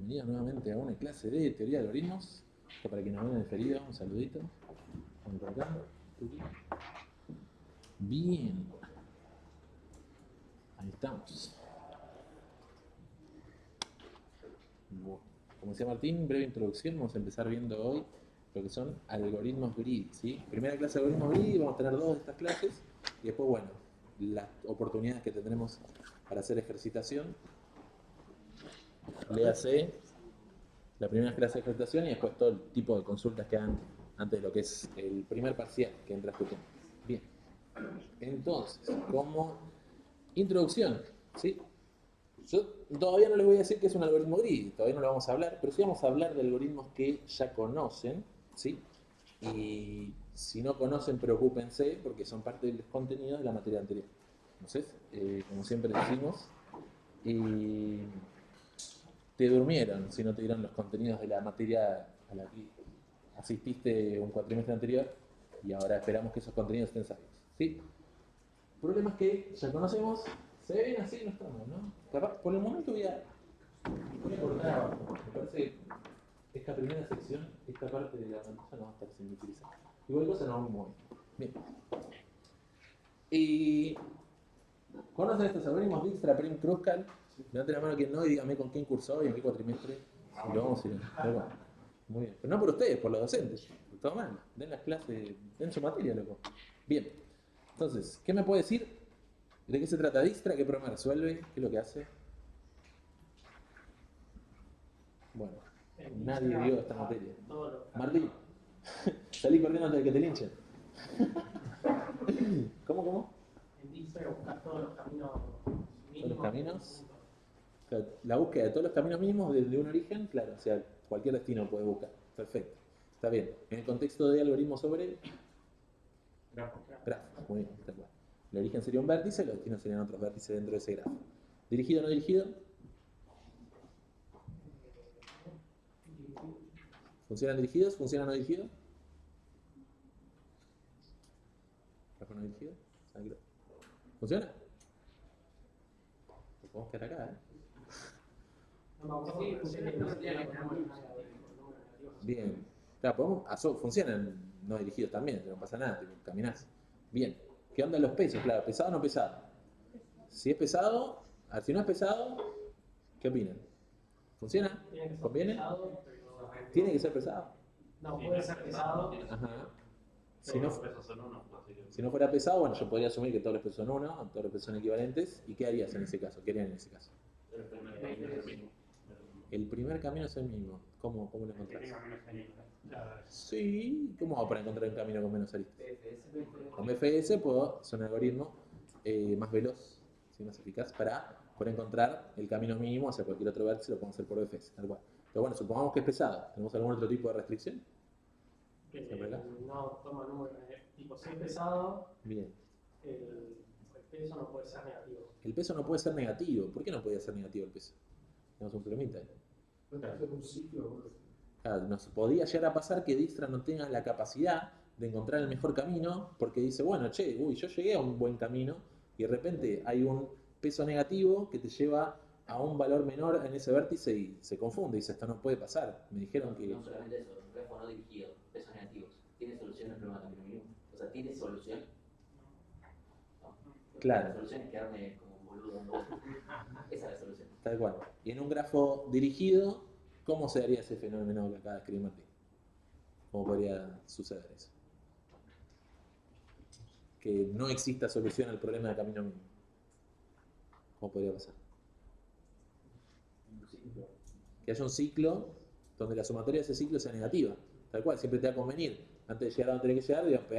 Bienvenidos nuevamente a una clase de teoría de algoritmos. Esto para quienes nos ven en diferido, un saludito. Vamos por acá. Bien. Ahí estamos. Bueno, como decía Martín, breve introducción. Vamos a empezar viendo hoy lo que son algoritmos greedy, ¿sí? Primera clase de algoritmos greedy, vamos a tener dos de estas clases. Y después, bueno, las oportunidades que tendremos para hacer ejercitación. Léase la primera clase de ejercitación y después todo el tipo de consultas que hagan antes de lo que es el primer parcial que entra este tema. Bien, entonces, como introducción, ¿sí? Yo todavía no les voy a decir que es un algoritmo gris, todavía no lo vamos a hablar, pero sí vamos a hablar de algoritmos que ya conocen, ¿sí? Y si no conocen, preocúpense porque son parte del contenido de la materia anterior. Entonces, como siempre decimos, te durmieron si no te dieron los contenidos de la materia a la que asististe un cuatrimestre anterior y ahora esperamos que esos contenidos estén sabios. ¿Sí? Problemas que ya conocemos, se ven así, no estamos, ¿no? Capaz, por el momento voy a cortar abajo. Me parece que esta primera sección, esta parte de la pantalla no va a estar sin utilizar. Igual cosa no vamos a mover. Bien. Y ¿conocen estos algoritmos Dijkstra, Prim, Kruskal? Levanten la mano quien no y dígame con quién cursó y en qué cuatrimestre. Y lo vamos a ir. Bueno, muy bien. Pero no por ustedes, por los docentes. Todo mal. Den las clases, den su materia, loco. Bien. Entonces, ¿qué me puede decir? ¿De qué se trata Dijkstra? ¿Qué problema resuelve? ¿Qué es lo que hace? Bueno, nadie vio esta materia. Martín, salí corriendo antes de que te linchen. ¿Cómo? En Dijkstra buscar todos los caminos mínimos. Todos los caminos. La búsqueda de todos los caminos mínimos desde un origen, claro, o sea, cualquier destino puede buscar. Perfecto. Está bien. En el contexto de algoritmos sobre grafos. Muy bien, está claro. El origen sería un vértice, los destinos serían otros vértices dentro de ese grafo. ¿Dirigido o no dirigido? ¿Funcionan dirigidos? ¿Funcionan no dirigidos? ¿Grafo no dirigido? ¿Funciona? Pues podemos quedar acá, ¿eh? Bien. Claro, funcionan no dirigidos también, no pasa nada, tipo, caminás. Bien. ¿Qué onda los pesos? Claro, ¿pesado o no pesado? Si es pesado, si no es pesado, ¿qué opinan? ¿Funciona? ¿Conviene? ¿Tiene que ser pesado? No, puede ser pesado. Ajá. Si no fuera pesado, bueno, yo podría asumir que todos los pesos son uno, todos los pesos son equivalentes. ¿Y qué harías en ese caso? ¿Qué harían en ese caso? El primer camino es el mismo. ¿Cómo lo encontrás? Sí, ¿cómo hago para encontrar un camino con menos aristas? Con BFS puedo hacer un algoritmo más veloz, ¿sí? Más eficaz para poder encontrar el camino mínimo hacia cualquier otro vértice, lo podemos hacer por BFS, tal cual. Pero bueno, supongamos que es pesado. ¿Tenemos algún otro tipo de restricción? No toma números. Tipo, si es pesado, bien. El peso no puede ser negativo. El peso no puede ser negativo. ¿Por qué no podía ser negativo el peso? Tenemos un problemita ahí. Un ciclo. Claro, nos podía llegar a pasar que Dijkstra no tenga la capacidad de encontrar el mejor camino porque dice, bueno, yo llegué a un buen camino y de repente hay un peso negativo que te lleva a un valor menor en ese vértice y se confunde y dice, esto no puede pasar. Me dijeron que... No solamente eso, un grafo no dirigido, pesos negativos. ¿Tiene solución el problema camino mínimo? O sea, ¿tiene solución? No. Claro. La solución es quedarme como un boludo dando vueltas. Esa es la solución. Tal cual. Y en un grafo dirigido, ¿cómo se daría ese fenómeno que acaba de escribir Martín? ¿Cómo podría suceder eso? Que no exista solución al problema de camino mínimo. ¿Cómo podría pasar? Que haya un ciclo donde la sumatoria de ese ciclo sea negativa. Tal cual, siempre te va a convenir. Antes de llegar a donde tenés que llegar, digamos,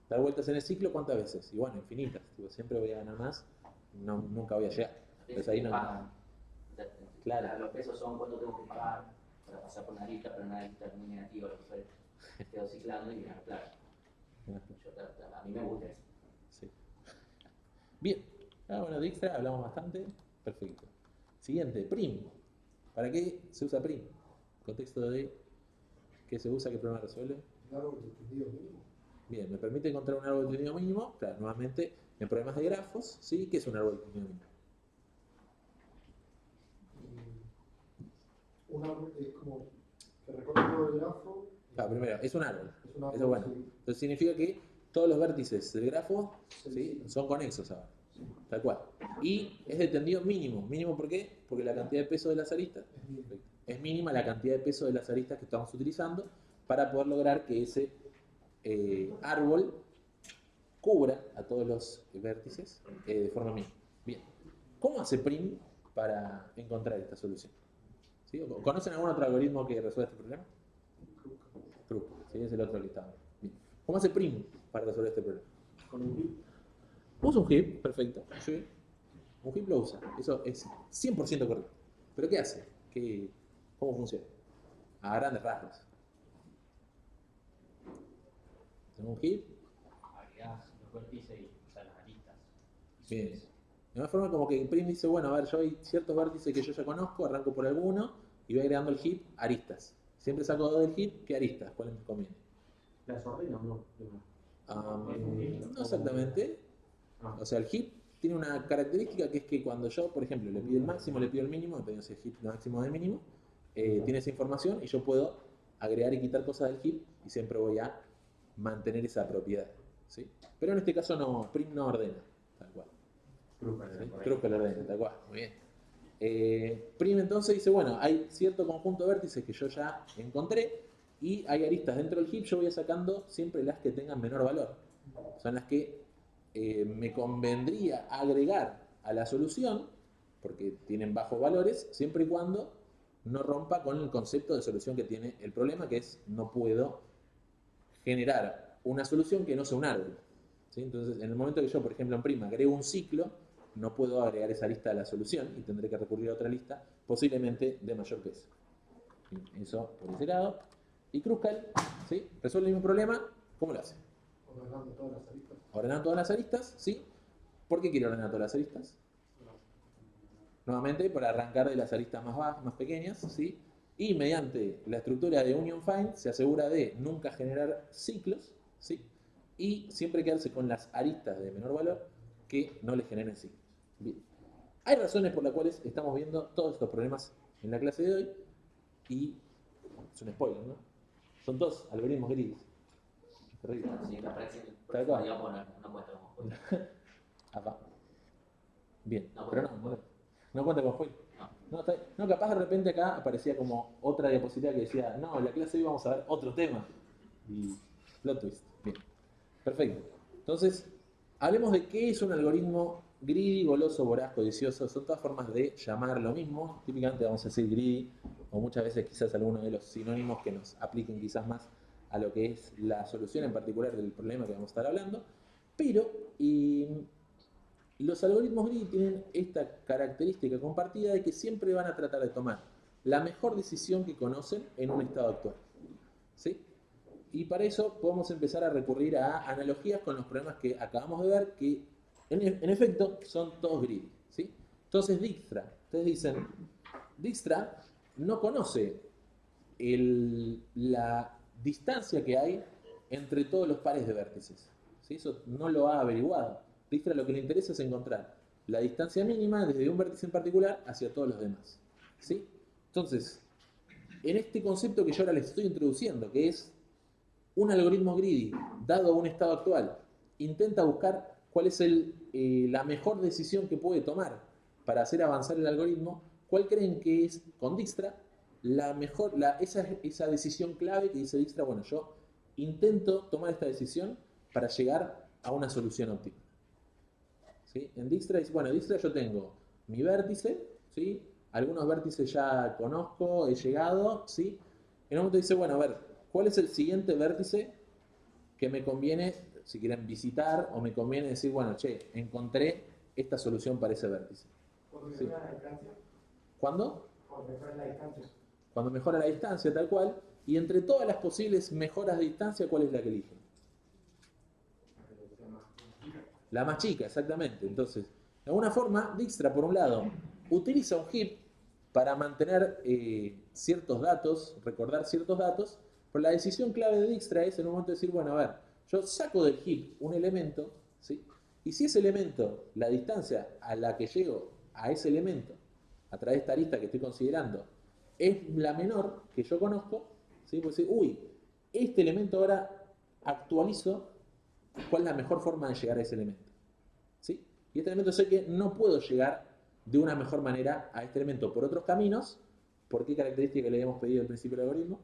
dar vueltas en el ciclo, ¿cuántas veces? Y bueno, infinitas. Siempre voy a ganar más, nunca voy a llegar. Entonces ahí no... Claro. Los pesos son cuánto tengo que pagar para pasar por una lista, pero una lista muy negativa, lo que quedo ciclando y ganar plata. A mí me gusta eso. Sí. Bien. Bueno, Dijkstra, hablamos bastante. Perfecto. Siguiente, prim. ¿Para qué se usa prim? Contexto de qué se usa, qué problema resuelve. Un árbol de entendido mínimo. Bien, me permite encontrar un árbol de entendido mínimo. Claro, nuevamente, en problemas de grafos, ¿sí? ¿Qué es un árbol de entendido mínimo? es como que recorre todo el grafo. Primero, es un árbol. Es un árbol, Eso es bueno. sí. Entonces significa que todos los vértices del grafo Sí, ¿sí? sí. son conexos ahora. Sí. Tal cual. Y es de tendido mínimo. ¿Mínimo por qué? Porque la cantidad de peso de las aristas Es bien. es mínima la cantidad de peso de las aristas que estamos utilizando para poder lograr que ese árbol cubra a todos los vértices de forma mínima. Bien. ¿Cómo hace Prim para encontrar esta solución? ¿Sí? ¿Conocen algún otro algoritmo que resuelva este problema? Krug, ¿sí? Es el otro que está. Bien. ¿Cómo hace Prim para resolver este problema? Con un bit. Usa un heap, perfecto. Sí. Un heap lo usa. Eso es 100% correcto. ¿Pero qué hace? ¿Cómo funciona? A grandes rasgos. Tengo un heap. Agregás los vértices y usas las aristas. Bien. De una forma como que Prim dice, bueno, a ver, yo hay ciertos vértices que yo ya conozco, arranco por alguno y voy agregando el heap aristas. Siempre saco dos del heap, ¿qué aristas? ¿Cuáles me conviene? ¿Las ordena o no? No exactamente. Ah. O sea, el heap tiene una característica que es que cuando yo, por ejemplo, le pido el máximo, le pido el mínimo, dependiendo si el heap es máximo o del mínimo, tiene esa información y yo puedo agregar y quitar cosas del heap y siempre voy a mantener esa propiedad. ¿Sí? Pero en este caso no, Prim no ordena, tal cual. ¿Sí? Creo que lo ordena, tal cual. Muy bien. Prim entonces dice, bueno, hay cierto conjunto de vértices que yo ya encontré y hay aristas dentro del heap, yo voy sacando siempre las que tengan menor valor. Son las que me convendría agregar a la solución, porque tienen bajos valores, siempre y cuando no rompa con el concepto de solución que tiene el problema, que es no puedo generar una solución que no sea un árbol. ¿Sí? Entonces, en el momento que yo, por ejemplo, en Prima agrego un ciclo, no puedo agregar esa lista a la solución y tendré que recurrir a otra lista, posiblemente de mayor peso. Eso por ese lado. Y Kruskal, ¿sí? Resuelve el mismo problema, ¿cómo lo hace? Ordenando todas las aristas. Ordenar todas las aristas, ¿sí? ¿Por qué quiere ordenar todas las aristas? Nuevamente, para arrancar de las aristas más bajas, más pequeñas, ¿sí? Y mediante la estructura de Union Find se asegura de nunca generar ciclos, ¿sí? Y siempre quedarse con las aristas de menor valor que no le generen ciclos. Bien. Hay razones por las cuales estamos viendo todos estos problemas en la clase de hoy y es un spoiler, ¿no? Son todos algoritmos grises. Terrible. Sí, la praxis, Tal cual. digamos, no cuenta como spoiler. Acá. Bien, No, pero bueno. no cuenta con spoiler. No. No, capaz de repente acá aparecía como otra diapositiva que decía, no, en la clase de hoy vamos a ver otro tema. Y plot twist. Bien. Perfecto. Entonces, hablemos de qué es un algoritmo greedy, goloso, voraz, codicioso. Son todas formas de llamar lo mismo. Típicamente vamos a decir greedy, o muchas veces quizás algunos de los sinónimos que nos apliquen quizás más a lo que es la solución en particular del problema que vamos a estar hablando. Pero los algoritmos greedy tienen esta característica compartida de que siempre van a tratar de tomar la mejor decisión que conocen en un estado actual. ¿Sí? Y para eso podemos empezar a recurrir a analogías con los problemas que acabamos de ver, que en efecto son todos greedy. ¿Sí? Entonces Dijkstra, ustedes dicen, Dijkstra no conoce la distancia que hay entre todos los pares de vértices. ¿Sí? Eso no lo ha averiguado. Dijkstra lo que le interesa es encontrar la distancia mínima desde un vértice en particular hacia todos los demás. ¿Sí? Entonces, en este concepto que yo ahora les estoy introduciendo, que es un algoritmo greedy dado un estado actual, intenta buscar cuál es la mejor decisión que puede tomar para hacer avanzar el algoritmo. ¿Cuál creen que es con Dijkstra esa decisión clave que dice Dijkstra? Bueno, yo intento tomar esta decisión para llegar a una solución óptima. ¿Sí? En Dijkstra dice, bueno, Dijkstra yo tengo mi vértice, ¿sí? Algunos vértices ya conozco, he llegado, ¿sí? En un momento dice, bueno, a ver, ¿cuál es el siguiente vértice que me conviene, si quieren visitar, o me conviene decir, bueno, che, encontré esta solución para ese vértice? Cuando Sí. mejora la distancia. ¿Cuándo? Cuando mejora la distancia. Cuando mejora la distancia, tal cual. Y entre todas las posibles mejoras de distancia, ¿cuál es la que eligen? La más chica, exactamente. Entonces, de alguna forma, Dijkstra, por un lado, utiliza un heap para mantener ciertos datos, recordar ciertos datos, pero la decisión clave de Dijkstra es en un momento decir, bueno, a ver, yo saco del heap un elemento, ¿sí? Y si ese elemento, la distancia a la que llego a ese elemento, a través de esta arista que estoy considerando, es la menor que yo conozco, ¿sí? Pues decir, uy, este elemento ahora actualizo cuál es la mejor forma de llegar a ese elemento, ¿sí? Y este elemento sé que no puedo llegar de una mejor manera a este elemento por otros caminos. ¿Por qué característica le habíamos pedido al principio del algoritmo?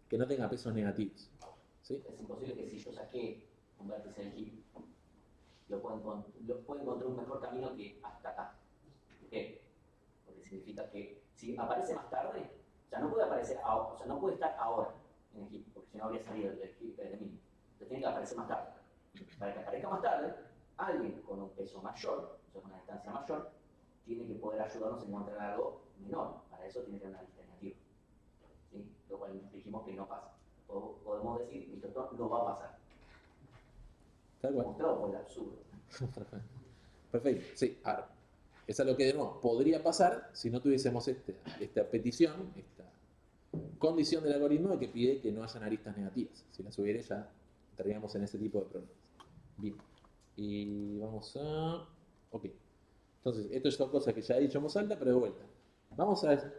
Que no tenga pesos negativos, ¿sí? Es imposible que si yo saqué un vértice del heap, puedo encontrar un mejor camino que hasta acá. ¿Por qué? Porque significa que si aparece más tarde, o sea, no puede aparecer ahora, o sea, no puede estar ahora en el heap, porque si no habría salido del heap de mínimo. Entonces tiene que aparecer más tarde. Para que aparezca más tarde, alguien con un peso mayor, o sea, con una distancia mayor, tiene que poder ayudarnos a encontrar algo menor. Para eso tiene que tener una lista negativa. ¿Sí? Lo cual dijimos que no pasa. Podemos decir que esto no va a pasar. Tal cual. Mostrado por el absurdo. Perfecto, sí. Ahora, es algo que de nuevo podría pasar si no tuviésemos esta petición, esta condición del algoritmo de que pide que no hayan aristas negativas. Si las hubiera ya entraríamos en ese tipo de problemas. Bien. Y vamos a... Ok. Entonces, esto son cosas que ya he dicho en voz alta, pero de vuelta.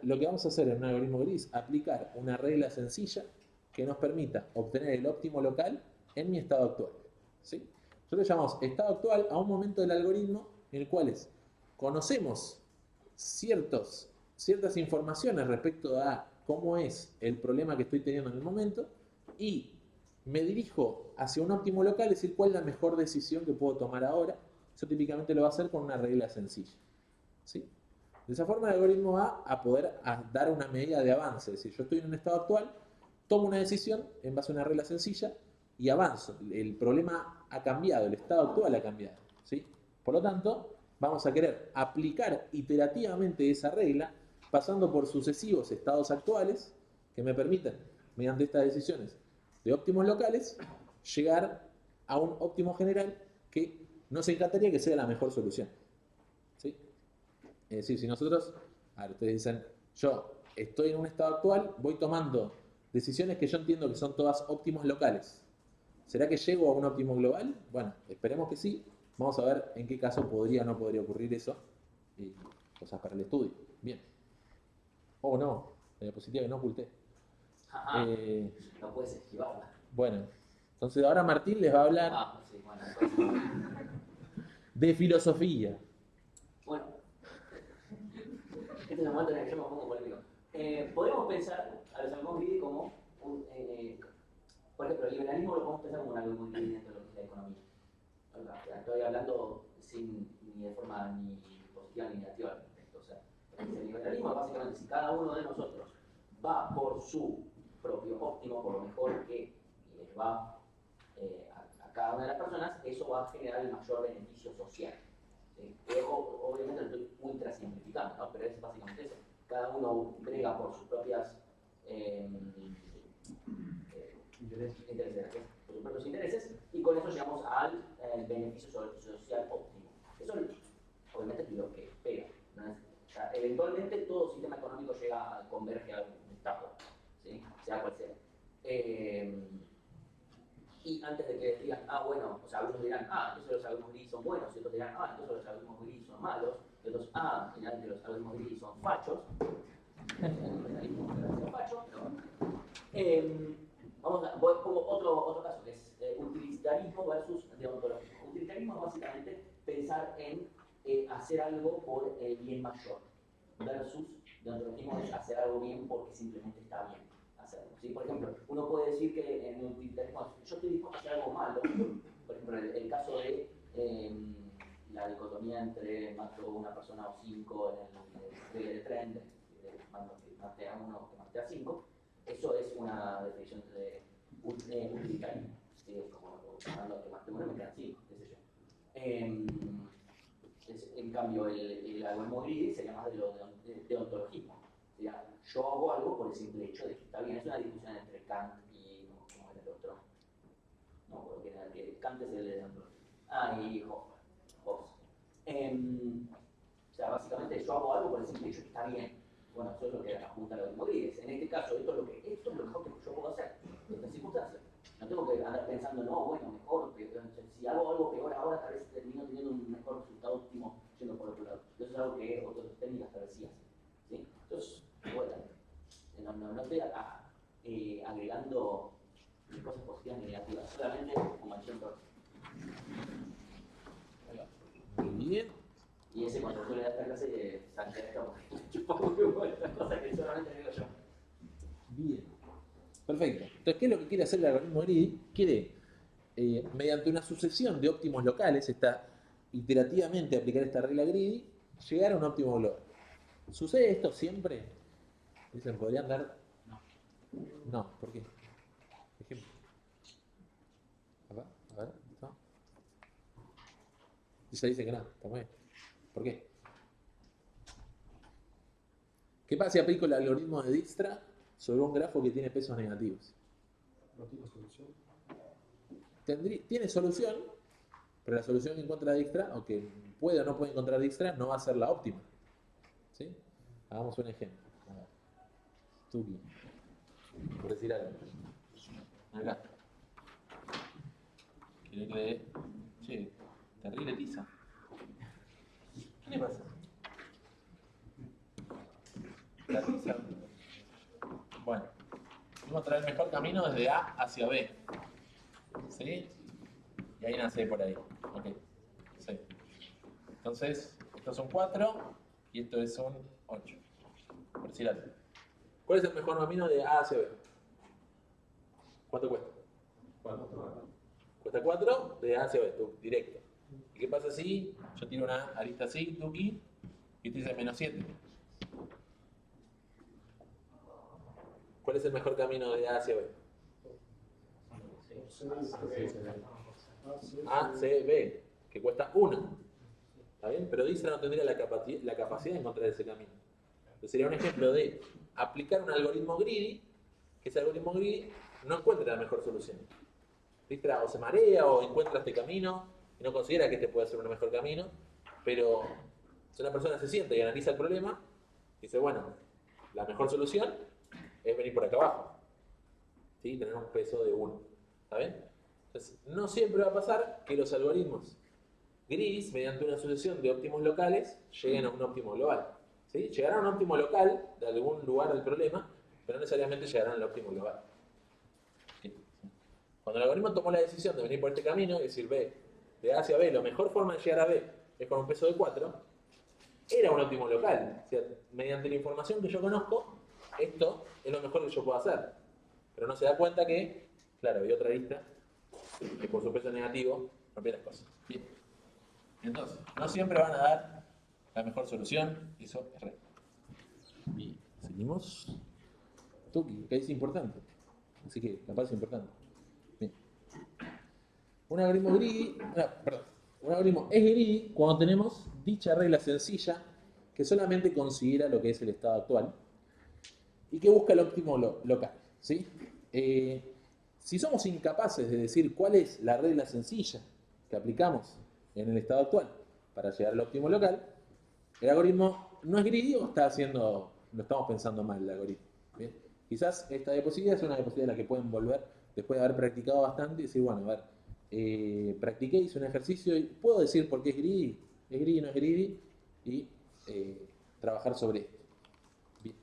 Lo que vamos a hacer en un algoritmo gris, aplicar una regla sencilla que nos permita obtener el óptimo local en mi estado actual, ¿sí? Nosotros llamamos estado actual a un momento del algoritmo en el cual conocemos ciertas informaciones respecto a cómo es el problema que estoy teniendo en el momento y me dirijo hacia un óptimo local, es decir, cuál es la mejor decisión que puedo tomar ahora. Eso típicamente lo va a hacer con una regla sencilla, ¿sí? De esa forma el algoritmo va a poder dar una medida de avance. Es decir, yo estoy en un estado actual, tomo una decisión en base a una regla sencilla y avanzo. El problema ha cambiado, el estado actual ha cambiado, ¿sí? Por lo tanto, vamos a querer aplicar iterativamente esa regla pasando por sucesivos estados actuales que me permitan, mediante estas decisiones de óptimos locales, llegar a un óptimo general que nos encantaría que sea la mejor solución, ¿sí? Es decir, si nosotros, ahora ustedes dicen, yo estoy en un estado actual, voy tomando decisiones que yo entiendo que son todas óptimos locales. ¿Será que llego a un óptimo global? Bueno, esperemos que sí. Vamos a ver en qué caso podría o no podría ocurrir eso. Y cosas para el estudio. Bien. Oh, no. La diapositiva que no oculté. Ajá. No puedes esquivarla. Bueno. Entonces ahora Martín les va a hablar Sí, bueno, después... de filosofía. Bueno, este es el momento en el que yo me pongo polémico. Podemos pensar a los algoritmos gris como por ejemplo, el liberalismo lo podemos pensar como un algoritmo gris dentro de lo que es la economía. Estoy hablando ni de forma ni positiva ni negativa al respecto. O sea, el liberalismo es básicamente si cada uno de nosotros va por su propio óptimo, por lo mejor que les va a cada una de las personas, eso va a generar el mayor beneficio social. Obviamente lo estoy ultra simplificando, ¿no? Pero es básicamente eso. Cada uno brega por sus propias por sus propios intereses, y con eso llegamos al beneficio social óptimo. Eso obviamente es lo que espero, ¿no? O sea, eventualmente todo sistema económico llega a converger a un estado, ¿sí? Sea cual sea. Y antes de que digan, bueno, o sea, algunos dirán, entonces los algoritmos gris son buenos, y otros dirán, entonces los algoritmos gris son malos, y otros, finalmente los algoritmos gris son fachos. Voy como otro caso, que es utilitarismo versus deontología. Utilitarismo es básicamente pensar en hacer algo por el bien mayor, versus deontologismo es hacer algo bien porque simplemente está bien hacerlo, ¿sí? Por ejemplo, uno puede decir que en el utilitarismo yo estoy dispuesto a hacer algo malo, por ejemplo, el caso de la dicotomía entre mato una persona o 5 en el de tren, de maté a 1 que maté a 5, eso es una definición de utilitarismo, ¿sí? Es como que maté 1 y me quedan 5, qué sé yo. En cambio, el algoritmo gris sería más de deontologismo. Sería, yo hago algo por el simple hecho de que está bien. Es una discusión entre Kant y, ¿cómo era el otro? No, porque era el que Kant es el de deontologismo. Y Hobbes. O sea, básicamente yo hago algo por el simple hecho de que está bien. Bueno, eso es lo que apunta el algoritmo gris. En este caso, esto es lo mejor que yo puedo hacer en estas circunstancias. No tengo que andar pensando, mejor, si hago algo peor ahora, tal vez termino teniendo un mejor resultado óptimo yendo por otro lado. Eso es algo que otras técnicas tal vez sí hacen, ¿sí? Entonces, estoy agregando cosas positivas ni negativas, solamente como ejemplo. Muy bien. Y ese cuando suele dar esta clase salta esta porque chupa muy buena, estas cosas que solamente agrego yo. Bien. Perfecto. Entonces, ¿qué es lo que quiere hacer el algoritmo greedy? Quiere, mediante una sucesión de óptimos locales, iterativamente aplicar esta regla greedy, llegar a un óptimo global. ¿Sucede esto siempre? Dicen, ¿podrían dar? No, ¿por qué? Ejemplo. A ver, ¿no? Y se dice que no, está muy bien. ¿Por qué? ¿Qué pasa si aplico el algoritmo de Dijkstra sobre un grafo que tiene pesos negativos? No tiene solución. Tiene solución, pero la solución que encuentra Dijkstra, o que puede o no puede encontrar Dijkstra, no va a ser la óptima. ¿Sí? Hagamos un ejemplo. A ver. Tuki. Por decir algo. Acá. Quiero que le dé. Che, terrible tiza. ¿Qué le pasa? La tiza. Bueno, vamos a traer el mejor camino desde A hacia B. ¿Sí? Y hay una C por ahí. Ok. C. Entonces, estos son 4 y esto es un 8. Por decir algo. ¿Cuál es el mejor camino de A hacia B? ¿Cuánto cuesta? 4. Cuesta 4 de A hacia B, directo. ¿Y qué pasa si yo tiro una arista así, tuki, y este dice menos 7? ¿Cuál es el mejor camino de A hacia B? A, C, B, que cuesta 1. ¿Está bien? Pero Dijkstra no tendría la capacidad de encontrar ese camino. Entonces sería un ejemplo de aplicar un algoritmo greedy, que ese algoritmo greedy no encuentra la mejor solución. Dijkstra o se marea o encuentra este camino y no considera que este puede ser un mejor camino, pero si una persona se sienta y analiza el problema, dice, bueno, la mejor solución es venir por acá abajo, ¿sí? Tener un peso de 1. ¿Está bien? Entonces, no siempre va a pasar que los algoritmos greedy, mediante una sucesión de óptimos locales, lleguen a un óptimo global. ¿Sí? Llegarán a un óptimo local de algún lugar del problema, pero no necesariamente llegarán al óptimo global. ¿Sí? Cuando el algoritmo tomó la decisión de venir por este camino, es decir, B, de A hacia B, la mejor forma de llegar a B es con un peso de 4, era un óptimo local. O sea, mediante la información que yo conozco, esto es lo mejor que yo puedo hacer. Pero no se da cuenta que, claro, hay otra lista que por su peso negativo rompía las cosas. Bien. Entonces, no siempre van a dar la mejor solución, eso es real. Bien, seguimos. Tuki, que es importante. Así que, capaz es importante. Bien. Un algoritmo greedy, un algoritmo es greedy cuando tenemos dicha regla sencilla que solamente considera lo que es el estado actual y que busca el óptimo local. ¿Sí? Si somos incapaces de decir cuál es la regla sencilla que aplicamos en el estado actual para llegar al óptimo local, el algoritmo no es greedy o lo estamos pensando mal el algoritmo. ¿Bien? Quizás esta diapositiva es una diapositiva en la que pueden volver después de haber practicado bastante y decir, bueno, a ver, practiqué, hice un ejercicio y puedo decir por qué es greedy, no es greedy y trabajar sobre esto. Bien.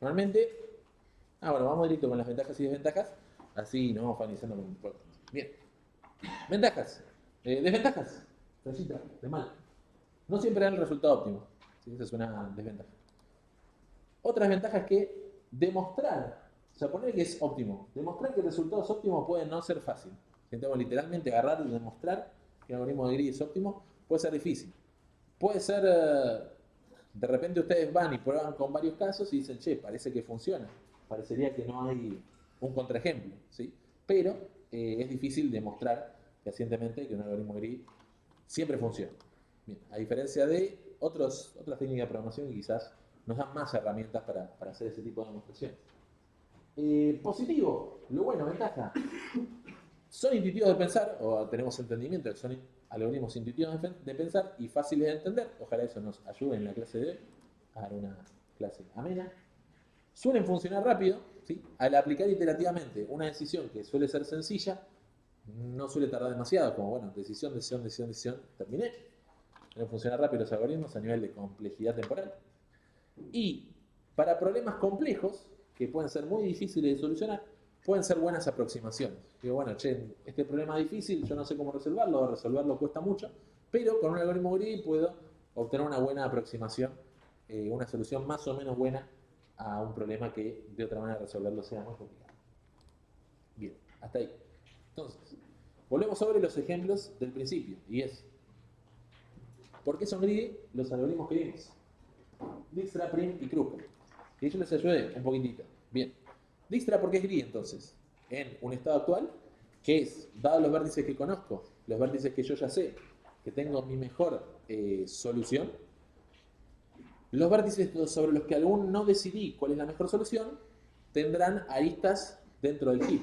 Normalmente, bueno, vamos directo con las ventajas y desventajas, así nos vamos familiarizando con un poco. Bien. Ventajas. Desventajas. Sencilla, de mal. No siempre dan el resultado óptimo. ¿Sí? Esa es una desventaja. Otra desventaja es que demostrar, o sea, poner que es óptimo, demostrar que el resultado es óptimo puede no ser fácil. Si intentamos literalmente agarrar y demostrar que el algoritmo de greedy es óptimo, puede ser difícil. Puede ser, de repente ustedes van y prueban con varios casos y dicen, che, parece que funciona. Parecería que no hay un contraejemplo, ¿sí? Pero es difícil demostrar fehacientemente que un algoritmo greedy siempre funciona. Bien, a diferencia de otras técnicas de programación que quizás nos dan más herramientas para hacer ese tipo de demostraciones. Positivo, lo bueno, ventaja. Son intuitivos de pensar, o tenemos entendimiento de que son algoritmos intuitivos de pensar y fáciles de entender. Ojalá eso nos ayude en la clase de hoy a dar una clase amena. Suelen funcionar rápido, ¿sí? Al aplicar iterativamente una decisión que suele ser sencilla, no suele tardar demasiado, como bueno, decisión, terminé. Suelen funcionar rápido los algoritmos a nivel de complejidad temporal. Y para problemas complejos, que pueden ser muy difíciles de solucionar, pueden ser buenas aproximaciones. Digo, bueno, che, este problema es difícil, yo no sé cómo resolverlo cuesta mucho, pero con un algoritmo gris puedo obtener una buena aproximación, una solución más o menos buena a un problema que de otra manera resolverlo sea muy complicado. Bien, hasta ahí. Entonces, volvemos sobre los ejemplos del principio, y es, ¿por qué son greedy los algoritmos que vimos? Dijkstra, Prim y Kruger. Y yo les ayudé un poquitito. Bien. Dijkstra, ¿por qué es greedy entonces? En un estado actual, que es, dados los vértices que conozco, los vértices que yo ya sé, que tengo mi mejor solución, los vértices sobre los que aún no decidí cuál es la mejor solución, tendrán aristas dentro del heap.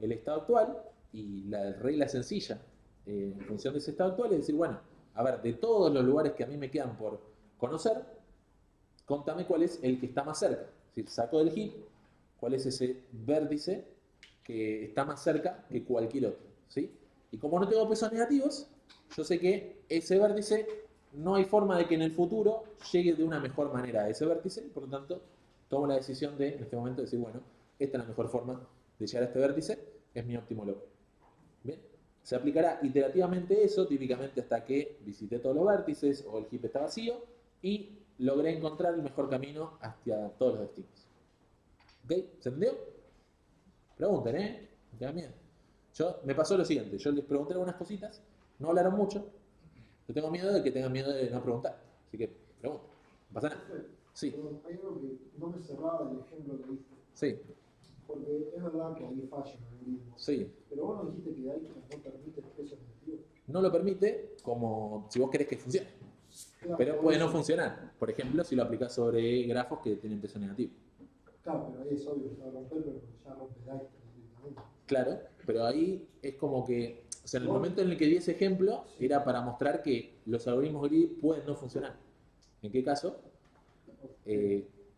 El estado actual y la regla sencilla en función de ese estado actual es decir, bueno, a ver, de todos los lugares que a mí me quedan por conocer, contame cuál es el que está más cerca. Es decir, saco del heap cuál es ese vértice que está más cerca que cualquier otro, ¿sí? Y como no tengo pesos negativos, yo sé que ese vértice no hay forma de que en el futuro llegue de una mejor manera a ese vértice, por lo tanto, tomo la decisión de, en este momento, decir, bueno, esta es la mejor forma de llegar a este vértice, es mi óptimo local. Bien, se aplicará iterativamente eso, típicamente hasta que visité todos los vértices o el heap está vacío y logré encontrar el mejor camino hacia todos los destinos. ¿Ok? ¿Se entendió? Pregunten, ¿eh? No tengan miedo. Me pasó lo siguiente, yo les pregunté algunas cositas, no hablaron mucho, yo tengo miedo de que tengan miedo de no preguntar, así que pregunten, no pasa nada. Sí, Hay algo que no me cerraba del ejemplo que diste, sí, porque es verdad que ahí falla el algoritmo, sí. pero vos no dijiste que Dijkstra no permite pesos negativos. No lo permite como si vos querés que funcione, Claro, pero por puede no eso- funcionar. Por ejemplo, si lo aplicás sobre grafos que tienen peso negativo. Claro, pero ahí es obvio que se va a romper, pero ya rompe Dijkstra directamente. Claro, pero ahí es como que, o sea, en el momento en el que di ese ejemplo, era para mostrar que los algoritmos grid pueden no funcionar. ¿En qué caso?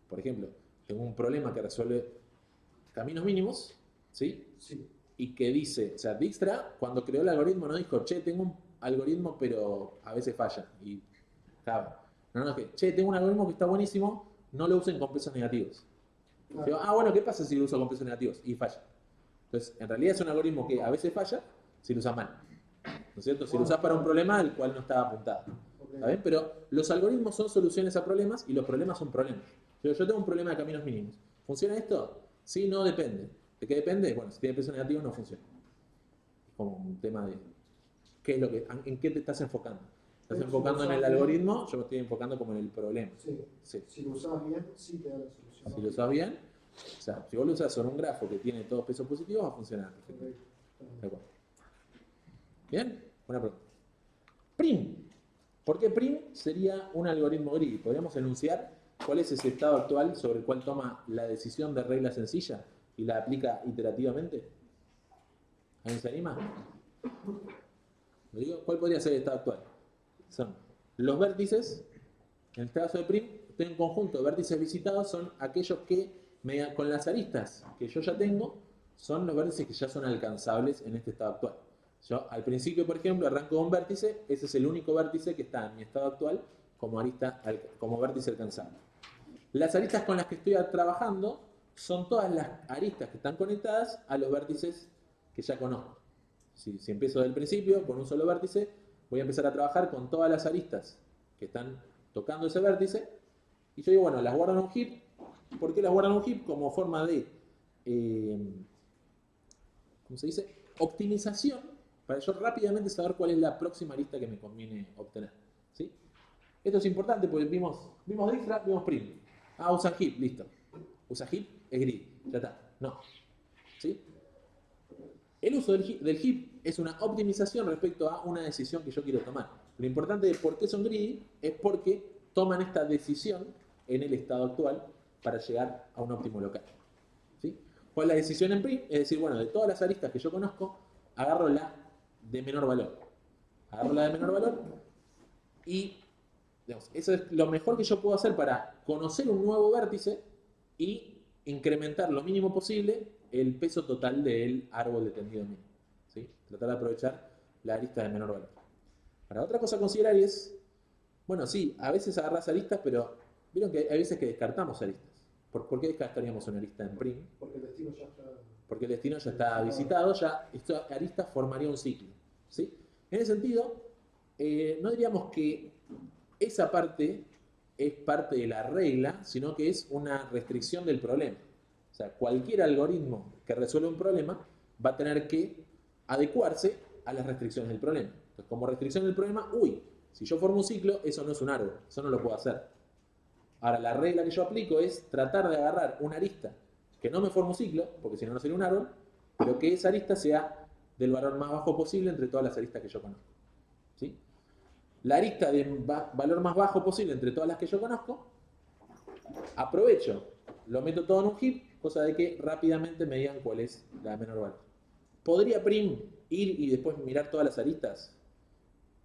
Por ejemplo, tengo un problema que resuelve caminos mínimos, ¿sí? Sí, Y que dice, o sea, Dijkstra, cuando creó el algoritmo, no dijo, che, tengo un algoritmo, pero a veces falla. Y, claro, no, es que, che, tengo un algoritmo que está buenísimo, no lo usen con pesos negativos. claro. Digo, ah, bueno, ¿qué pasa si lo uso con pesos negativos? Y falla. Entonces, en realidad es un algoritmo que a veces falla si lo usas mal. ¿No es cierto? Si lo usas para un problema al cual no estaba apuntado. Ok. ¿Está bien? Pero los algoritmos son soluciones a problemas y los problemas son problemas. Yo tengo un problema de caminos mínimos. ¿Funciona esto? Sí, no, depende. ¿De qué depende? Bueno, si tiene peso negativo no funciona. Es como un tema de qué es lo que, en qué te estás enfocando. ¿Estás Pero si enfocando lo en el usas bien- algoritmo? Yo me estoy enfocando como en el problema. Sí, Sí. si lo usas bien, sí te da la solución. Si lo usas bien, o sea, si vos lo usas sobre un grafo que tiene todos pesos positivos, va a funcionar perfectamente. De acuerdo. ¿Bien? Buena pregunta. Prim. ¿Por qué Prim sería un algoritmo gris? ¿Podríamos enunciar cuál es ese estado actual sobre el cual toma la decisión de regla sencilla y la aplica iterativamente? ¿Alguien se anima? ¿Lo digo? ¿Cuál podría ser el estado actual? Son los vértices, en el caso de Prim, tengo un conjunto de vértices visitados, son aquellos que con las aristas que yo ya tengo, son los vértices que ya son alcanzables en este estado actual. Yo al principio, por ejemplo, arranco con un vértice, ese es el único vértice que está en mi estado actual como como vértice alcanzable. Las aristas con las que estoy trabajando son todas las aristas que están conectadas a los vértices que ya conozco. Si empiezo del principio con un solo vértice, voy a empezar a trabajar con todas las aristas que están tocando ese vértice. Y yo digo, bueno, las guardo en un heap. ¿Por qué las guardo en un heap? Como forma de, ¿cómo se dice? Optimización, para yo rápidamente saber cuál es la próxima arista que me conviene obtener. ¿Sí? Esto es importante porque vimos Dijkstra, vimos Prim. Ah, usa heap, listo. Usa heap, es grid, ya está. No. ¿Sí? El uso del heap es una optimización respecto a una decisión que yo quiero tomar. Lo importante de por qué son greedy es porque toman esta decisión en el estado actual para llegar a un óptimo local. ¿Sí? ¿Cuál es la decisión en Prim? Es decir, bueno, de todas las aristas que yo conozco, agarro la de menor valor. Agarro la de menor valor y, digamos, eso es lo mejor que yo puedo hacer para conocer un nuevo vértice y incrementar lo mínimo posible el peso total del árbol de tendido mínimo. ¿Sí? Tratar de aprovechar la arista de menor valor. Para otra cosa a considerar es, bueno, sí, a veces agarras aristas, pero vieron que hay veces que descartamos aristas. ¿Por qué descartaríamos una arista en prim? Porque el destino ya está. Porque el destino ya está visitado, ya esta arista formaría un ciclo, ¿sí? En ese sentido, no diríamos que esa parte es parte de la regla, sino que es una restricción del problema. O sea, cualquier algoritmo que resuelva un problema va a tener que adecuarse a las restricciones del problema. Entonces, como restricción del problema, si yo formo un ciclo, eso no es un árbol, eso no lo puedo hacer. Ahora, la regla que yo aplico es tratar de agarrar una arista que no me forme un ciclo, porque si no, no sería un árbol, pero que esa arista sea del valor más bajo posible entre todas las aristas que yo conozco. ¿Sí? La arista de valor más bajo posible entre todas las que yo conozco, aprovecho, lo meto todo en un heap, cosa de que rápidamente me digan cuál es la menor valor. ¿Podría prim ir y después mirar todas las aristas?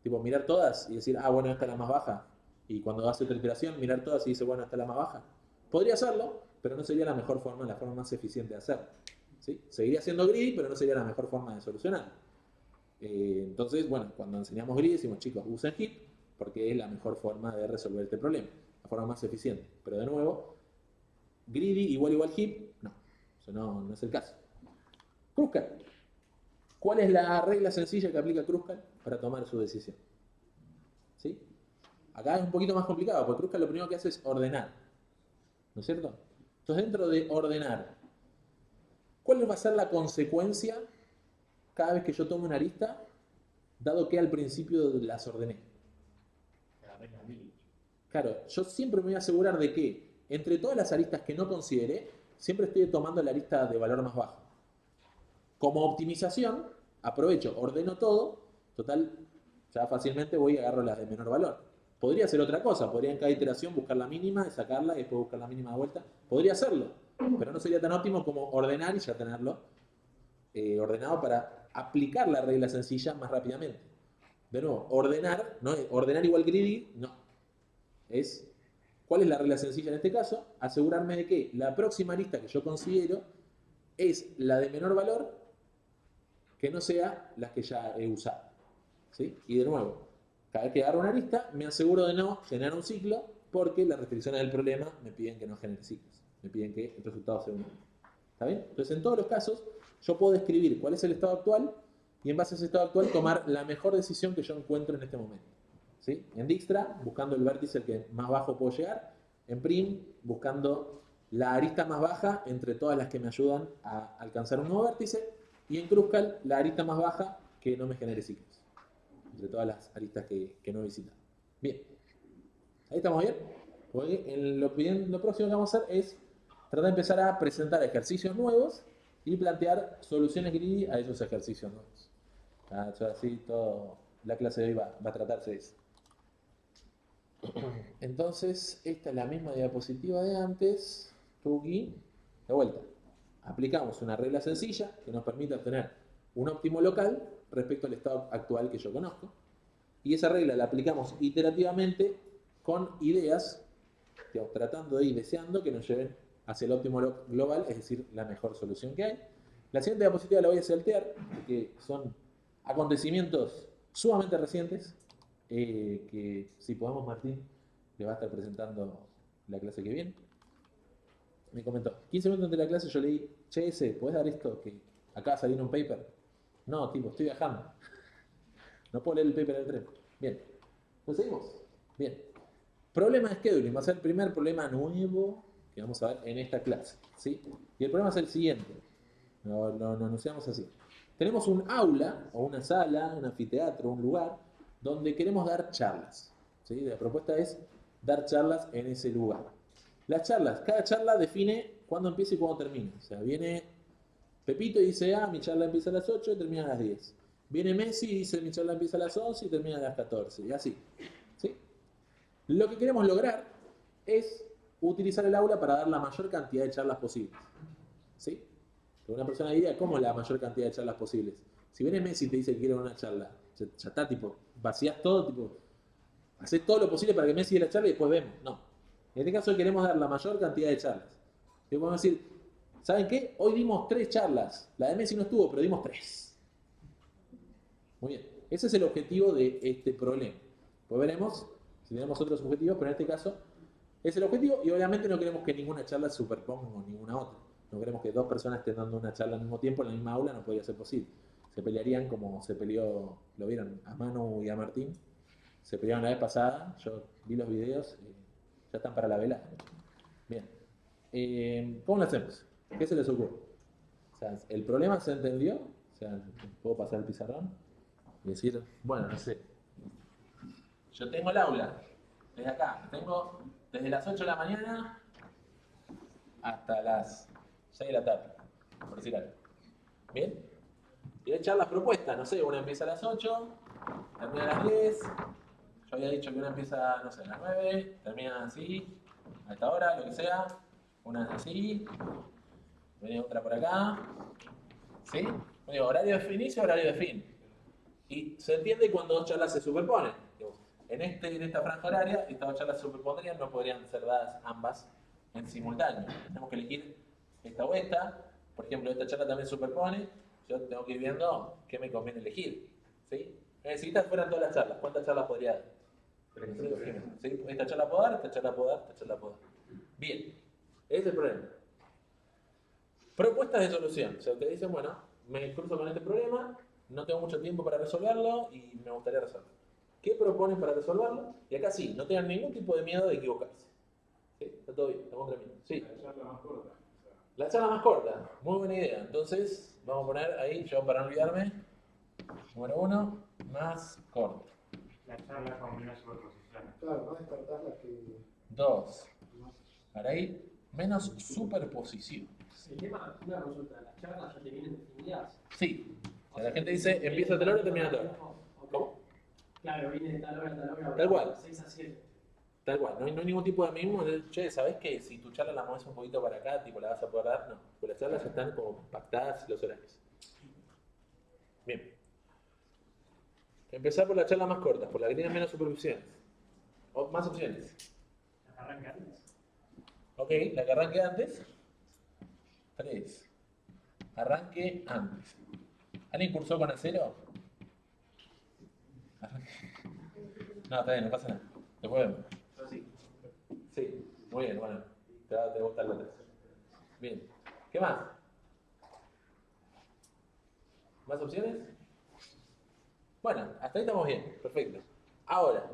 Tipo, mirar todas y decir, bueno, esta es la más baja. Y cuando hace otra iteración, mirar todas y dice, bueno, esta es la más baja. Podría hacerlo, pero no sería la mejor forma, la forma más eficiente de hacerlo. ¿Sí? Seguiría siendo greedy, pero no sería la mejor forma de solucionarlo. Entonces, bueno, cuando enseñamos greedy decimos, chicos, usen heap, porque es la mejor forma de resolver este problema, la forma más eficiente. Pero de nuevo, greedy igual heap, no, eso no es el caso. Kruskal. ¿Cuál es la regla sencilla que aplica Kruskal para tomar su decisión? ¿Sí? Acá es un poquito más complicado, porque Kruskal lo primero que hace es ordenar, ¿no es cierto? Entonces, dentro de ordenar, ¿cuál va a ser la consecuencia cada vez que yo tomo una arista, dado que al principio las ordené? Claro, yo siempre me voy a asegurar de que entre todas las aristas que no consideré, siempre estoy tomando la arista de valor más bajo. Como optimización, aprovecho, ordeno todo, total, ya fácilmente voy y agarro las de menor valor. Podría hacer otra cosa, podría en cada iteración buscar la mínima y sacarla y después buscar la mínima de vuelta. Podría hacerlo, pero no sería tan óptimo como ordenar y ya tenerlo ordenado para aplicar la regla sencilla más rápidamente. De nuevo, ordenar, no es ordenar igual greedy, no. Es, ¿cuál es la regla sencilla en este caso? Asegurarme de que la próxima arista que yo considero es la de menor valor que no sea las que ya he usado. ¿Sí? Y de nuevo, cada vez que agarro una arista, me aseguro de no generar un ciclo porque las restricciones del problema me piden que no genere ciclos. Me piden que el resultado sea uno. ¿Está bien? Entonces, en todos los casos, yo puedo describir cuál es el estado actual y en base a ese estado actual tomar la mejor decisión que yo encuentro en este momento. ¿Sí? En Dijkstra, buscando el vértice que más bajo puedo llegar. En Prim, buscando la arista más baja entre todas las que me ayudan a alcanzar un nuevo vértice. Y en Kruskal, la arista más baja que no me genere ciclos. Entre todas las aristas que no he visitado. Bien. ¿Ahí estamos bien? Porque lo próximo que vamos a hacer es tratar de empezar a presentar ejercicios nuevos y plantear soluciones greedy a esos ejercicios nuevos. Así todo, la clase de hoy va a tratarse de eso. Entonces, esta es la misma diapositiva de antes. Tuki, de vuelta. Aplicamos una regla sencilla que nos permite obtener un óptimo local respecto al estado actual que yo conozco. Y esa regla la aplicamos iterativamente con ideas, digamos, tratando de ir deseando que nos lleven hacia el óptimo global, es decir, la mejor solución que hay. La siguiente diapositiva la voy a saltear, porque son acontecimientos sumamente recientes, que si podemos, Martín le va a estar presentando la clase que viene. Me comentó, 15 minutos antes de la clase yo leí, che, ¿podés dar esto que acá salió en un paper? No, tipo, estoy viajando. No puedo leer el paper del tren. Bien. ¿Lo seguimos? Bien. Problema de scheduling. Va a ser el primer problema nuevo que vamos a ver en esta clase. ¿Sí? Y el problema es el siguiente. Lo anunciamos así. Tenemos un aula, o una sala, un anfiteatro, un lugar, donde queremos dar charlas. ¿Sí? La propuesta es dar charlas en ese lugar. Las charlas, cada charla define cuándo empieza y cuándo termina. O sea, viene Pepito y dice, mi charla empieza a las 8 y termina a las 10. Viene Messi y dice, mi charla empieza a las 11 y termina a las 14. Y así. ¿Sí? Lo que queremos lograr es utilizar el aula para dar la mayor cantidad de charlas posibles. ¿Sí? Una persona diría, ¿cómo la mayor cantidad de charlas posibles? Si viene Messi y te dice que quiere una charla, ya está, tipo, vacías todo, tipo, haces todo lo posible para que Messi dé la charla y después vemos. No. En este caso queremos dar la mayor cantidad de charlas. Y podemos decir, ¿saben qué? Hoy dimos 3 charlas. La de Messi no estuvo, pero dimos 3. Muy bien. Ese es el objetivo de este problema. Pues veremos si tenemos otros objetivos, pero en este caso Es el objetivo y obviamente no queremos que ninguna charla se superponga con ninguna otra. No queremos que dos personas estén dando una charla al mismo tiempo en la misma aula, no podría ser posible. Se pelearían como se peleó, lo vieron, a Manu y a Martín. Se pelearon la vez pasada, yo vi los videos, ya están para la vela. Bien. ¿Cómo lo hacemos? ¿Qué se les ocurre? O sea, ¿el problema se entendió? O sea, ¿puedo pasar el pizarrón? Y decir, bueno, no sé. Yo tengo el aula, desde acá, tengo desde las 8 de la mañana hasta las 6 de la tarde, por decir algo. ¿Bien? Y voy a echar las propuestas, no sé, una empieza a las 8, termina a las 10. Yo había dicho que una empieza, no sé, a las 9, termina así, a esta hora, lo que sea. Una así, viene otra por acá. ¿Sí? Digo, horario de inicio, horario de fin. Y se entiende cuando dos charlas se superponen. Digamos, en esta franja horaria, estas dos charlas se superpondrían, no podrían ser dadas ambas en simultáneo. Tenemos que elegir esta o esta. Por ejemplo, esta charla también superpone. Yo tengo que ir viendo qué me conviene elegir. ¿Sí? Si estas fueran todas las charlas, ¿cuántas charlas podría dar? ¿Sí? Esta charla puedo dar, esta charla puedo dar, esta charla puedo dar. Bien, ese es el problema. Propuestas de solución. O sea, ustedes dicen, bueno, me cruzo con este problema, no tengo mucho tiempo para resolverlo y me gustaría resolverlo. ¿Qué proponen para resolverlo? Y acá sí, no tengan ningún tipo de miedo de equivocarse. ¿Sí? Está todo bien, estamos terminando. Sí. La charla más corta. La charla más corta, muy buena idea. Entonces, vamos a poner ahí, yo para no olvidarme, número 1, más corta. La charla con menos superposición. Claro, no descartar las que 2, para ahí, menos superposición. El tema, una consulta, las charlas ya te vienen definidas. Sí. O sea, la gente dice, empieza a tal hora, termina a tal hora. Ok. ¿Cómo? Claro, viene de tal hora a tal hora. Tal cual. 6 a 7. Tal cual, no hay ningún tipo de mismo. Che, ¿sabés que si tu charla la mueves un poquito para acá, tipo la vas a poder dar? No, porque las charlas ya están como pactadas los horarios. Bien. Empezar por la charla más corta, por la que tiene menos supervisiones. O más opciones. Arranca antes. Ok, la que arranque antes. 3. Arranque antes. ¿Alguien cursó con acero? No, está bien, no pasa nada. Después vemos. Sí, muy bien, bueno. Te va a gustar la 3. Bien. ¿Qué más? ¿Más opciones? Bueno, hasta ahí estamos bien. Perfecto. Ahora,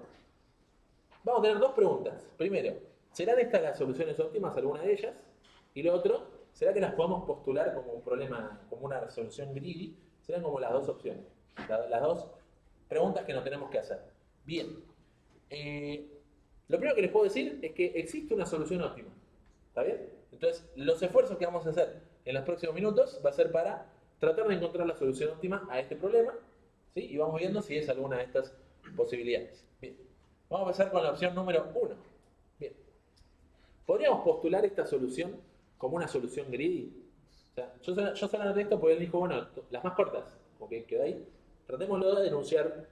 vamos a tener dos preguntas. Primero, ¿serán estas las soluciones óptimas, alguna de ellas? Y lo otro, ¿será que las podemos postular como un problema, como una solución greedy? Serán como las dos opciones. Las dos preguntas que nos tenemos que hacer. Bien. Lo primero que les puedo decir es que existe una solución óptima. ¿Está bien? Entonces, los esfuerzos que vamos a hacer en los próximos minutos va a ser para tratar de encontrar la solución óptima a este problema, ¿sí? Y vamos viendo si es alguna de estas posibilidades. Bien. Vamos a empezar con la opción número 1. Bien. ¿Podríamos postular esta solución como una solución greedy? O sea, yo solamente esto porque él dijo, bueno, las más cortas, como que quedó ahí. Tratémoslo de denunciar de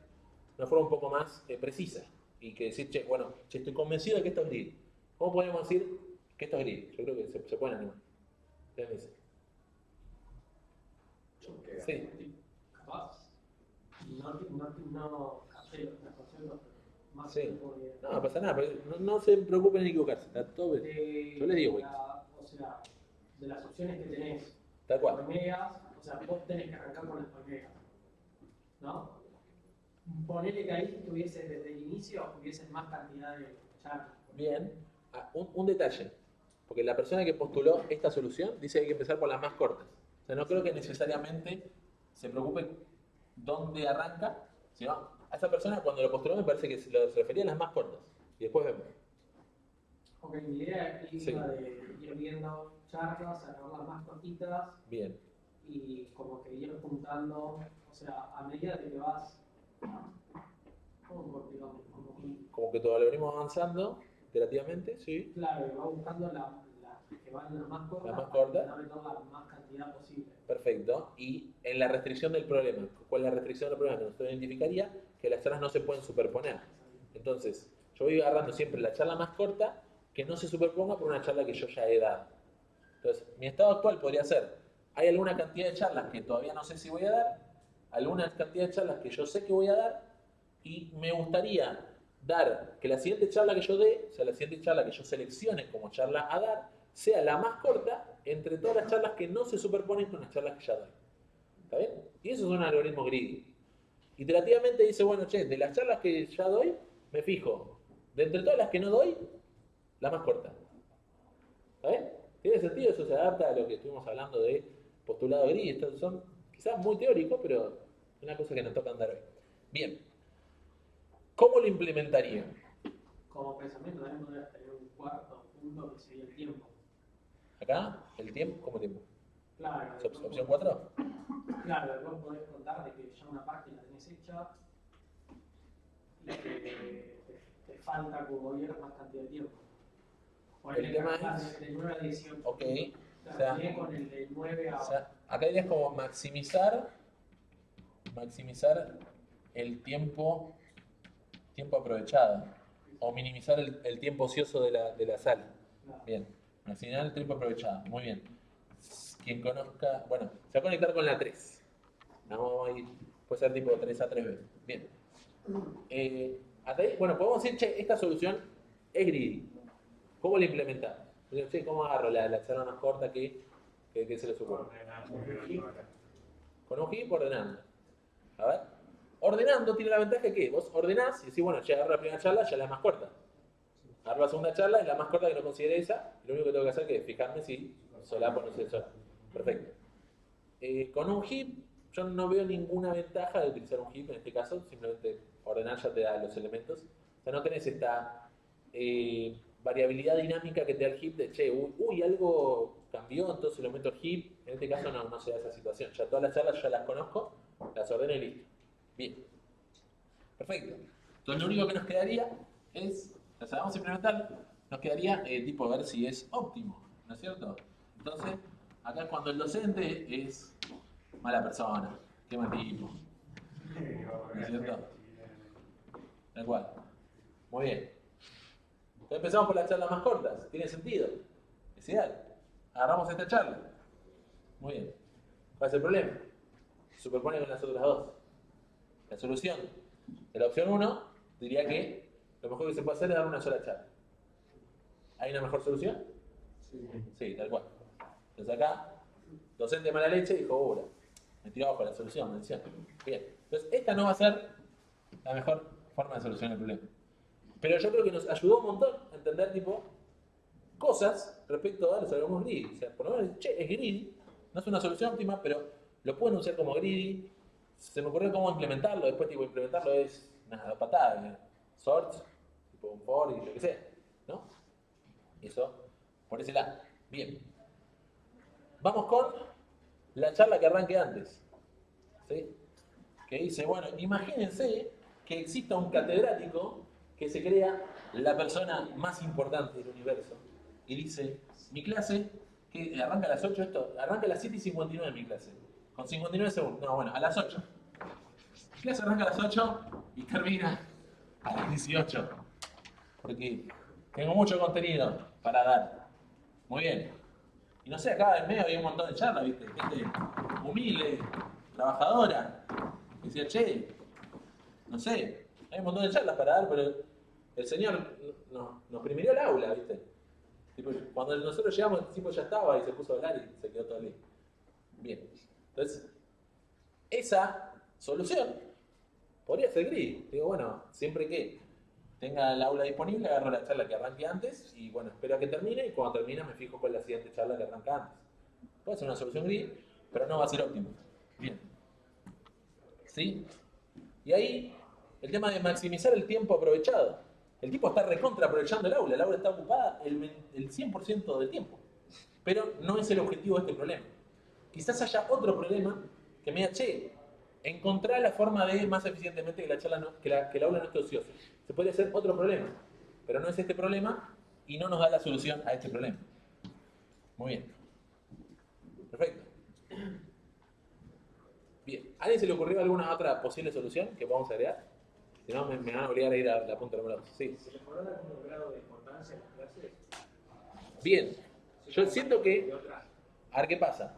una forma un poco más precisa. Y que decir, che, bueno, estoy convencido de que esto es greedy. ¿Cómo podemos decir que esto es greedy? Yo creo que se pueden animar. ¿Qué me dice? Sí. Capaz. No capté los conceptos, pero más Sí. o menos. No pasa nada, pero no se preocupen en equivocarse. Está todo bien. Yo les digo, güey. O sea, de las opciones que tenés, Tal cual. hormigas, o sea, vos tenés que arrancar con las hormigas, ¿no? Ponele que ahí tuvieses desde el inicio, tuvieses más cantidad de charlas. Bien. Un detalle. Porque la persona que postuló esta solución dice que hay que empezar por las más cortas. O sea, no creo que necesariamente se preocupe dónde arranca, sino a esa persona cuando lo postuló me parece que se refería a las más cortas. Y después vemos. Ok, mi idea iba Sí. de ir viendo charlas, agarrarlas más cortitas Bien. y como que ir juntando, o sea, a medida de que vas, ¿cómo digamos? Como que todo lo venimos avanzando relativamente, sí. Claro, y va buscando las que van las más cortas, Las más cortas. para meter la más cantidad posible. Perfecto. Y en la restricción del problema, ¿cuál es la restricción del problema? Que nosotros identificaría que las charlas no se pueden superponer. Entonces, yo voy agarrando siempre la charla más corta que no se superponga por una charla que yo ya he dado. Entonces, mi estado actual podría ser, hay alguna cantidad de charlas que todavía no sé si voy a dar, alguna cantidad de charlas que yo sé que voy a dar, y me gustaría dar que la siguiente charla que yo dé, o sea, la siguiente charla que yo seleccione como charla a dar, sea la más corta entre todas las charlas que no se superponen con las charlas que ya doy. ¿Está bien? Y eso es un algoritmo greedy. Iterativamente dice, bueno, che, de las charlas que ya doy, me fijo, de entre todas las que no doy, la más corta. ¿Está bien? ¿Tiene sentido? Eso se adapta a lo que estuvimos hablando de postulado greedy. Estos son quizás muy teóricos, pero una cosa que nos toca andar hoy. Bien. ¿Cómo lo implementaría? Como pensamiento también podrías tener un cuarto punto que sería el tiempo. Acá, el tiempo, ¿cómo tiempo? Claro. ¿Opción 4? Claro, vos podés contar de que ya una página tenés hecha y que te falta como gobierno más cantidad de tiempo. El tema es... de 9 a 18. Ok. O sea, con el de 9 a... O sea, acá la idea es como maximizar el tiempo aprovechado o minimizar el tiempo ocioso de la sala. Bien, maximizar el tiempo aprovechado. Muy bien. Quien conozca, bueno, se va a conectar con la 3. Vamos a ir, puede ser tipo 3A, 3B. Bien. Hasta ahí, bueno, podemos decir, che, esta solución es greedy. ¿Cómo la implementamos? Che, ¿cómo agarro la charla más corta que se les ocurre? Con un heap ordenando. A ver. Ordenando tiene la ventaja que vos ordenás y decís, bueno, ya agarro la primera charla, ya la más corta. Agarro la segunda charla, es la más corta que no considere esa, y lo único que tengo que hacer es fijarme si solapo o no se solapo. Perfecto. Con un heap, yo no veo ninguna ventaja de utilizar un heap en este caso, simplemente ordenar ya te da los elementos. O sea, no tenés esta variabilidad dinámica que te da el heap de, che, uy, algo cambió, entonces lo meto al heap. En este caso no se da esa situación. Ya todas las charlas ya las conozco, las ordeno y listo. Bien. Perfecto. Entonces lo único que nos quedaría es, ya sabemos implementarlo, nos quedaría tipo ver si es óptimo, ¿no es cierto? Entonces, acá cuando el docente es mala persona, qué mal tipo, ¿no es cierto? Tal cual. Muy bien. Entonces empezamos por las charlas más cortas, ¿tiene sentido? Es ideal. Agarramos esta charla. Muy bien. ¿Cuál es el problema? Se superpone con las otras dos. La solución de la opción 1 diría que lo mejor que se puede hacer es dar una sola charla. ¿Hay una mejor solución? Sí, tal cual. Entonces acá, docente mala leche dijo, me tiró abajo la solución, mención. Bien. Entonces esta no va a ser la mejor forma de solucionar el problema. Pero yo creo que nos ayudó un montón a entender tipo cosas respecto a los algoritmos greedy. O sea, por lo menos, che, es greedy, no es una solución óptima, pero lo pueden usar como greedy. Se me ocurrió cómo implementarlo, después tipo implementarlo es nada, patada, sorts, tipo un for y lo que sea, ¿no? Eso, por ese lado. Bien. Vamos con la charla que arranqué antes. ¿Sí? Que dice, bueno, imagínense que exista un catedrático que se crea la persona más importante del universo. Y dice, mi clase, que arranca a las 8, arranca a las 7:59 mi clase. Con 59 segundos. No, bueno, a las 8. Mi clase arranca a las 8 y termina a las 18. Porque tengo mucho contenido para dar. Muy bien. Y no sé, acá en medio había un montón de charlas, ¿viste? Gente humilde, trabajadora. Que decía, che, no sé, hay un montón de charlas para dar, pero el señor nos primió el aula, ¿viste? Tipo, cuando nosotros llegamos, el tipo ya estaba y se puso a hablar y se quedó todo el día. Bien. Entonces, esa solución podría ser gris. Digo, bueno, siempre que tenga el aula disponible, agarro la charla que arranque antes y bueno, espero a que termine y cuando termine me fijo con la siguiente charla que arranca antes. Puede ser una solución gris, pero no va a ser óptimo. Bien. ¿Sí? Y ahí, el tema de maximizar el tiempo aprovechado. El tipo está recontra aprovechando el aula está ocupada el 100% del tiempo. Pero no es el objetivo de este problema. Quizás haya otro problema que me diga, che, encontrar la forma de más eficientemente que la charla que el aula no esté ociosa. Se podría hacer otro problema, pero no es este problema y no nos da la solución a este problema. Muy bien. Perfecto. Bien. ¿A alguien se le ocurrió alguna otra posible solución que podamos agregar? Si no, me van a obligar a ir a la punta número 2. Sí. ¿Se le podrá dar como grado de importancia a las clases? Bien. Yo siento que... A ver qué pasa.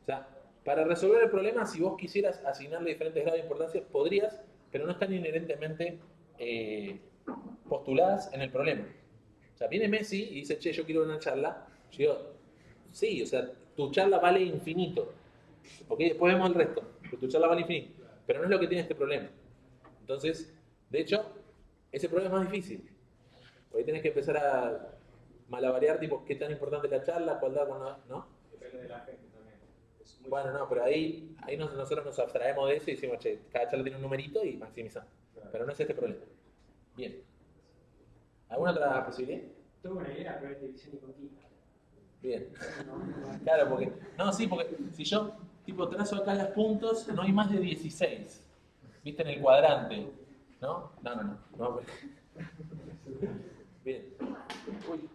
O sea, para resolver el problema, si vos quisieras asignarle diferentes grados de importancia, podrías, pero no están inherentemente postuladas en el problema. O sea, viene Messi y dice, che, yo quiero una charla. Yo digo, sí, o sea, tu charla vale infinito. Porque después vemos el resto. Pero tu charla vale infinito. Pero no es lo que tiene este problema. Entonces, de hecho, ese problema es más difícil. Porque tenés que empezar a malabarear, tipo, qué tan importante es la charla, cuál da, cuál no. Depende de la gente también. Es muy Bueno, no, pero ahí nosotros nos abstraemos de eso y decimos, che, cada charla tiene un numerito y maximizamos. Pero no es este problema. Bien. ¿Alguna otra posibilidad? Tengo una idea, pero es división y conquista. Bien. No, no. Claro, porque. No, sí, porque si yo tipo trazo acá los puntos, no hay más de 16. ¿Viste? En el cuadrante. ¿No? No, pues. Bien. Uy.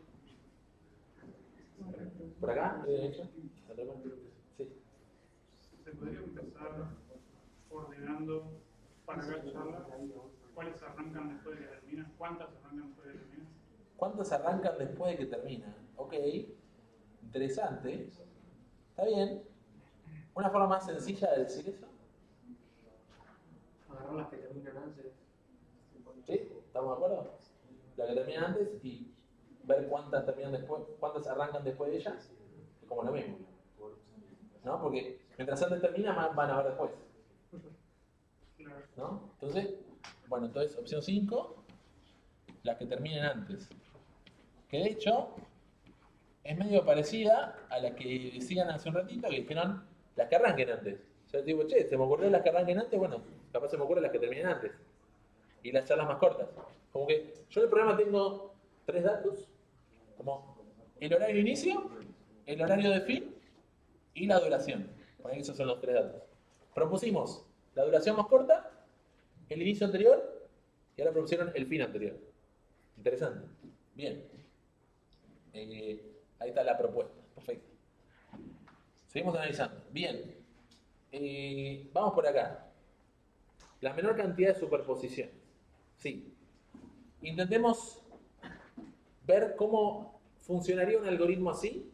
¿Por acá? ¿De derecha? Sí. Se podría empezar ordenando para cada charla cuáles arrancan después de que terminan, cuántas arrancan después de que terminan. ¿Cuántos arrancan después de que termina? Ok. Interesante. Está bien. ¿Una forma más sencilla de decir eso? Agarrar las que terminan antes. ¿Sí? ¿Estamos de acuerdo? La que termina antes y ver cuántas terminan después, cuántas arrancan después de ellas, es como lo mismo. ¿No? Porque mientras antes termina, más van a ver después. ¿No? Entonces, bueno, entonces opción 5, las que terminen antes. Que de hecho es medio parecida a la que decían hace un ratito, que dijeron las que arranquen antes. Yo digo, che, se me ocurrió las que arranquen antes, bueno, capaz se me ocurren las que terminen antes. Y las charlas más cortas. Como que yo en el programa tengo 3 datos, como el horario de inicio, el horario de fin y la duración. Por ahí esos son los 3 datos. Propusimos la duración más corta, el inicio anterior y ahora propusieron el fin anterior. Interesante. Bien. Ahí está la propuesta. Perfecto. Seguimos analizando. Bien. Vamos por acá. La menor cantidad de superposiciones. Sí. Intentemos ver cómo funcionaría un algoritmo así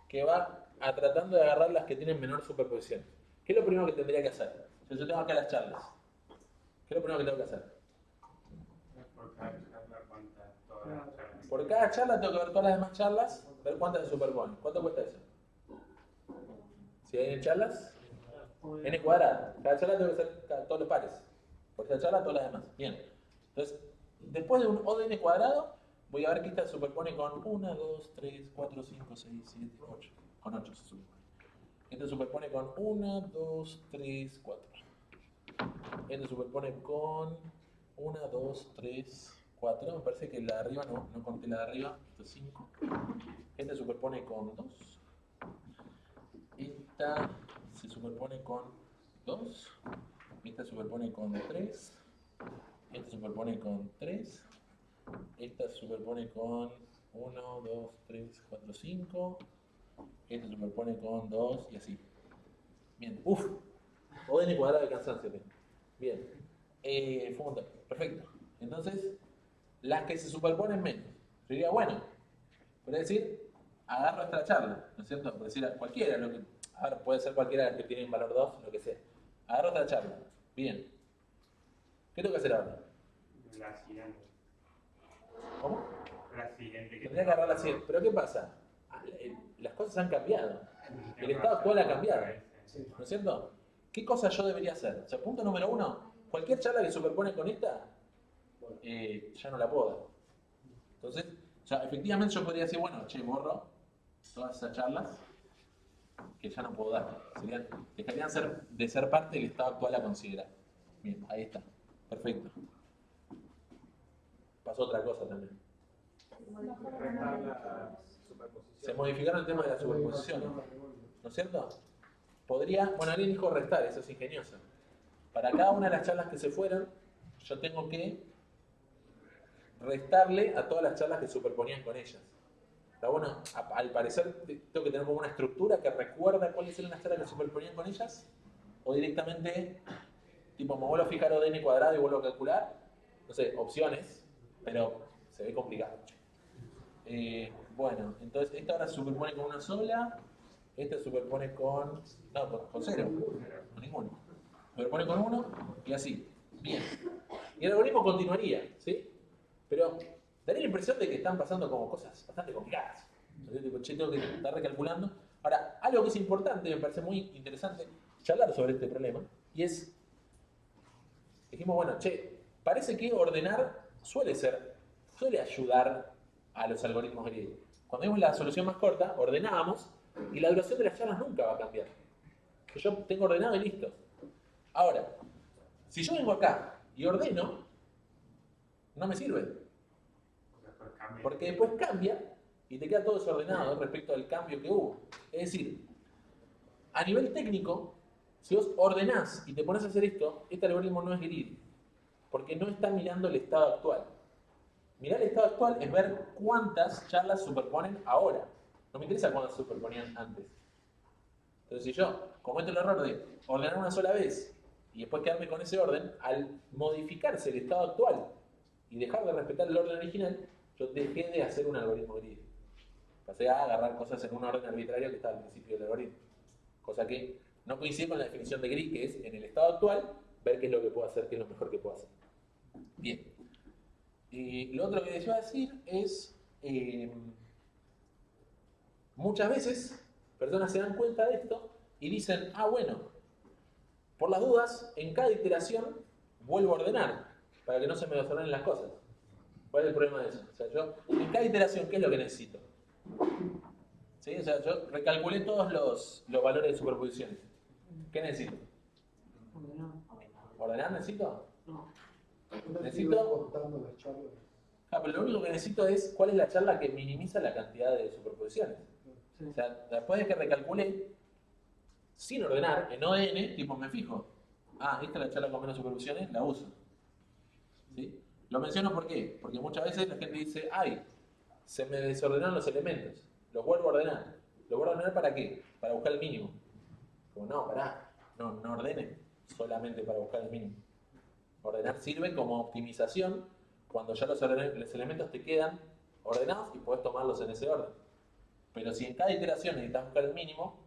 que va tratando de agarrar las que tienen menor superposición. ¿Qué es lo primero que tendría que hacer? Si yo tengo acá las charlas. ¿Qué es lo primero que tengo que hacer? Por cada charla, cuántas, todas las charlas. Por cada charla tengo que ver todas las demás charlas, ver cuántas se superponen. ¿Cuánto cuesta eso? Si hay charlas, n cuadrado. Cada charla tengo que hacer todos los pares. Por cada charla, todas las demás. Bien. Entonces, después de un O de n cuadrado, voy a ver que esta se superpone con 1, 2, 3, 4, 5, 6, 7, 8. Con 8 se superpone. Esta se superpone con 1, 2, 3, 4. Esta se superpone con 1, 2, 3, 4. Me parece que la de arriba no conté la de arriba. Esto es 5. Esta se superpone con 2. Esta se superpone con 2. Esta se superpone con 3. Esta se superpone con 3. Esta se superpone con 1, 2, 3, 4, 5. Esta se superpone con 2 y así. Bien. Uf. O n cuadrado de cansancio. Bien. Fue un montón. Perfecto. Entonces, las que se superponen menos. Yo diría, bueno, podría decir, agarro esta charla, ¿no es cierto? Por decir cualquiera, a ver, puede ser cualquiera de las que tienen valor 2, lo que sea. Agarro esta charla. Bien. ¿Qué tengo que hacer ahora? La siguiente. ¿Cómo? La siguiente. Tendría que agarrar la 100. Pero ¿qué pasa? Las cosas han cambiado. El estado actual ha cambiado. ¿No es cierto? ¿Qué cosa yo debería hacer? O sea, punto número 1, cualquier charla que superpone con esta, ya no la puedo dar. Entonces, o sea, efectivamente yo podría decir, bueno, che, borro todas esas charlas que ya no puedo dar. Dejarían de ser parte del estado actual a considerar. Bien, ahí está. Perfecto. Pasó otra cosa también. restar la superposición. Se modificaron el tema de la superposición. ¿No es cierto? Podría, bueno, alguien dijo restar, eso es ingenioso. Para cada una de las charlas que se fueron, yo tengo que restarle a todas las charlas que superponían con ellas. Pero bueno, al parecer tengo que tener como una estructura que recuerda cuáles eran las charlas que superponían con ellas, o directamente, tipo, me vuelvo a fijar O de n cuadrado y vuelvo a calcular. No sé, opciones, pero se ve complicado. Bueno, entonces esta ahora se superpone con una sola, esta se superpone con 0, con ninguno. Se superpone con 1 y así. Bien. Y el algoritmo continuaría, ¿sí? pero daría la impresión de que están pasando como cosas bastante complicadas. Entonces, tipo, che, tengo que estar recalculando. Ahora, algo que es importante, me parece muy interesante charlar sobre este problema, y es, dijimos, bueno, che, parece que ordenar suele ayudar a los algoritmos griegos. Cuando vimos la solución más corta, ordenábamos, y la duración de las charlas nunca va a cambiar. Que yo tengo ordenado y listo. Ahora, si yo vengo acá y ordeno, no me sirve. Porque después cambia y te queda todo desordenado respecto al cambio que hubo. Es decir, a nivel técnico, si vos ordenás y te pones a hacer esto, este algoritmo no es greedy, porque no está mirando el estado actual. Mirar el estado actual es ver cuántas charlas superponen ahora. No me interesa cuántas superponían antes. Entonces, si yo cometo el error de ordenar una sola vez y después quedarme con ese orden, al modificarse el estado actual y dejar de respetar el orden original, yo dejé de hacer un algoritmo greedy. Pasé a agarrar cosas en un orden arbitrario que está al principio del algoritmo. Cosa que no coincide con la definición de greedy, que es en el estado actual ver qué es lo que puedo hacer, qué es lo mejor que puedo hacer. Bien. Y lo otro que les iba a decir es, muchas veces personas se dan cuenta de esto y dicen, ah, bueno, por las dudas, en cada iteración vuelvo a ordenar para que no se me desordenen las cosas. ¿Cuál es el problema de eso? O sea, yo, en cada iteración, ¿qué es lo que necesito? ¿Sí? O sea, yo recalculé todos los valores de superposiciones. ¿Qué necesito? ¿Ordenar necesito? No. Necesito... contando las charlas. Ah, pero lo único que necesito es cuál es la charla que minimiza la cantidad de superposiciones. Sí. O sea, después de que recalculé, sin ordenar, en ON, tipo me fijo. Ah, esta es la charla con menos superposiciones, la uso. ¿Sí? Lo menciono ¿por qué? Porque muchas veces la gente dice, ay, se me desordenaron los elementos, los vuelvo a ordenar. ¿Los vuelvo a ordenar para qué? Para buscar el mínimo. Como no, pará, no ordene solamente para buscar el mínimo. Ordenar sirve como optimización cuando ya los elementos te quedan ordenados y podés tomarlos en ese orden. Pero si en cada iteración necesitas buscar el mínimo,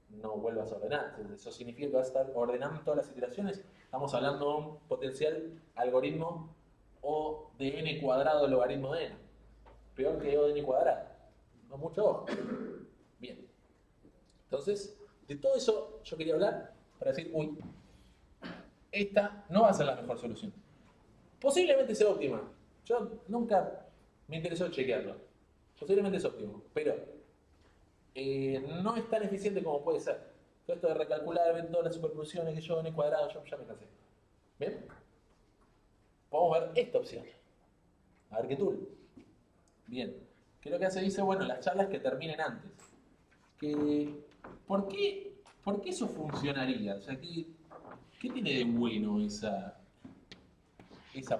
no vuelvas a ordenar. Eso significa que vas a estar ordenando todas las iteraciones. Estamos hablando de un potencial algoritmo O de n cuadrado logaritmo de n. Peor que O de n cuadrado. No mucho ojo. Bien. Entonces, de todo eso yo quería hablar para decir, uy, esta no va a ser la mejor solución. Posiblemente sea óptima. Yo nunca me interesó chequearlo. Posiblemente es óptimo, pero no es tan eficiente como puede ser. Todo esto de recalcular, ver todas las superposiciones que yo n cuadrado, yo ya me cansé. ¿Bien? Podemos ver esta opción. A ver qué tool. Bien. ¿Qué es lo que hace? Dice, bueno, las charlas que terminen antes. ¿Por qué eso funcionaría? O sea, ¿qué tiene de bueno esa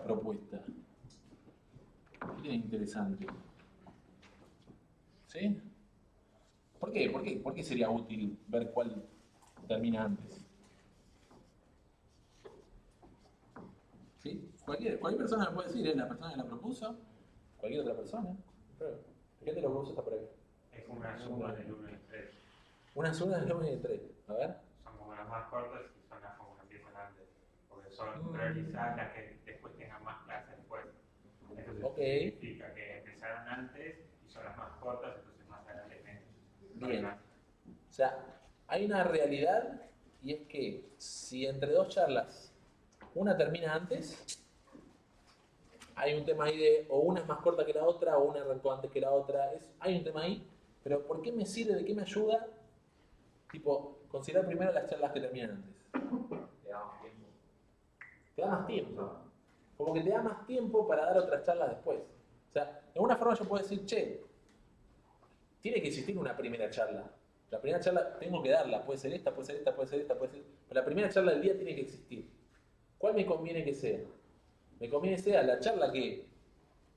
propuesta? ¿Qué tiene de interesante? ¿Sí? ¿Por qué? ¿Por qué sería útil ver cuál termina antes? ¿Sí? Cualquier persona me puede decir, la persona que la propuso, cualquier otra persona. Pero, ¿la gente lo propuso hasta por ahí? Es como una suma del 1 y 3. Una suma del 1 y del 3. A ver. Son como las más cortas y son las como que empiezan antes. Porque son priorizadas las que después tengan más clases después. Entonces significa que empezaron antes y son las más cortas, entonces más adelante menos. Bien. O sea, hay una realidad y es que si entre dos charlas una termina antes, hay un tema ahí de o una es más corta que la otra o una arrancó antes que la otra. Hay un tema ahí, pero ¿por qué me sirve? ¿De qué me ayuda? Tipo, considerar primero las charlas que terminan antes. Le damos tiempo. Te da más tiempo. Como que te da más tiempo para dar otras charlas después. O sea, de alguna forma yo puedo decir, che, tiene que existir una primera charla. La primera charla tengo que darla. Puede ser esta, puede ser esta, puede ser esta, puede ser... Pero la primera charla del día tiene que existir. ¿Cuál me conviene que sea? Me conviene que sea la charla que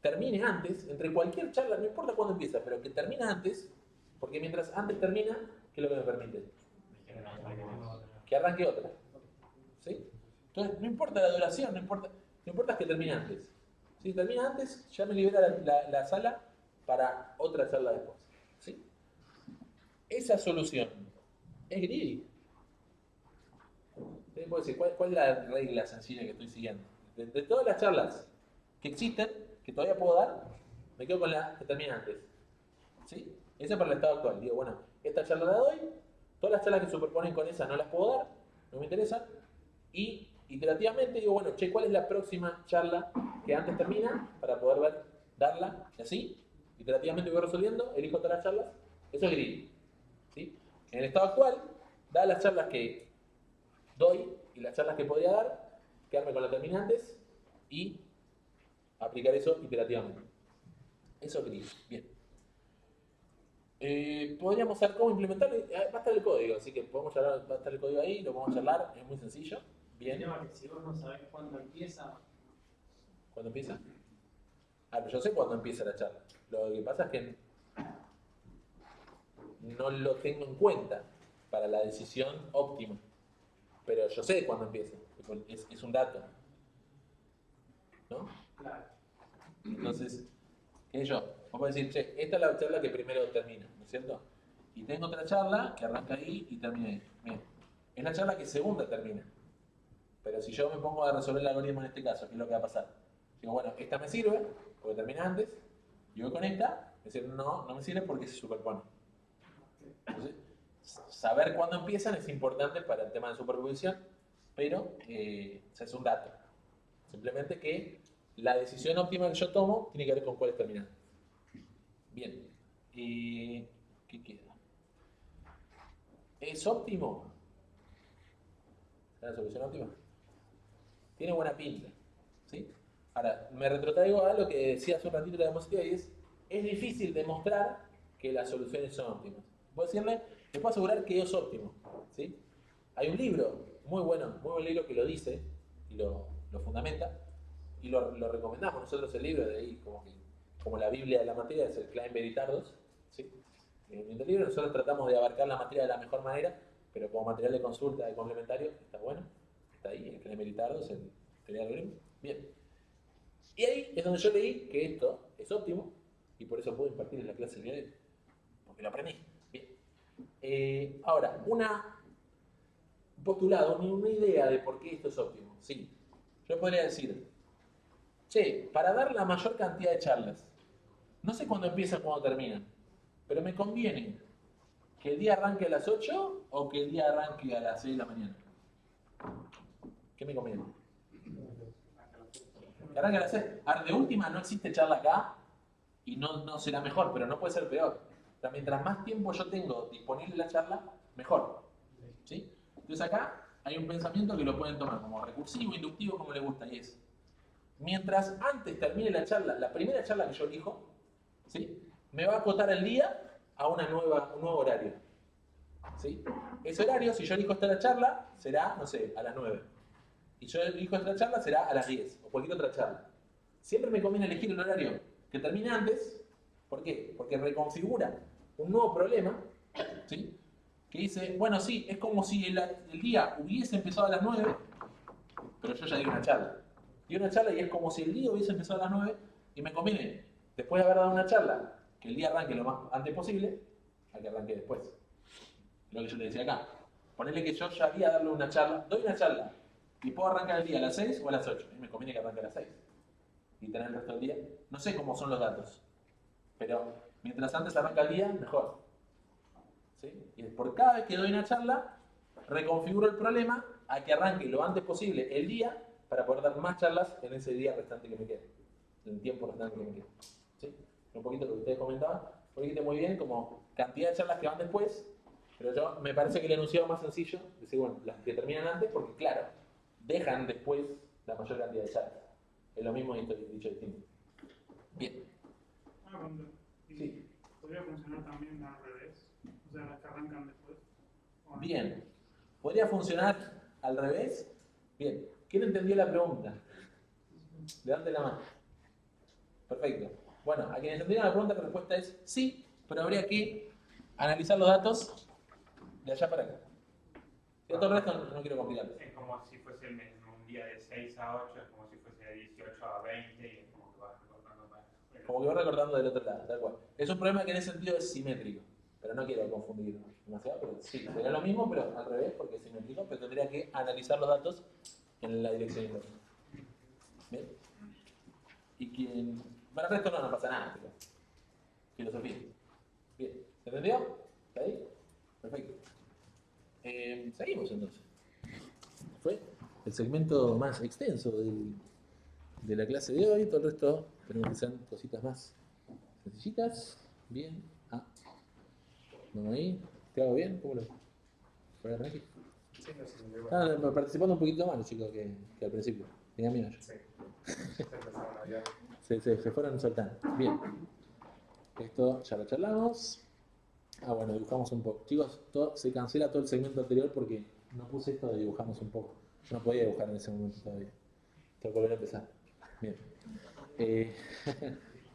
termine antes, entre cualquier charla, no importa cuándo empieza, pero que termine antes, porque mientras antes termina, ¿qué es lo que me permite? Que arranque otra. ¿Sí? Entonces, no importa la duración, no importa que termine antes. Si termina antes, ya me libera la sala para otra charla después. ¿Sí? Esa solución es greedy. ¿Puedo decir cuál es la regla sencilla que estoy siguiendo? De todas las charlas que existen, que todavía puedo dar, me quedo con la que termina antes. ¿Sí? Esa es para el estado actual. Digo, bueno, esta charla la doy, todas las charlas que superponen con esa no las puedo dar, no me interesan, y iterativamente digo, bueno, che, ¿cuál es la próxima charla que antes termina para poder ver, darla, y así? Iterativamente voy resolviendo, elijo todas las charlas, eso es greedy. ¿Sí? En el estado actual, dadas las charlas que doy y las charlas que podría dar, quedarme con las terminantes y aplicar eso iterativamente. Eso es greedy. Bien. Podríamos saber cómo implementarlo. Va a estar el código, así que podemos charlar, va a estar el código ahí, lo podemos charlar, es muy sencillo. Bien. El tema es que si vos no sabés cuándo empieza, ¿Cuándo empieza? Pero yo sé cuándo empieza la charla. Lo que pasa es que no lo tengo en cuenta para la decisión óptima. Pero yo sé cuándo empieza. Es un dato. ¿No? claro. Entonces, ¿qué sé yo? Vamos a decir, che, esta es la charla que primero termina, ¿no es cierto? Y tengo otra charla que arranca ahí y termina ahí. Bien. Es la charla que segunda termina. Pero si yo me pongo a resolver el algoritmo en este caso, ¿qué es lo que va a pasar? Digo, bueno, esta me sirve, porque termina antes, y voy con esta, es decir, no me sirve porque se superpone. Entonces, saber cuándo empiezan es importante para el tema de superposición, pero es un dato. Simplemente que la decisión óptima que yo tomo tiene que ver con cuál es terminante. Bien. ¿Qué queda? ¿Es óptimo? ¿Es la solución óptima? Tiene buena pinta. ¿Sí? Ahora, me retrotraigo a lo que decía hace un ratito la diapositiva y es difícil demostrar que las soluciones son óptimas. Puedo decirle, les puedo asegurar que es óptimo. ¿Sí? Hay un libro muy bueno, muy buen libro que lo dice y lo fundamenta y lo recomendamos nosotros el libro de ahí como la Biblia de la materia, es el Klein Veritardos. ¿Sí? En el libro nosotros tratamos de abarcar la materia de la mejor manera, pero como material de consulta de complementario está bueno, está ahí, el Klein Veritardos, el teoría del algoritmo. Bien. Y ahí es donde yo leí que esto es óptimo y por eso puedo impartir en la clase el día de hoy, porque lo aprendí. Bien. Ahora, un postulado, una idea de por qué esto es óptimo. Sí, yo podría decir, che, para dar la mayor cantidad de charlas, no sé cuándo empieza o cuándo termina, pero me conviene que el día arranque a las 8 o que el día arranque a las 6 de la mañana. ¿Qué me conviene? Que arranque a las 6. Ahora, de última no existe charla acá y no será mejor, pero no puede ser peor. O sea, mientras más tiempo yo tengo disponible la charla, mejor. ¿Sí? Entonces acá hay un pensamiento que lo pueden tomar como recursivo, inductivo, como les gusta, y es, mientras antes termine la charla, la primera charla que yo elijo, ¿sí? Me va a acotar el día a un nuevo horario. ¿Sí? Ese horario, si yo elijo esta charla, será, no sé, a las 9. Y yo elijo esta charla, será a las 10, o cualquier otra charla. Siempre me conviene elegir el horario que termine antes. ¿Por qué? Porque reconfigura un nuevo problema, ¿sí? Que dice, bueno, sí, es como si el día hubiese empezado a las 9, pero yo ya di una charla. Di una charla y es como si el día hubiese empezado a las 9 y me conviene, después de haber dado una charla, que el día arranque lo más antes posible, a que arranque después. Lo que yo le decía acá. Ponerle que yo ya había darle una charla, doy una charla y puedo arrancar el día a las 6 o a las 8. A mí me conviene que arranque a las 6 y tener el resto del día. No sé cómo son los datos, pero mientras antes arranca el día, mejor. ¿Sí? Y por cada vez que doy una charla, reconfiguro el problema a que arranque lo antes posible el día para poder dar más charlas en ese día restante que me quede, en el tiempo restante que me quede. ¿Sí? Un poquito lo que ustedes comentaban, lo dijiste muy bien, como cantidad de charlas que van después, pero yo me parece que el enunciado más sencillo, decir, bueno, las que terminan antes, porque claro, dejan después la mayor cantidad de charlas. Es lo mismo dicho distinto. Bien. Una pregunta. Sí. ¿Podría funcionar también al revés? O sea, las que arrancan después. ¿O no? Bien. ¿Podría funcionar al revés? Bien. ¿Quién entendió la pregunta? Levanten la mano. Perfecto. Bueno, a quienes entendieron la pregunta, la respuesta es sí, pero habría que analizar los datos de allá para acá. Y todo el resto no quiero complicarles. Es como si fuese un día de 6 a 8, es como si fuese de 18 a 20 y es como que vas recortando más. Como que voy recortando del otro lado, tal cual. Es un problema que en ese sentido es simétrico, pero no quiero confundir demasiado, pero sí, sería lo mismo, pero al revés, porque es simétrico, pero tendría que analizar los datos en la dirección inversa. ¿Bien? Y quien Para el resto no pasa nada. Pero filosofía. Bien, ¿se entendió? ¿Está ahí? Perfecto. Seguimos entonces. Fue el segmento más extenso de la clase de hoy. Todo el resto tenemos que ser cositas más sencillitas. Bien. Vamos ahí. ¿Te hago bien? ¿Cómo lo fue aquí? Sí, no sé, muy bueno. Participando un poquito más los chicos que al principio. Tenía miedo yo. Sí. Ya empezaron a hablar. Se fueron soltando. Bien. Esto ya lo charlamos. Bueno, dibujamos un poco. Chicos, se cancela todo el segmento anterior porque no puse esto de dibujamos un poco. Yo no podía dibujar en ese momento todavía. Tengo que volver a empezar. Bien.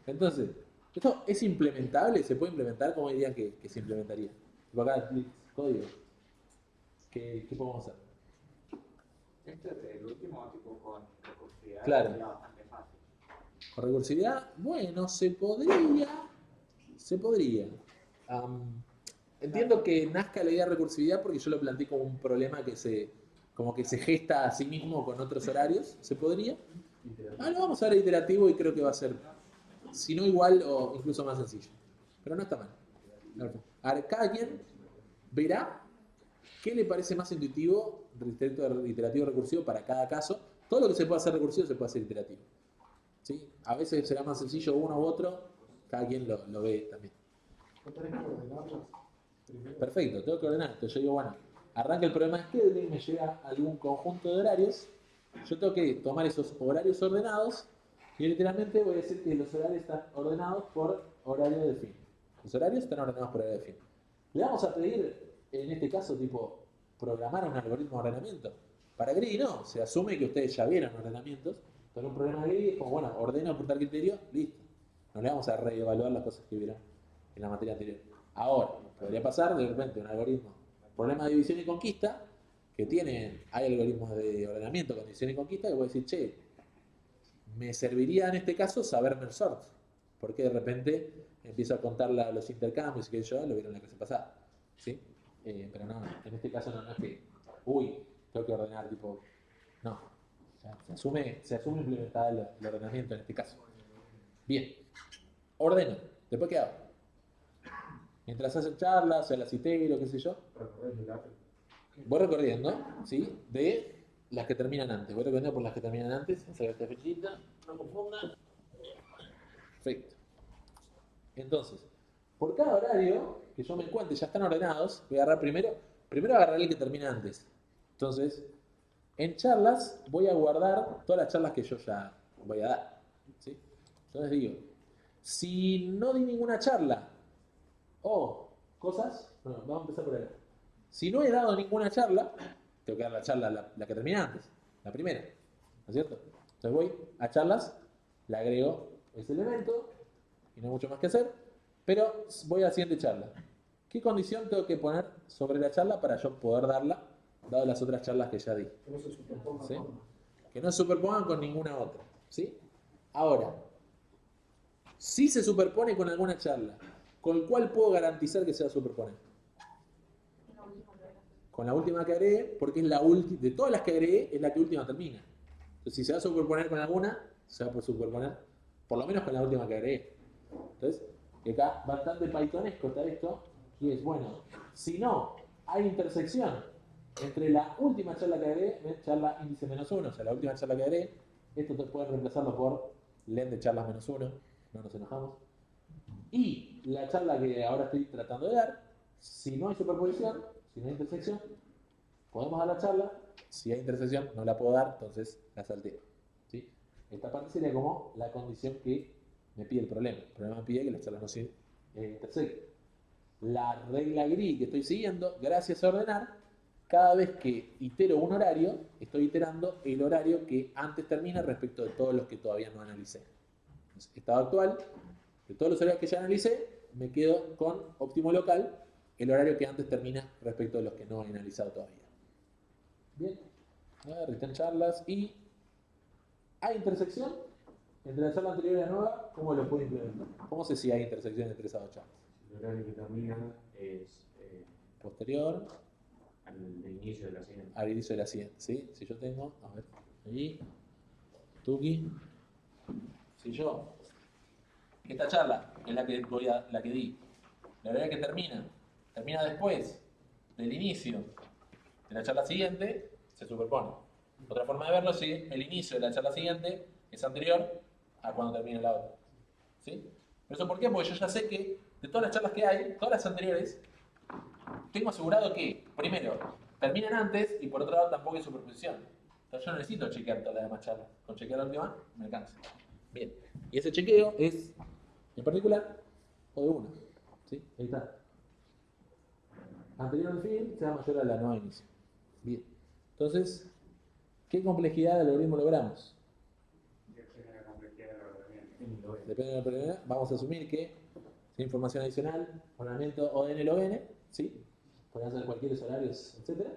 Entonces, ¿esto es implementable? ¿Se puede implementar? ¿Cómo dirían que se implementaría? Tipo acá, código. ¿Qué podemos hacer? Este es el último, tipo con recursividad. Claro. Sería bastante fácil. Con recursividad, bueno, se podría. Entiendo que nazca la idea de recursividad porque yo lo planteé como un problema como que se gesta a sí mismo con otros horarios. ¿Se podría? Lo vamos a ver iterativo y creo que va a ser, si no igual o incluso más sencillo. Pero no está mal. A ver, cada quien verá qué le parece más intuitivo respecto a iterativo recursivo para cada caso. Todo lo que se puede hacer recursivo se puede hacer iterativo. ¿Sí? A veces será más sencillo uno u otro, cada quien lo ve también. ¿No tenés que ordenarlas primero? Perfecto, tengo que ordenar. Entonces yo digo, bueno, arranca el programa de scheduling, me llega algún conjunto de horarios, yo tengo que tomar esos horarios ordenados y literalmente voy a decir que los horarios están ordenados por horario de fin. Los horarios están ordenados por horario de fin. Le vamos a pedir, en este caso, tipo, programar un algoritmo de ordenamiento. Para GRID no, se asume que ustedes ya vieron ordenamientos, pero un programa de GRID es como, bueno, ordeno por tal criterio, listo. No le vamos a reevaluar las cosas que vieron en la materia anterior. Ahora, podría pasar de repente un algoritmo, problema de división y conquista, que hay algoritmos de ordenamiento con división y conquista, que voy a decir, che, me serviría en este caso saber merge sort, porque de repente empiezo a contar los intercambios y que yo lo vieron en la clase pasada. ¿Sí? Pero no, en este caso no es que, tengo que ordenar, tipo, no. O sea, se asume implementada el ordenamiento en este caso. Bien, ordeno. ¿Después qué hago? Mientras hacen charlas, o las itero, qué sé yo, voy recorriendo, ¿sí? De las que terminan antes. Voy recorriendo por las que terminan antes. Vamos a ver esta fechita, no confundan. Perfecto. Entonces, por cada horario que yo me encuentre, ya están ordenados, voy a agarrar primero agarrar el que termina antes. Entonces, en charlas voy a guardar todas las charlas que yo ya voy a dar. ¿Sí? Entonces digo, si no di ninguna charla cosas, bueno, vamos a empezar por acá. Si no he dado ninguna charla, tengo que dar la charla, la que termina antes, la primera, ¿no es cierto? Entonces voy a charlas, le agrego ese elemento y no hay mucho más que hacer, pero voy a la siguiente charla. ¿Qué condición tengo que poner sobre la charla para yo poder darla, dado las otras charlas que ya di? Que no se superpongan. ¿Sí? Que no se superpongan con ninguna otra. ¿Sí? Ahora, si se superpone con alguna charla, ¿con cuál puedo garantizar que se va a superponer? Con la última que agregué, porque es la última, de todas las que agregué, es la que última termina. Entonces, si se va a superponer con alguna, se va a superponer por lo menos con la última que agregué. Entonces, acá bastante pythonesco está esto, y es, bueno, si no hay intersección entre la última charla que agregué, charla índice -1, o sea, la última charla que agregué, esto te pueden reemplazarlo por len de charlas -1, no nos enojamos. Y la charla que ahora estoy tratando de dar, si no hay superposición, si no hay intersección, podemos dar la charla. Si hay intersección, no la puedo dar, entonces la salteo. ¿Sí? Esta parte sería como la condición que me pide el problema. El problema me pide que la charla no se intersecten. La regla gris que estoy siguiendo, gracias a ordenar, cada vez que itero un horario, estoy iterando el horario que antes termina respecto de todos los que todavía no analicé. Entonces, estado actual, de todos los horarios que ya analicé, me quedo con óptimo local, el horario que antes termina respecto de los que no he analizado todavía. Bien, están charlas y ¿hay intersección entre la charla anterior y la nueva? ¿Cómo lo puedo implementar? ¿Cómo sé si hay intersección entre esas dos charlas? El horario que termina es Posterior al inicio de la siguiente. al inicio de la siguiente, ¿sí? Si yo tengo, a ver, ahí, Tuki, si yo esta charla es la que di. La verdad que termina después del inicio de la charla siguiente, se superpone. Otra forma de verlo es si el inicio de la charla siguiente es anterior a cuando termine la otra. ¿Sí? ¿Pero eso por qué? Porque yo ya sé que de todas las charlas que hay, todas las anteriores, tengo asegurado que, primero, terminan antes y por otro lado tampoco hay superposición. Entonces yo no necesito chequear todas las demás charlas. Con chequear la última me alcanza. Bien. Y ese chequeo es, en particular, O de 1. ¿Sí? Ahí está. Anterior al fin sea mayor a la no inicio. Bien. Entonces, ¿qué complejidad del algoritmo logramos? Depende de la complejidad del ordenamiento. Depende de la probabilidad. Vamos a asumir que sin información adicional, ordenamiento O de N log N, ¿sí? Podrían ser cualquier horarios, etc.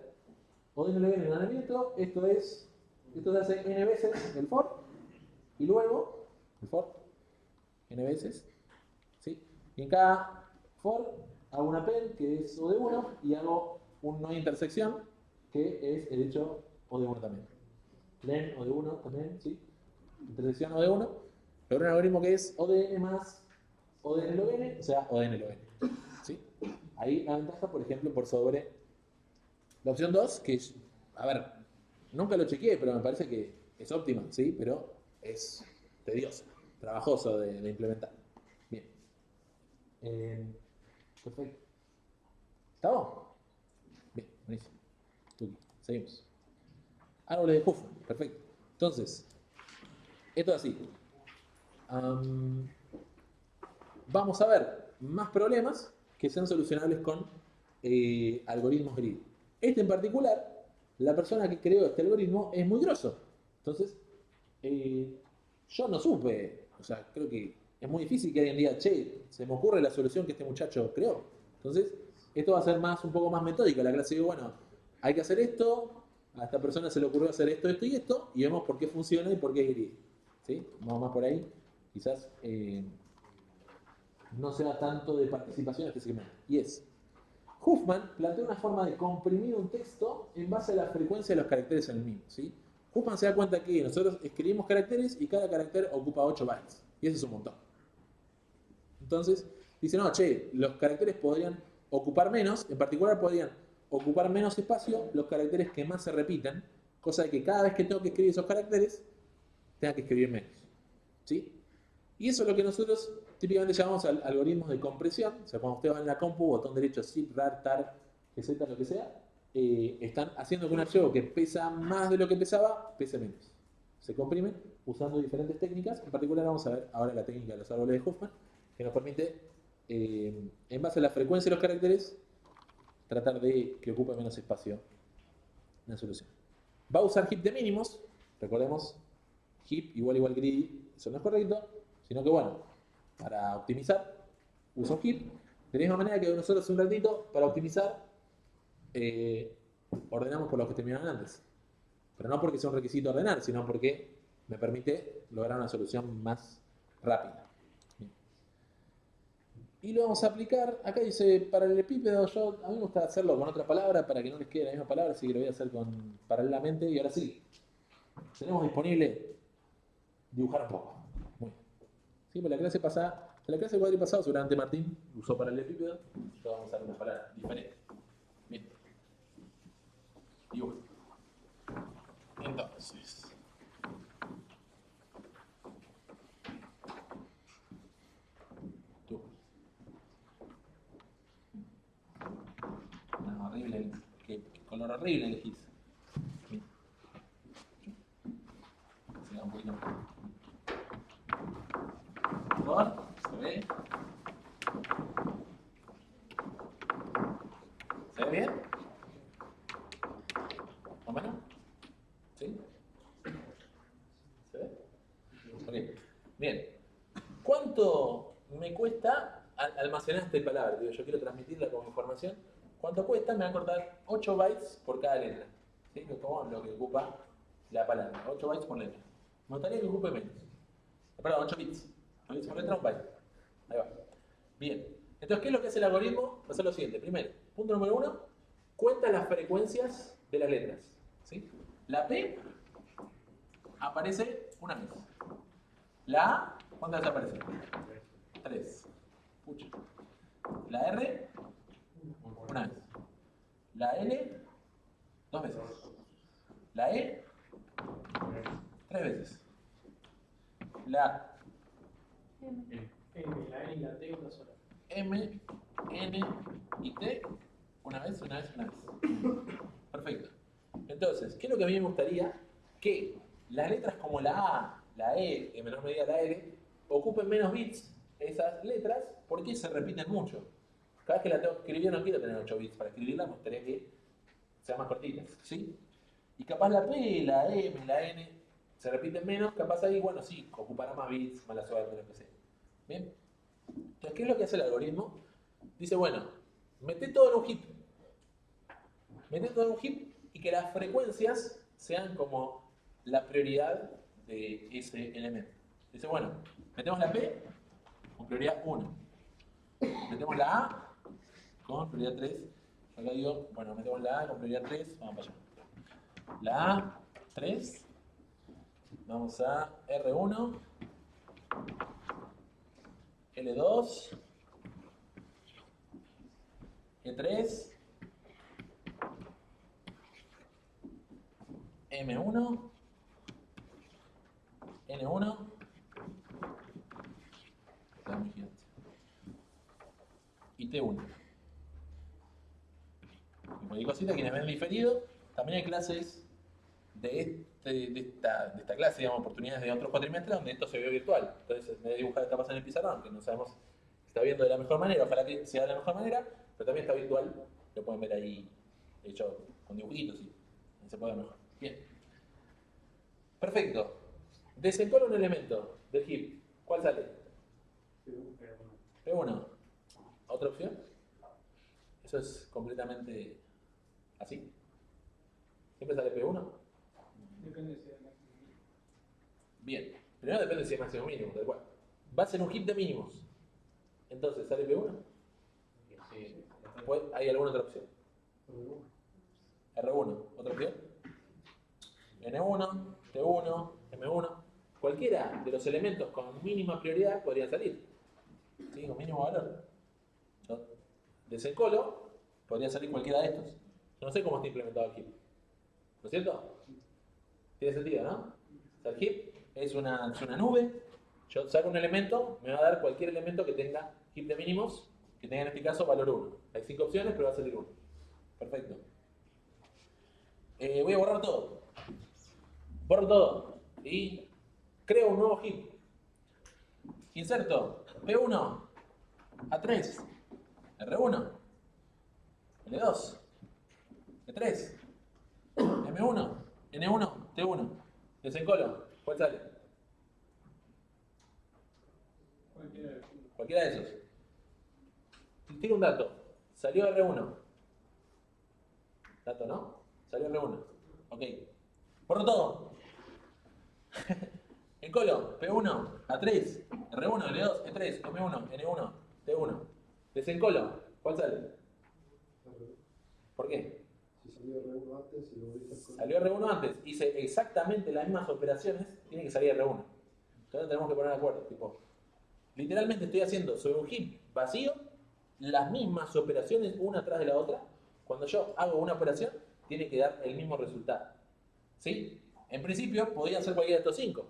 O de N log N en ordenamiento, esto se hace N veces el for, y luego el for, N veces, ¿sí? Y en cada for hago una pen que es O de 1 y hago un no intersección que es el hecho O de 1 también. Len O de 1 también, ¿sí? Intersección O de 1. Logro un algoritmo que es O de N más O de N log N, o sea, O de N log N. ¿Sí? Ahí la ventaja, por ejemplo, por sobre la opción 2, que es, a ver, nunca lo chequeé, pero me parece que es óptima, ¿sí? Pero es tedioso, trabajoso de implementar. Bien. Perfecto. ¿Estamos? Bien, buenísimo. Tuki. Seguimos. Árboles de Huffman, perfecto. Entonces, esto es así. Vamos a ver más problemas que sean solucionables con algoritmos greedy. Este en particular, la persona que creó este algoritmo es muy grosso. Entonces, yo no supe, o sea, creo que es muy difícil que alguien diga, che, se me ocurre la solución que este muchacho creó. Entonces, esto va a ser un poco más metódico. La clase de, bueno, hay que hacer esto, a esta persona se le ocurrió hacer esto, esto y esto, y vemos por qué funciona y por qué es greedy. ¿Sí? Vamos más por ahí. Quizás no sea tanto de participación este segmento. Y es, Huffman plantea una forma de comprimir un texto en base a la frecuencia de los caracteres en el mismo. ¿Sí? Huffman se da cuenta que nosotros escribimos caracteres y cada carácter ocupa 8 bytes. Y eso es un montón. Entonces, dice, no, che, los caracteres podrían ocupar menos, en particular podrían ocupar menos espacio los caracteres que más se repiten, cosa de que cada vez que tengo que escribir esos caracteres, tenga que escribir menos. ¿Sí? Y eso es lo que nosotros típicamente llamamos algoritmos de compresión. O sea, cuando ustedes van en la compu, botón derecho, zip, rar, tar, gz, lo que sea, están haciendo que un archivo que pesa más de lo que pesaba, pese menos. Se comprime usando diferentes técnicas. En particular vamos a ver ahora la técnica de los árboles de Huffman, que nos permite, en base a la frecuencia de los caracteres, tratar de que ocupe menos espacio en la solución. Va a usar heap de mínimos. Recordemos, heap igual greedy, eso no es correcto, sino que bueno, para optimizar, uso heap. De la misma manera que nosotros un ratito, para optimizar, ordenamos por los que terminaron antes. Pero no porque sea un requisito ordenar, sino porque me permite lograr una solución más rápida. Bien. Y lo vamos a aplicar, acá dice paralelepípedo, a mí me gusta hacerlo con otra palabra para que no les quede la misma palabra, así que lo voy a hacer paralelamente. Y ahora sí, tenemos disponible dibujar un poco. Muy bien. Sí, pues la clase pasada, en la clase del cuadro pasado, seguramente Martín usó paralelepípedo, yo vamos a usar una palabra diferente. Bien. Dibujo. Entonces, no, horrible, qué color horrible elegís. Bien. Se da un poquito mejor, ¿se ve? ¿Se ve bien? ¿Más o menos? ¿Sí? ¿Se ve? Ok. Bien. ¿Cuánto me cuesta almacenar esta palabra? Digo, yo quiero transmitirla como información. ¿Cuánto cuesta? Me va a cortar 8 bytes por cada letra. ¿Sí? Que es como lo que ocupa la palabra. 8 bytes por letra. Me gustaría que ocupe menos. Perdón, 8 bits. 8 bits por letra, 1 byte. Ahí va. Bien. Entonces, ¿qué es lo que hace el algoritmo? Va a hacer lo siguiente. Primero, punto número 1, cuenta las frecuencias de las letras. ¿Sí? La P aparece una vez. La A, ¿cuántas veces aparece? 3. Pucha. La R, una vez. La L, 2 veces. La E, 3 veces. La M, la N y la T una sola. M, N y T, una vez. Perfecto. Entonces, ¿qué es lo que a mí me gustaría? Que las letras como la A, la E, en menor medida la L, ocupen menos bits esas letras porque se repiten mucho. Cada vez que la tengo que escribir no quiero tener 8 bits para escribirla, me gustaría que sean más cortitas, ¿sí? Y capaz la P, la M, la N se repiten menos, capaz ahí, bueno, sí, ocupará más bits, mala suerte, lo que sea. ¿Bien? Entonces, ¿qué es lo que hace el algoritmo? Dice, bueno, mete todo en un heap. Mete todo en un heap y que las frecuencias sean como la prioridad de ese elemento. Dice, bueno, metemos la P con prioridad 1. Metemos la A con prioridad 3. Acá digo, bueno, metemos la A con prioridad 3. Vamos para allá. La A, 3. Vamos a R1. L2. E3. M1. N1. Está muy gigante. Y T1. Y cualquier cosita, quienes ven diferido, también hay clases de esta clase, digamos, oportunidades de otros cuatrimestres donde esto se ve virtual. Entonces, en vez de dibujar etapas en el pizarrón, que no sabemos si está viendo de la mejor manera, ojalá que sea de la mejor manera, pero también está virtual, lo pueden ver ahí, hecho con dibujitos y se puede ver mejor. Bien. Perfecto. Desencolo un elemento del heap. ¿Cuál sale? P1. ¿Otra opción? Eso es completamente así. ¿Siempre sale P1? Depende si es máximo. Bien. Primero depende si es máximo o mínimo, tal cual. Va a ser un heap de mínimos. Entonces, ¿sale P1? Sí. ¿Hay alguna otra opción? R1. ¿Otra opción? N1, T1, M1. Cualquiera de los elementos con mínima prioridad podrían salir. ¿Sí? Con mínimo valor. Yo desencolo, podría salir cualquiera de estos. Yo no sé cómo está implementado el heap. ¿No es cierto? Tiene sentido, ¿no? O sea, el heap es una nube. Yo saco un elemento, me va a dar cualquier elemento que tenga heap de mínimos, que tenga en este caso valor 1. Hay 5 opciones, pero va a salir 1. Perfecto. Voy a borrar todo. Borro todo. Y creo un nuevo heap. Inserto P1, A3, R1, L2, E3, M1, N1, T1. Desencolo. ¿Cuál sale? Cualquiera de esos. Tiro un dato. Salió R1. Dato, ¿no? Salió R1. Ok. Borro todo. Encolo. P1, A3, R1, L2, E3, M1, N1, T1. Desencolo. ¿Cuál sale? ¿Por qué? Si salió R1 antes y lo volviste con... Salió R1 antes. Hice exactamente las mismas operaciones. Tiene que salir R1. Entonces tenemos que poner de acuerdo. Tipo, literalmente estoy haciendo sobre un heap vacío las mismas operaciones una tras de la otra. Cuando yo hago una operación, tiene que dar el mismo resultado. ¿Sí? En principio podía ser cualquiera de estos 5.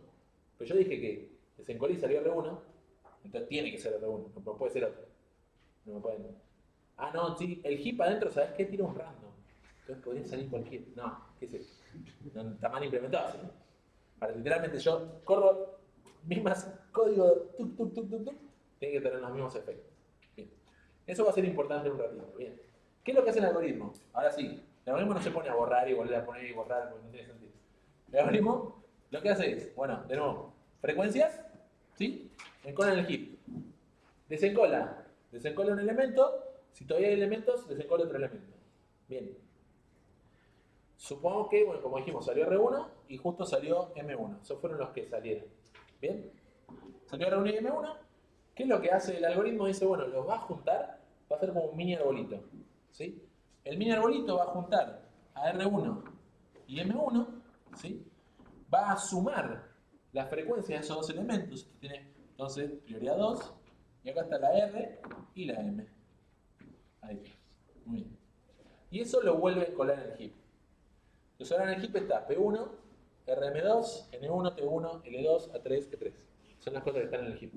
Pero yo dije que desencolé y salió R1. Entonces tiene que ser R1. No puede ser otro. No me pueden... Ah, no, sí. El heap adentro, ¿sabes qué? Tira un random. Entonces podría salir cualquiera. No, ¿qué es eso? No, está mal implementado, ¿sí? Para literalmente yo corro mismas código tuk, tuk, tuk, tuk, tuk, tiene que tener los mismos efectos. Bien. Eso va a ser importante en un ratito. Bien. ¿Qué es lo que hace el algoritmo? Ahora sí, el algoritmo no se pone a borrar y volver a poner y borrar porque no tiene sentido. El algoritmo lo que hace es, bueno, de nuevo, frecuencias, ¿sí? Encola en el heap. Desencola un elemento. Si todavía hay elementos, desencola otro elemento. Bien. Supongo que, bueno, como dijimos, salió R1 y justo salió M1. Esos fueron los que salieron. ¿Bien? Salió R1 y M1. ¿Qué es lo que hace el algoritmo? Dice, bueno, los va a juntar, va a hacer como un mini arbolito. ¿Sí? El mini arbolito va a juntar a R1 y M1, ¿sí? Va a sumar la frecuencia de esos dos elementos. Tiene entonces prioridad 2, Y acá está la R y la M. Ahí está. Muy bien. Y eso lo vuelve a colar en el heap. Entonces ahora en el heap está P1, RM2, N1, T1, L2, A3, E3. Son las cosas que están en el heap.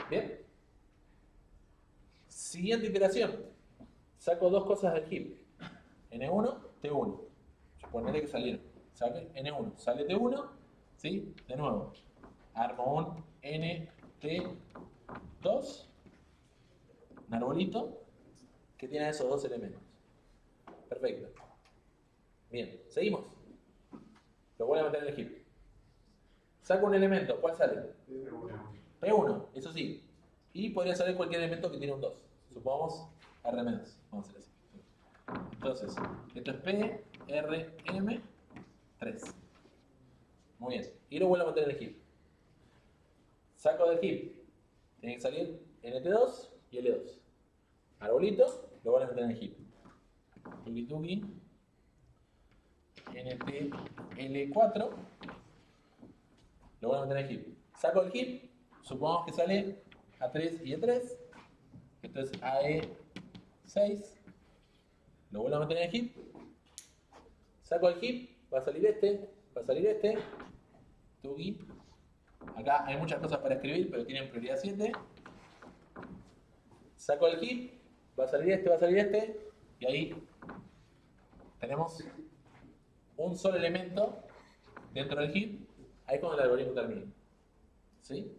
¿Bien? Siguiente iteración. Saco dos cosas del heap. N1, T1. Suponete que salieron. Sale N1, sale T1. ¿Sí? De nuevo. Armo un NT2. Un arbolito que tiene esos dos elementos. Perfecto. Bien, seguimos. Lo vuelvo a meter en el heap. Saco un elemento, ¿cuál sale? P1, eso sí. Y podría salir cualquier elemento que tiene un 2. Supongamos RM2. Vamos a hacer así. Entonces, esto es P, R, M, 3. Muy bien. Y lo vuelvo a meter en el heap. Saco del heap. Tiene que salir NT2 y L2. Arbolito, lo vuelvo a meter en el heap. Tuki tuki. NT, L4. Lo vuelvo a meter en el heap. Saco el heap. Supongamos que sale A3 y E3. Esto es AE6. Lo vuelvo a meter en el heap. Saco el heap. Va a salir este. Va a salir este. Tuki. Acá hay muchas cosas para escribir, pero tienen prioridad 7. Saco el heap. Va a salir este, va a salir este. Y ahí tenemos un solo elemento dentro del heap. Ahí es cuando el algoritmo termina. ¿Sí?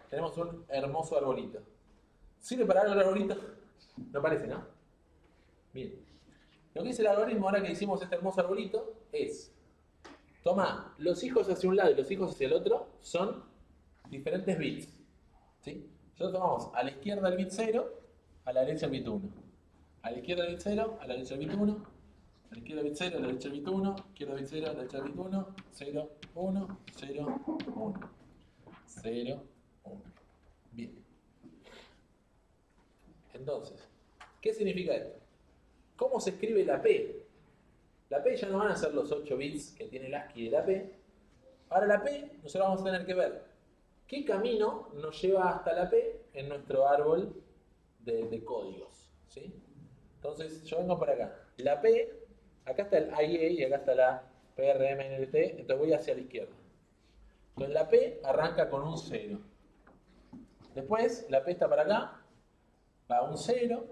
Tenemos un hermoso arbolito. ¿Sirve para algo el arbolito? No parece, ¿no? Bien. Lo que dice el algoritmo ahora que hicimos este hermoso arbolito es: toma los hijos hacia un lado y los hijos hacia el otro, son diferentes bits. ¿Sí? Nosotros tomamos a la izquierda el bit 0, a la derecha el bit 1. A la izquierda el bit 0, a la derecha el bit 1. A la izquierda el bit 0, a la derecha el bit 1. Izquierda bit 0, a la derecha el bit 1. 0, 1, 0, 1. 0, 1. Bien. Entonces, ¿qué significa esto? ¿Cómo se escribe la P? La P ya no van a ser los 8 bits que tiene el ASCII de la P. Ahora la P, nosotros vamos a tener que ver qué camino nos lleva hasta la P en nuestro árbol de códigos. ¿Sí? Entonces, yo vengo por acá. La P, acá está el IE y acá está la PRMNT, entonces voy hacia la izquierda. Entonces la P arranca con un 0. Después, la P está para acá, va a un 0.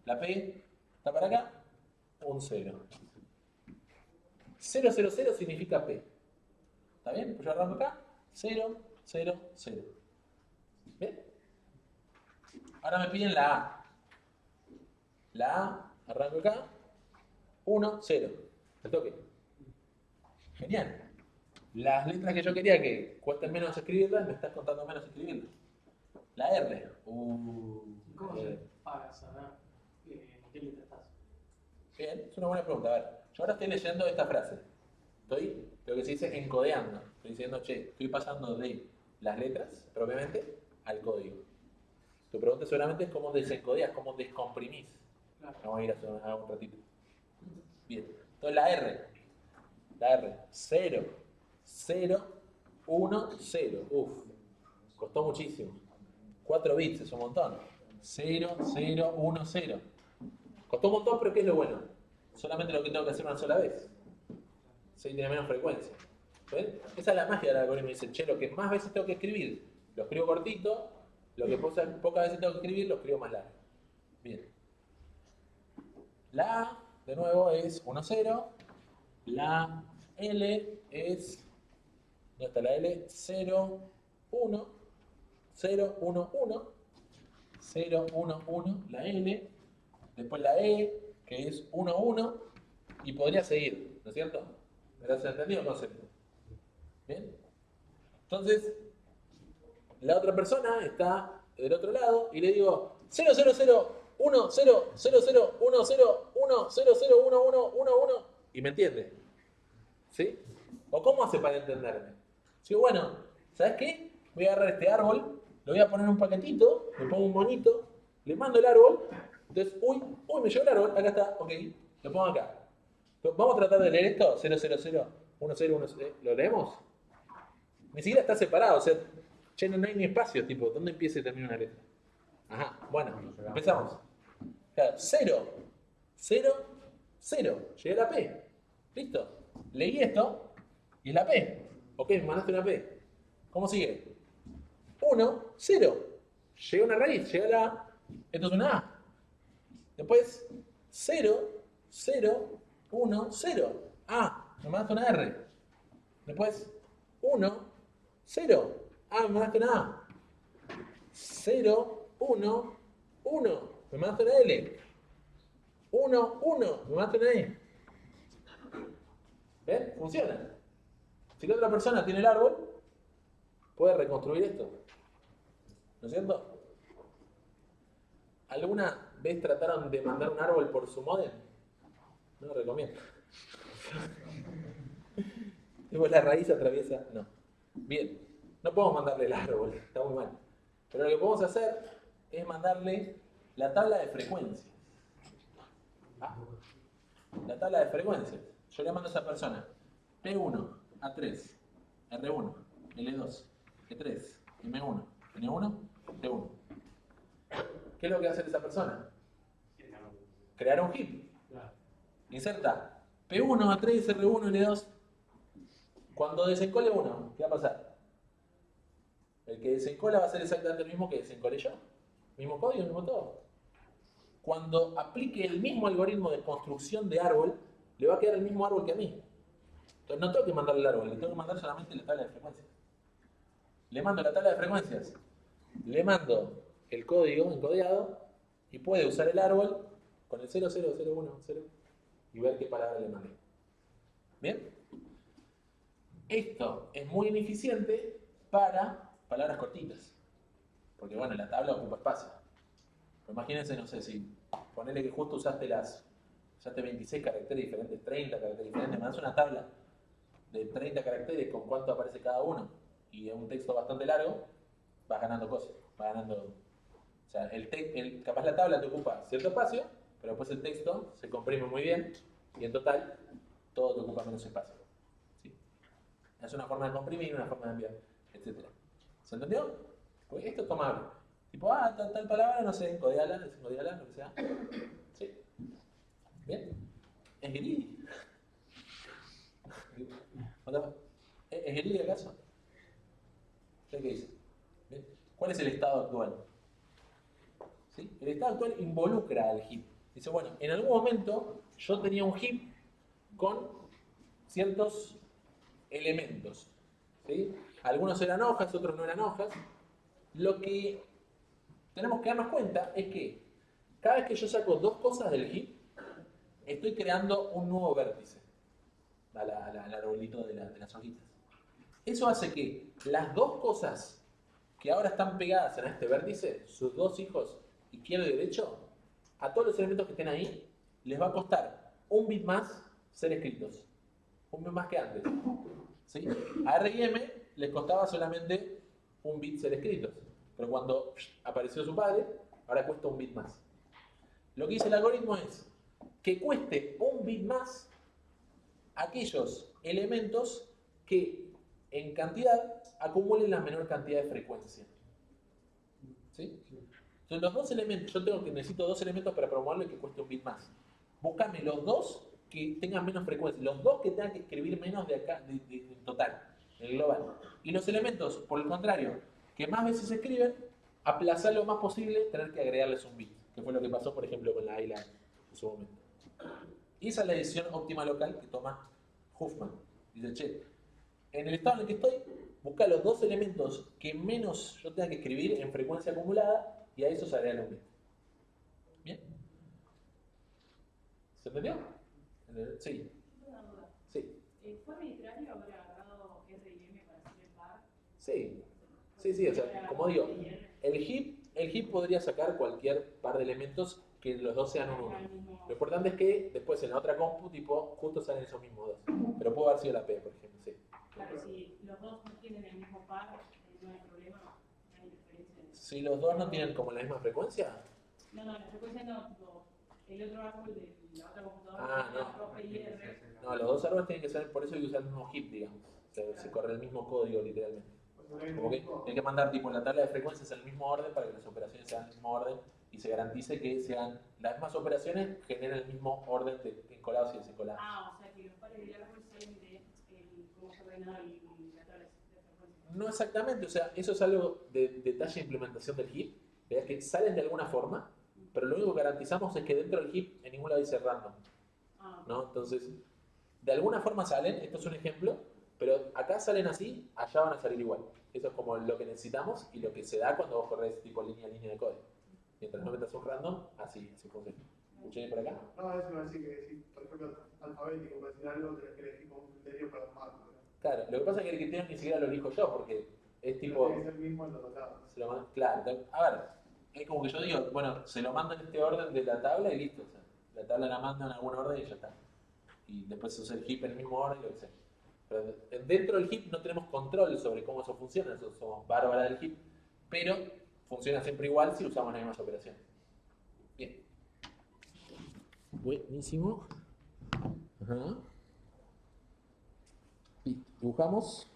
La P está para acá, un 0. 0, 0, 0 significa P. ¿Está bien? Pues yo arranco acá, 0, 0, 0. ¿Bien? Ahora me piden la A. La A, arranco acá, 1, 0. El toque. Genial. Las letras que yo quería que cuesten menos escribirlas, me estás contando menos escribirlas. La R. ¿Cómo se para saber en qué letra estás? Bien, es una buena pregunta. A ver, yo ahora estoy leyendo esta frase. Estoy, lo que se dice, encodeando. Estoy diciendo, che, estoy pasando de las letras, propiamente, al código. Tu pregunta seguramente es cómo desencodeas, cómo descomprimís. Claro. Vamos a ir a un ratito. Bien, entonces la R. La R, 0, 0, 1, 0. Uf, costó muchísimo. 4 bits es un montón. 0, 0, 1, 0. Costó un montón, pero ¿qué es lo bueno? Solamente lo que tengo que hacer una sola vez. 6 tiene menos frecuencia. ¿Ven? Esa es la magia del algoritmo. Dice, che, lo que más veces tengo que escribir, lo escribo cortito. Lo que pocas veces tengo que escribir, lo escribo más largo. Bien. La A, de nuevo, es 1, 0. La L es... ¿Dónde está la L? 0, 1. 0, 1, 1. 0, 1, 1. La L. Después la E, que es 1, 1. Y podría seguir, ¿no es cierto? ¿Me lo has entendido o no sé? Bien. Entonces, la otra persona está del otro lado y le digo 0, 0, 0, 1, 0, 0, 0, 1, 0, 1, 0, 0, 1, 1, 1, 1. ¿Y me entiende? ¿Sí? ¿O cómo hace para entenderme? Digo, bueno, ¿sabes qué? Voy a agarrar este árbol, lo voy a poner en un paquetito, le pongo un monito, le mando el árbol, entonces, uy, me llegó el árbol, acá está, ok, lo pongo acá. Vamos a tratar de leer esto, 0, 0, 0, 1, 0, 1, 0, ¿lo leemos? Ni siquiera está separado, o sea, Che, no hay ni espacio, tipo, ¿dónde empieza y termina una letra? Ajá, bueno, empezamos. Claro, 0, 0, 0. Llegué a la P. Listo. Leí esto y es la P. Ok, me mandaste una P. ¿Cómo sigue? 1, 0. Llega una raíz, llega la A. Esto es una A. Después, 0, 0, 1, 0. A, me mandaste una R. Después, 1, 0. Ah, me mandaste una A. 0, 1, 1. Me mandaste una L. 1, 1. Me mandaste una E. ¿Ven? Funciona. Si la otra persona tiene el árbol, puede reconstruir esto. ¿No es cierto? ¿Alguna vez trataron de mandar un árbol por su modem? No lo recomiendo. Tipo, la raíz atraviesa. No. Bien. No podemos mandarle el árbol. Está muy mal. Pero lo que podemos hacer es mandarle la tabla de frecuencias. La tabla de frecuencias. Yo le mando a esa persona P1, A3, R1, L2, E3, M1, N1, T1. ¿Qué es lo que va a hacer esa persona? Crear un heap. Inserta P1, A3, R1, L2. Cuando desencole uno, ¿qué va a pasar? El que desencola va a ser exactamente el mismo que desencolé yo. Mismo código, mismo todo. Cuando aplique el mismo algoritmo de construcción de árbol, le va a quedar el mismo árbol que a mí. Entonces no tengo que mandarle el árbol, le tengo que mandar solamente la tabla de frecuencias. Le mando la tabla de frecuencias, le mando el código encodeado y puede usar el árbol con el 00010 y ver qué palabra le mandé. ¿Bien? Esto es muy ineficiente para palabras cortitas. Porque bueno, la tabla ocupa espacio. Pero imagínense, no sé, si ponele que justo usaste 26 caracteres diferentes, 30 caracteres diferentes, mandas una tabla de 30 caracteres con cuánto aparece cada uno y es un texto bastante largo, vas ganando cosas, vas ganando. O sea, capaz la tabla te ocupa cierto espacio, pero después el texto se comprime muy bien y en total todo te ocupa menos espacio. ¿Sí? Es una forma de comprimir, una forma de enviar, etc. ¿Se entendió? Pues esto es tomable. Tipo, tal palabra, no sé, encodiala, desencodiala, lo que sea. ¿Sí? ¿Bien? ¿Es Geridi? ¿Es Geridi acaso? ¿Qué dice? ¿Bien? ¿Cuál es el estado actual? ¿Sí? El estado actual involucra al heap. Dice, bueno, en algún momento yo tenía un heap con ciertos elementos. ¿Sí? Algunos eran hojas, otros no eran hojas. Lo que tenemos que darnos cuenta es que cada vez que yo saco dos cosas del heap, estoy creando un nuevo vértice al arbolito de las hojitas. Eso hace que las dos cosas que ahora están pegadas en este vértice, sus dos hijos, izquierdo y derecho, a todos los elementos que estén ahí, les va a costar un bit más ser escritos. Un bit más que antes. ¿Sí? A R y M les costaba solamente un bit ser escritos. Pero cuando apareció su padre, ahora cuesta un bit más. Lo que dice el algoritmo es que cueste un bit más aquellos elementos que en cantidad acumulen la menor cantidad de frecuencia. ¿Sí? Entonces los dos elementos, necesito dos elementos para promoverlo y que cueste un bit más. Búscame los dos que tengan menos frecuencia, los dos que tengan que escribir menos de acá, en total, en el global. Y los elementos, por el contrario, que más veces se escriben, aplazar lo más posible, tener que agregarles un bit, que fue lo que pasó, por ejemplo, con la AILA en su momento. Y esa es la decisión óptima local que toma Huffman. Dice, che, en el estado en el que estoy, busca los dos elementos que menos yo tenga que escribir en frecuencia acumulada y a eso se agrega un bit. ¿Bien? ¿Se entendió? Sí. Sí. ¿Fue arbitrario haber agarrado R y M para hacer el par? Sí. Sí, o sea, como digo, el heap podría sacar cualquier par de elementos que los dos sean un 1. Lo importante es que después en la otra compu, tipo, justo salen esos mismos dos. Pero puede haber sido la P, por ejemplo, sí. Claro, si los dos no tienen el mismo par, no hay problema, no hay diferencia. Si los dos no tienen como la misma frecuencia. No, la frecuencia no, tipo, el otro árbol de la otra computadora, no. P y R. No, los dos árboles tienen que ser, por eso hay que usar el mismo heap, digamos. Se corre el mismo código literalmente. O Como que hay que mandar tipo la tabla de frecuencias en el mismo orden para que las operaciones sean en el mismo orden y se garantice que sean las mismas operaciones, generen el mismo orden de encolados y desencolados. O sea que los pares de árbol salen de cómo se ordena la tabla de frecuencias. No exactamente, o sea, eso es algo de detalle de implementación del heap, ¿verdad? Que salen de alguna forma, pero lo único que garantizamos es que dentro del heap en ningún lado dice random, ¿no? Entonces, de alguna forma salen, esto es un ejemplo, pero acá salen así, allá van a salir igual. Eso es como lo que necesitamos y lo que se da cuando vos corres tipo línea a línea de código. Mientras no metas un random, así funciona. ¿Escuché por acá? No, eso me decir que si, por ejemplo, alfabético, para decir algo, tenés que elegir como un criterio para armarlo. Claro, lo que pasa es que el criterio ni siquiera lo elijo yo, porque es tipo... Tiene que ser el mismo en los lados. Claro, a ver, es como que yo digo, bueno, se lo mando en este orden de la tabla y listo. O sea, la tabla la mando en algún orden y ya está. Y después se usa el heap en el mismo orden y lo que sea. Pero dentro del heap no tenemos control sobre cómo eso funciona, nosotros somos bárbaras del heap, pero funciona siempre igual si usamos las mismas operaciones. Bien. Buenísimo. Ajá. Y dibujamos.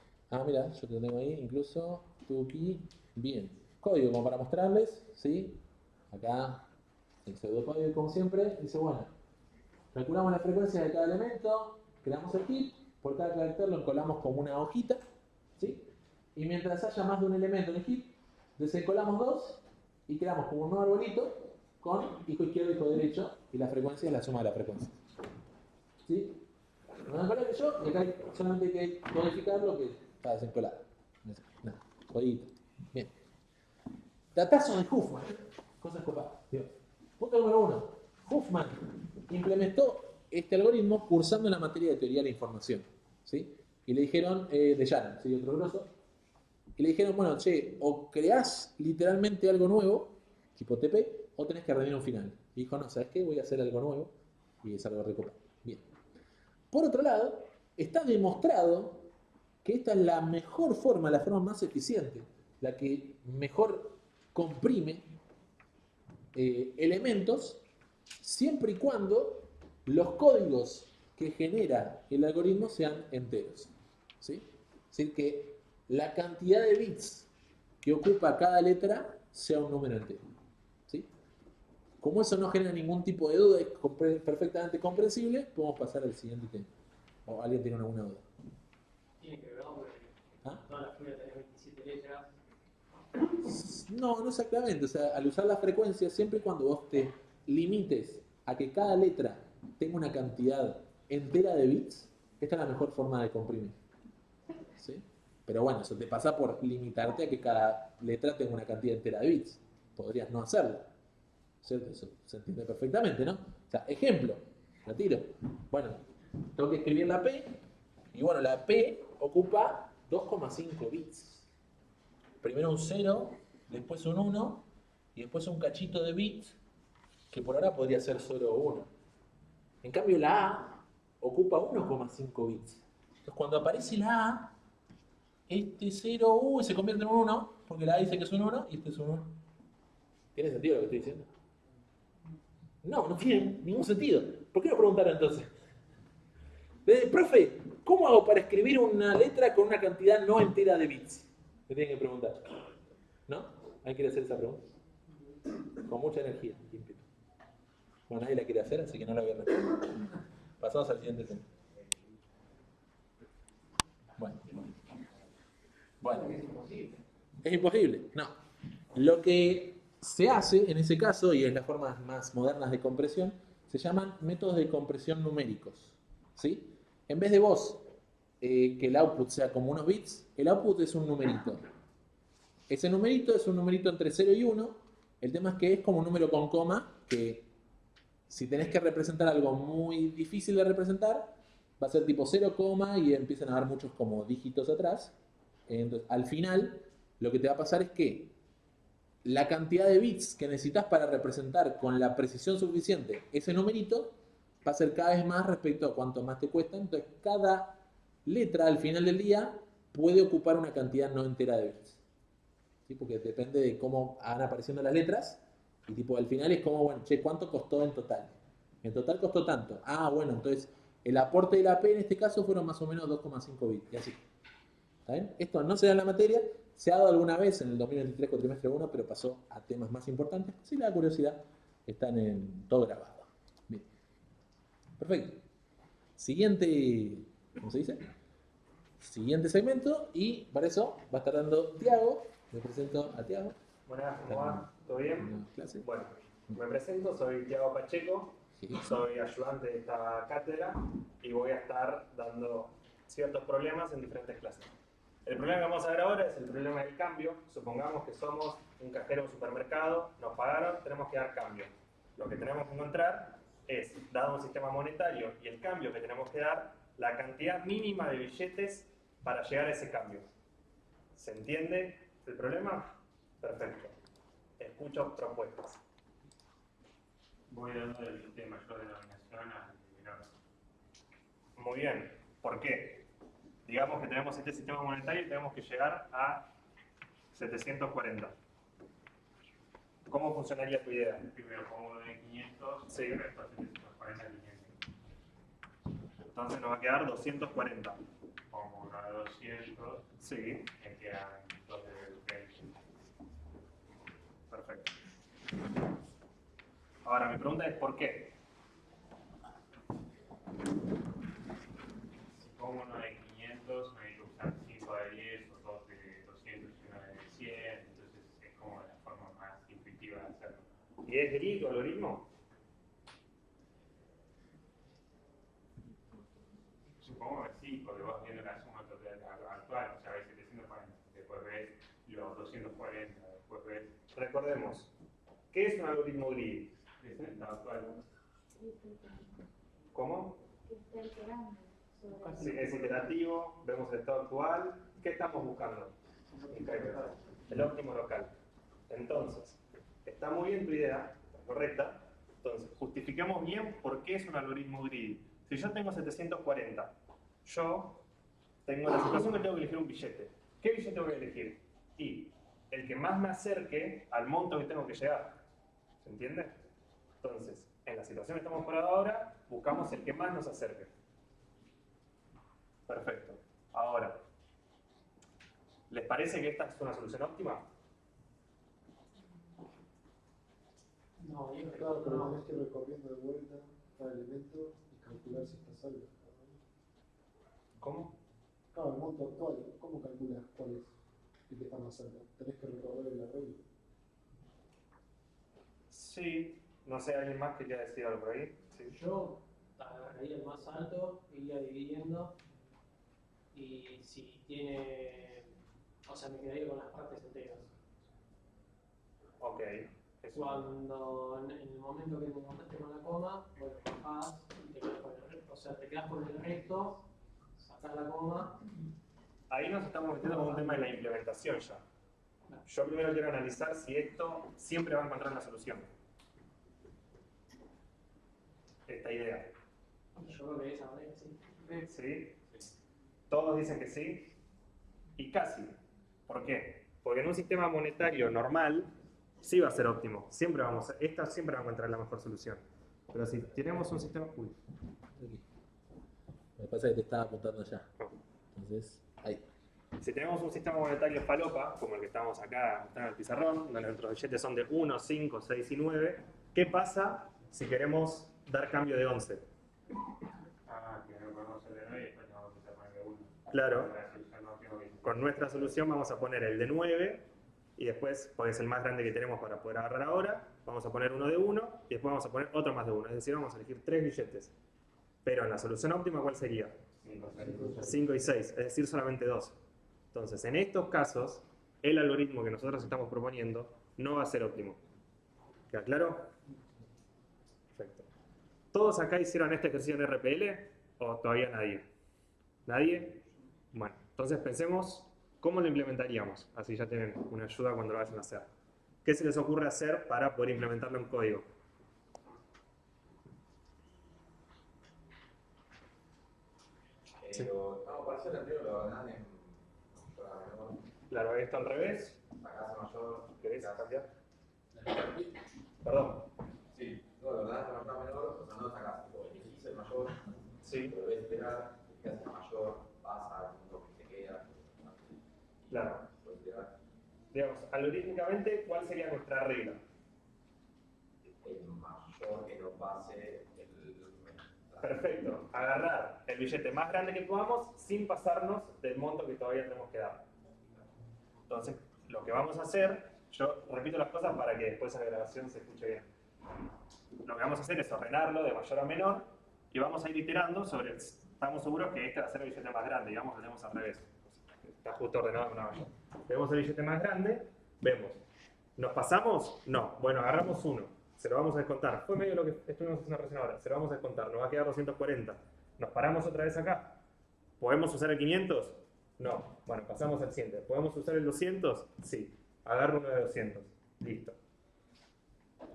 Mira, yo te lo tengo ahí, incluso tuki. Bien. Código como para mostrarles, ¿sí? Acá el pseudocódigo como siempre. Dice, bueno, calculamos la frecuencia de cada elemento, creamos el heap, por cada carácter lo encolamos como una hojita, ¿sí? Y mientras haya más de un elemento en el heap, desencolamos dos y creamos como un nuevo arbolito con hijo izquierdo y hijo derecho, y la frecuencia es la suma de las frecuencias. ¿Sí? No me que yo, y acá solamente hay que codificar lo que está desencolado. Nada, codito. Bien. Datazo de Huffman. Cosas copadas. Punto número 1. Huffman implementó este algoritmo cursando en la materia de teoría de la información. ¿Sí? Y le dijeron, de Shannon, ¿sí? Otro grosso. Y le dijeron, bueno, che, o creás literalmente algo nuevo, tipo TP, o tenés que rendir un final. Y dijo, no, ¿sabes qué? Voy a hacer algo nuevo. Y es algo recopado. Bien. Por otro lado, está demostrado que esta es la mejor forma, la forma más eficiente, la que mejor comprime elementos, siempre y cuando los códigos que genera el algoritmo sean enteros. ¿Sí? Es decir, que la cantidad de bits que ocupa cada letra sea un número entero. ¿Sí? Como eso no genera ningún tipo de duda, es perfectamente comprensible, podemos pasar al siguiente tema. ¿O alguien tiene alguna duda? Tiene que ver, porque toda la fila tiene 27 letras. No, no exactamente. O sea, al usar la frecuencia, siempre y cuando vos te limites a que cada letra tenga una cantidad entera de bits, esta es la mejor forma de comprimir. ¿Sí? Pero bueno, eso te pasa por limitarte a que cada letra tenga una cantidad entera de bits. Podrías no hacerlo. ¿Cierto? Eso se entiende perfectamente, ¿no? O sea, ejemplo, la tiro. Bueno, tengo que escribir la P, y bueno, la P ocupa 2,5 bits. Primero un 0, después un 1, y después un cachito de bits, que por ahora podría ser solo 1. En cambio, la A ocupa 1,5 bits. Entonces, cuando aparece la A, este 0 se convierte en un 1, porque la A dice que es un 1, y este es un 1. ¿Tiene sentido lo que estoy diciendo? No, no tiene ningún sentido. ¿Por qué no preguntar entonces? Profe, ¿cómo hago para escribir una letra con una cantidad no entera de bits? Me tienen que preguntar. ¿No? ¿Alguien quiere hacer esa pregunta? Con mucha energía. Bueno, nadie la quiere hacer, así que no la voy a responder. Pasamos al siguiente tema. Bueno. Es imposible. Es imposible. No. Lo que se hace en ese caso, y es las formas más modernas de compresión, se llaman métodos de compresión numéricos. ¿Sí? En vez de vos que el output sea como unos bits, el output es un numerito. Ese numerito es un numerito entre 0 y 1. El tema es que es como un número con coma, que si tenés que representar algo muy difícil de representar, va a ser tipo 0, y empiezan a haber muchos como dígitos atrás. Entonces, al final, lo que te va a pasar es que la cantidad de bits que necesitas para representar con la precisión suficiente ese numerito va a ser cada vez más respecto a cuánto más te cuesta. Entonces, cada letra al final del día puede ocupar una cantidad no entera de bits. ¿Sí? Porque depende de cómo van apareciendo las letras. Y tipo, al final es como, bueno, che, ¿cuánto costó en total? En total costó tanto. Bueno, entonces el aporte de la P en este caso fueron más o menos 2,5 bits. Y así. ¿Está bien? Esto no se da en la materia, se ha dado alguna vez en el 2023 cuatrimestre 1, pero pasó a temas más importantes. Si le da curiosidad, están en todo grabado. Bien. Perfecto. Siguiente, ¿cómo se dice? Siguiente segmento, y para eso va a estar dando Tiago. Le presento a Tiago. Buenas, ¿cómo va? ¿Todo bien? Clase. Bueno, me presento, soy Tiago Pacheco, Sí. soy ayudante de esta cátedra y voy a estar dando ciertos problemas en diferentes clases. El problema que vamos a ver ahora es el problema del cambio. Supongamos que somos un cajero de un supermercado, nos pagaron, tenemos que dar cambio. Lo que tenemos que encontrar es, dado un sistema monetario y el cambio que tenemos que dar, la cantidad mínima de billetes para llegar a ese cambio. ¿Se entiende el problema? Perfecto. Escucho propuestas. Voy dando del billete de mayor denominación al menor. Muy bien. ¿Por qué? Digamos que tenemos este sistema monetario y tenemos que llegar a 740. ¿Cómo funcionaría tu idea? Primero pongo uno de 500 Sí. y el resto 740 500. Entonces nos va a quedar 240. Pongo uno de 200, Sí. me quedan 2 de 20. Perfecto. Ahora mi pregunta es ¿por qué? Si pongo uno de 500, me hay que usar 5 de 10 o 2 de 200 y uno de 100, entonces es como la forma más intuitiva de hacerlo. ¿Y es gris tu algoritmo? Supongo que sí, porque vos viendo la suma total actual, o sea, ves 740, después ves los 240, después ves Recordemos, ¿qué es un algoritmo gris? el estado actual. ¿Cómo? Está iterando sobre Sí, es iterativo, vemos el estado actual. ¿Qué estamos buscando? El óptimo local. Entonces, está muy bien tu idea, está correcta. Entonces, justifiquemos bien por qué es un algoritmo greedy. Si yo tengo 740, yo tengo la situación que tengo que elegir un billete. ¿Qué billete voy a elegir? Y el que más me acerque al monto que tengo que llegar. ¿Se entiende? Entonces, en la situación que estamos por ahora, buscamos el que más nos acerque. Perfecto. Ahora, ¿les parece que esta es una solución óptima? No, yo creo Claro, que pero no. tenés que ir recorriendo de vuelta cada elemento y calcular si está salvo. ¿Cómo? Claro, el monto actual, ¿cómo calculas cuál es el que está más cerca? Tenés que recorrer el arreglo. Sí. No sé, ¿alguien más quería decir algo por ahí? Sí. Yo agarraría el más alto, iría dividiendo y si tiene, o sea, me quedaría con las partes enteras. Ok. Eso. Cuando en el momento que te encontraste con la coma, bueno, bajás y te quedas con el resto, o sea, te quedas con el resto, sacás la coma. Ahí nos estamos metiendo con un tema de la implementación ya. Yo primero quiero analizar si esto siempre va a encontrar una solución. Esta idea. Yo creo que de esa manera sí. ¿Sí? Todos dicen que sí. Y casi. ¿Por qué? Porque en un sistema monetario normal sí va a ser óptimo. Esta siempre va a encontrar la mejor solución. Pero si tenemos un sistema... Uy. Aquí. Me pasa que te estaba apuntando ya. Entonces, ahí. Si tenemos un sistema monetario falopa, como el que estamos acá está en el pizarrón, donde nuestros billetes son de 1, 5, 6 y 9, ¿qué pasa si queremos dar cambio de 11? Ah, que no podemos hacer de 9 y después tenemos que poner de 1. Claro, con nuestra solución vamos a poner el de 9 y después, porque es el más grande que tenemos para poder agarrar ahora, vamos a poner uno de 1 y después vamos a poner otro más de 1. Es decir, vamos a elegir 3 billetes. Pero en la solución óptima, ¿cuál sería? 5 y 6, es decir, solamente 2. Entonces, en estos casos, el algoritmo que nosotros estamos proponiendo no va a ser óptimo. ¿Queda claro? Perfecto. ¿Todos acá hicieron este ejercicio en RPL o todavía nadie? ¿Nadie? Bueno, entonces pensemos cómo lo implementaríamos. Así ya tienen una ayuda cuando lo vayan a hacer. ¿Qué se les ocurre hacer para poder implementarlo en código? No, para hacer el río lo ordenan en menor, Claro, esto al revés. acá hace mayor. ¿Querés cambiar? Perdón. Sí, no, lo ordenas de mayor a menor, o sea, no sacas, tipo, elegís el mayor, Sí. lo debes esperar, que haces mayor, pasa al punto que te queda. Digamos, algorítmicamente, ¿cuál sería nuestra regla? El mayor que no pase el menor. Perfecto. Agarrar el billete más grande que podamos sin pasarnos del monto que todavía tenemos que dar. Entonces, lo que vamos a hacer, yo repito las cosas para que después en la grabación se escuche bien. Lo que vamos a hacer es ordenarlo de mayor a menor y vamos a ir iterando sobre, estamos seguros que este va a ser el billete más grande, digamos lo tenemos al revés. Está justo ordenado de una mayor. Vemos el billete más grande, vemos. ¿Nos pasamos? No. Bueno, agarramos uno, se lo vamos a descontar. Fue medio lo que estuvimos haciendo recién ahora. Se lo vamos a descontar, nos va a quedar 240. Nos paramos otra vez acá. ¿Podemos usar el 500? No. Bueno, pasamos al siguiente. ¿Podemos usar el 200? Sí. Agarro uno de 200. Listo.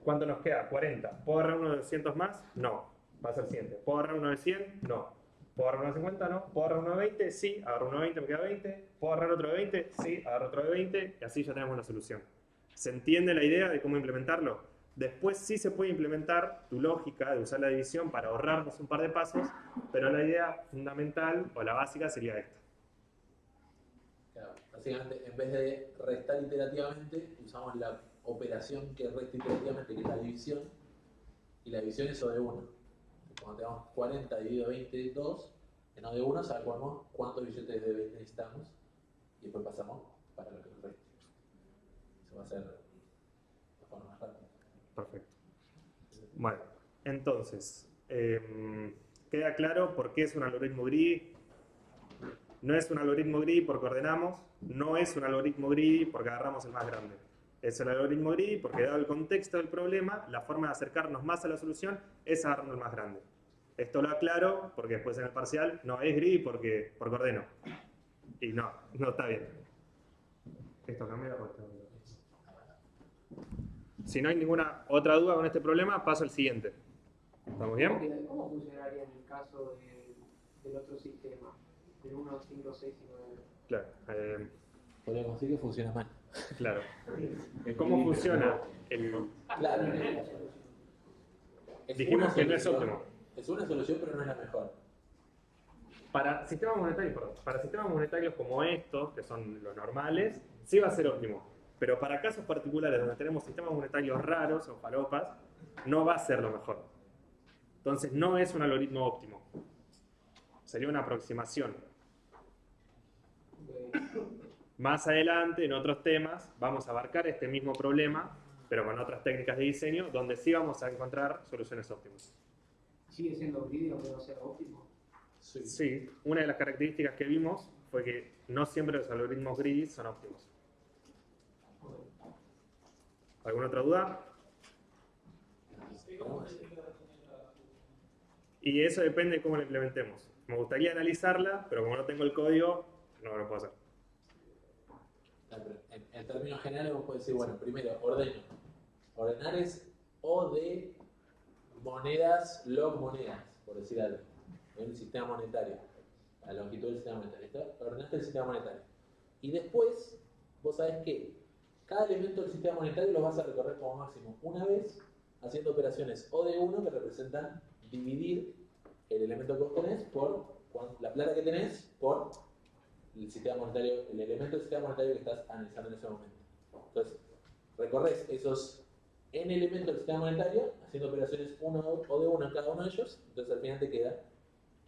¿Cuánto nos queda? 40. ¿Puedo agarrar uno de 200 más? No. Pasa al siguiente. ¿Puedo agarrar uno de 100? No. ¿Puedo agarrar uno de 50? No. ¿Puedo agarrar uno de 20? Sí. Agarro uno de 20, me queda 20. ¿Puedo agarrar otro de 20? Sí. Agarro otro de 20 y así ya tenemos la solución. ¿Se entiende la idea de cómo implementarlo? Después sí se puede implementar tu lógica de usar la división para ahorrarnos un par de pasos, pero la idea fundamental o la básica sería esta. Claro, básicamente, en vez de restar iterativamente, usamos la operación que resta iterativamente, que es la división, y la división es O de 1. Cuando tengamos 40 dividido 20, 2, en O de 1 sabemos cuántos billetes de 20 necesitamos, y después pasamos para lo que nos reste. Eso va a ser la forma más rápida. Perfecto. Bueno, entonces, queda claro por qué es un algoritmo greedy. No es un algoritmo greedy porque ordenamos, no es un algoritmo greedy porque agarramos el más grande. Es el algoritmo greedy porque, dado el contexto del problema, la forma de acercarnos más a la solución es agarrando el más grande. Esto lo aclaro porque después en el parcial no es greedy porque ordeno. Y no está bien. ¿Esto cambia o esto? Si no hay ninguna otra duda con este problema, paso al siguiente. ¿Estamos bien? ¿Cómo funcionaría en el caso del otro sistema? Del 1, 5, 6 y 9. Claro. Podríamos decir que funciona mal. Claro. ¿Cómo funciona? Claro. Dijimos que no es óptimo. Es una solución, pero no es la mejor. Para sistemas monetarios como estos, que son los normales, sí va a ser óptimo. Pero para casos particulares donde tenemos sistemas monetarios raros o falopas, no va a ser lo mejor. Entonces no es un algoritmo óptimo. Sería una aproximación. Más adelante, en otros temas, vamos a abarcar este mismo problema, pero con otras técnicas de diseño, donde sí vamos a encontrar soluciones óptimas. ¿Sigue siendo greedy aunque no sea óptimo? Sí, una de las características que vimos fue que no siempre los algoritmos greedy son óptimos. ¿Alguna otra duda? Y eso depende de cómo lo implementemos. Me gustaría analizarla, pero como no tengo el código, no lo puedo hacer. En términos generales, vos podés decir, bueno, primero, ordeno. Ordenar es O de monedas, log monedas, por decir algo. En el sistema monetario. La longitud del sistema monetario. Ordenaste el sistema monetario. Y después, vos sabés que cada elemento del sistema monetario lo vas a recorrer como máximo una vez, haciendo operaciones O de 1 que representan dividir el elemento que vos tenés por la plata que tenés por el sistema monetario, el elemento del sistema monetario que estás analizando en ese momento. Entonces, recorres esos n elementos del sistema monetario haciendo operaciones O de 1 en cada uno de ellos, entonces al final te queda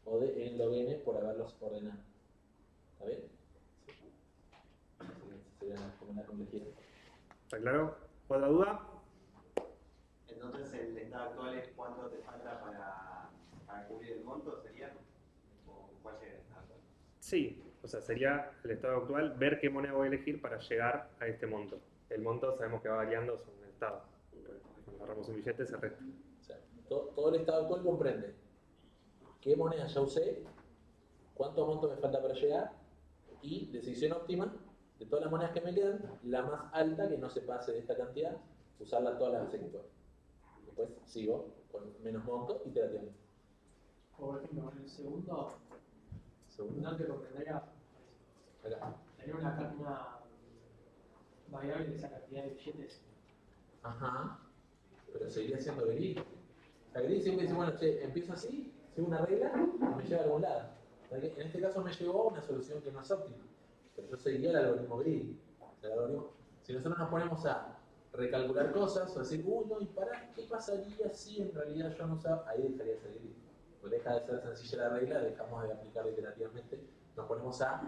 O de n log n por haberlos ordenado. ¿Está bien? Sí. Sería como la complejidad. ¿Está claro? ¿Otra duda? Entonces, el estado actual es cuánto te falta para cubrir el monto, ¿sería? ¿O cuál sería el estado actual? Sí, o sea, sería el estado actual, ver qué moneda voy a elegir para llegar a este monto. El monto sabemos que va variando según el estado. Cuando agarramos un billete se resta. O sea, todo el estado actual comprende qué moneda ya usé, cuánto monto me falta para llegar y, decisión óptima, de todas las monedas que me quedan, la más alta que no se pase de esta cantidad, usarla todas las veces que pueda. Después sigo con menos monto iterativamente. Por ejemplo, en el segundo no te comprendería tener una variable de esa cantidad de billetes. Ajá, pero seguiría siendo greedy. La greedy siempre dice, bueno, che, empiezo así, sigo una regla y me lleva a algún lado. En este caso me llevó a una solución que no es óptima, pero yo seguiría el algoritmo greedy. El algoritmo Si nosotros nos ponemos a recalcular cosas o decir, no, ¿y para qué pasaría si en realidad yo no usaba? Ahí dejaría de ser gris. Pues deja de ser sencilla la regla, dejamos de aplicarla iterativamente, nos ponemos a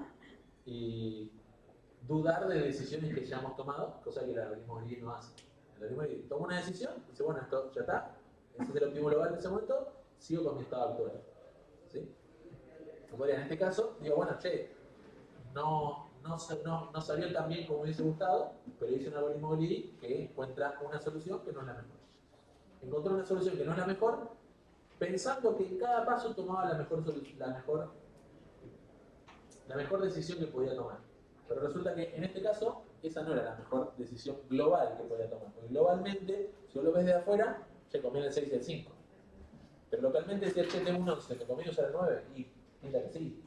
dudar de decisiones que ya hemos tomado, cosa que el algoritmo gris no hace. El algoritmo gris toma una decisión, dice, bueno, esto ya está, ese es el óptimo global en ese momento, sigo con mi estado actual. ¿Sí? En este caso, digo, bueno, che, no salió tan bien como hubiese gustado, pero hice un algoritmo gris que encuentra una solución que no es la mejor. Encontró una solución que no es la mejor, pensando que en cada paso tomaba la mejor decisión que podía tomar. Pero resulta que en este caso, esa no era la mejor decisión global que podía tomar. Porque globalmente, si vos lo ves de afuera, se conviene el 6 y el 5. Pero localmente, si el 7 es un 11, me conviene usar el 9, y pinta que sí.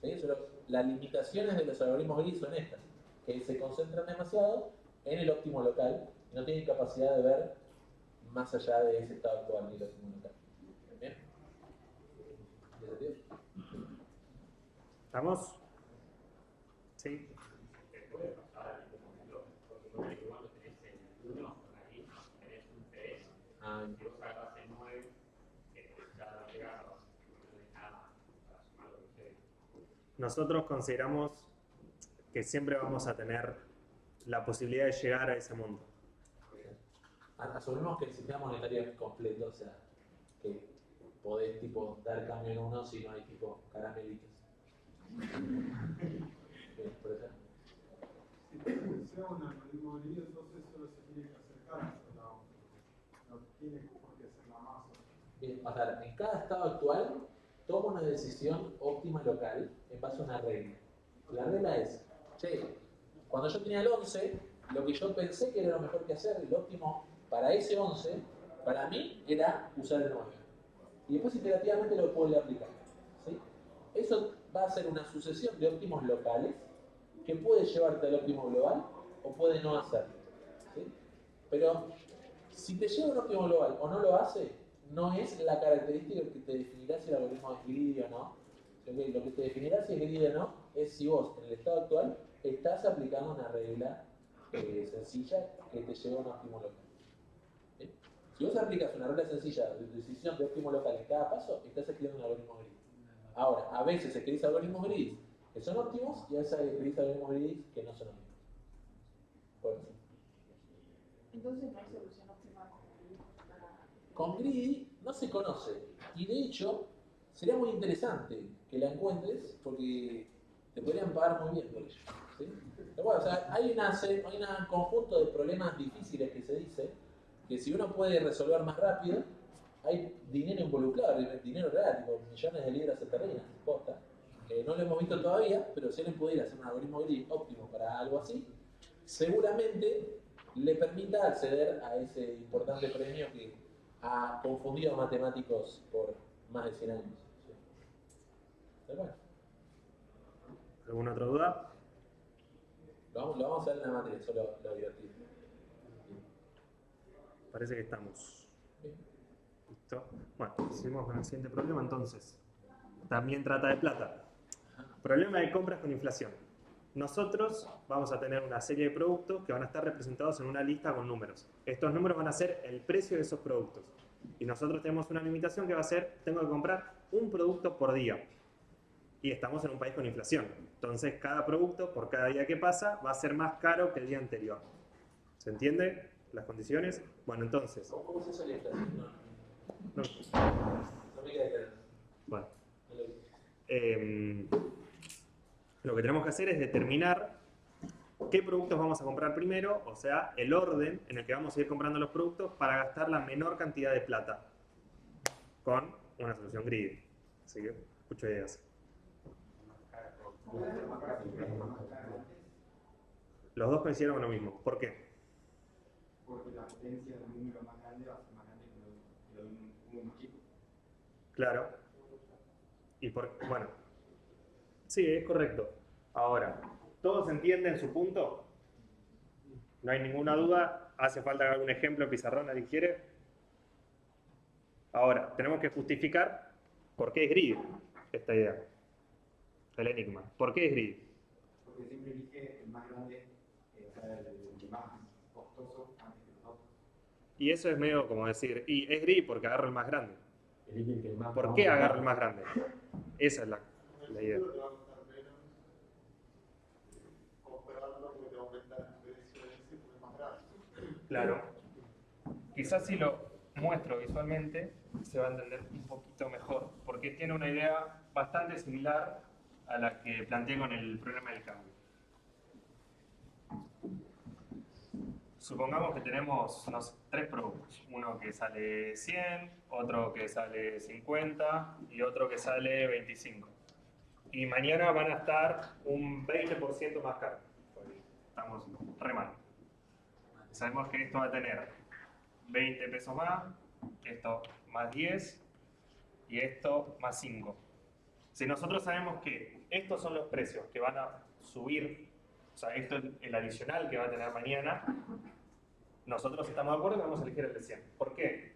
¿Sí? Las limitaciones de los algoritmos gris son estas, que se concentran demasiado en el óptimo local y no tienen capacidad de ver más allá de ese estado actual del óptimo local. ¿Bien? ¿Estamos? Sí. Nosotros consideramos que siempre vamos a tener la posibilidad de llegar a ese mundo. Asumimos que el sistema monetario es completo, o sea, que podés tipo dar cambio en uno si no hay tipo caramelitos. Por ejemplo. Si sea un algoritmo gris, entonces solo se tiene que acercar a la otra. No tiene por qué ser la masa. Bien, o sea, en cada estado actual toma una decisión óptima local en base a una regla. La regla es, che, cuando yo tenía el 11, lo que yo pensé que era lo mejor que hacer, el óptimo para ese 11, para mí era usar el 9. Y después iterativamente lo puedo aplicar. ¿Sí? Eso va a ser una sucesión de óptimos locales que puede llevarte al óptimo global o puede no hacerlo. ¿Sí? Pero si te lleva un óptimo global o no lo hace, no es la característica que te definirá si el algoritmo es gris o no. Lo que te definirá si es gris o no es si vos, en el estado actual, estás aplicando una regla sencilla que te lleva a un óptimo local. ¿Sí? Si vos aplicas una regla sencilla de decisión de óptimo local en cada paso, estás escribiendo un algoritmo gris. Ahora, a veces escribís algoritmos gris que son óptimos y a veces escribís algoritmos gris que no son óptimos. Por eso. Entonces no hay solución óptima Con gris no se conoce. Y de hecho, sería muy interesante que la encuentres porque te podrían pagar muy bien por ello. ¿Sí? Pero bueno, o sea, hay un conjunto de problemas difíciles que se dice que si uno puede resolver más rápido, hay dinero involucrado, dinero real, tipo millones de libras esterlinas, posta. No lo hemos visto todavía, pero si alguien pudiera hacer un algoritmo gris óptimo para algo así, seguramente le permita acceder a ese importante premio que ha confundido a matemáticos por más de 100 años. ¿Sí? Pero bueno. ¿Alguna otra duda? Lo vamos a ver en la materia, eso lo divertido. Parece que estamos. ¿Listo? Bueno, seguimos con el siguiente problema entonces. También trata de plata. Problema de compras con inflación. Nosotros vamos a tener una serie de productos que van a estar representados en una lista con números. Estos números van a ser el precio de esos productos. Y nosotros tenemos una limitación que va a ser, tengo que comprar un producto por día. Y estamos en un país con inflación. Entonces, cada producto, por cada día que pasa, va a ser más caro que el día anterior. ¿Se entiende las condiciones? Bueno, entonces... ¿Cómo se suele inflación? No. No me queda claro. Bueno. Lo que tenemos que hacer es determinar qué productos vamos a comprar primero, o sea, el orden en el que vamos a ir comprando los productos para gastar la menor cantidad de plata con una solución gris. Así que, escucho ideas. Los dos coincidieron con lo mismo. ¿Por qué? Porque la potencia del número más grande va a ser más grande que lo de un número más chico. Claro. Y bueno, sí, es correcto. Ahora, ¿todos entienden su punto? No hay ninguna duda. ¿Hace falta algún ejemplo en pizarrón? ¿Alguien quiere? Ahora, tenemos que justificar por qué es gris esta idea. El enigma. ¿Por qué es gris? Porque siempre elige el más grande, o sea, el Y eso es medio como decir, y es gris porque agarro el más grande. Elige el que más ¿Por qué agarro el más grande? Esa es la idea. Te va a costar menos comprarlo porque te va a aumentar el precio de ese porque es más grande. Claro. Quizás si lo muestro visualmente se va a entender un poquito mejor, porque tiene una idea bastante similar a la que planteé con el problema del cambio. Supongamos que tenemos unos 3 productos, uno que sale 100, otro que sale 50 y otro que sale 25. Y mañana van a estar un 20% más caros. Estamos re mal. Sabemos que esto va a tener 20 pesos más, esto más 10 y esto más 5. Si nosotros sabemos que estos son los precios que van a subir, o sea, esto es el adicional que va a tener mañana, nosotros estamos de acuerdo que vamos a elegir el de 100. ¿Por qué?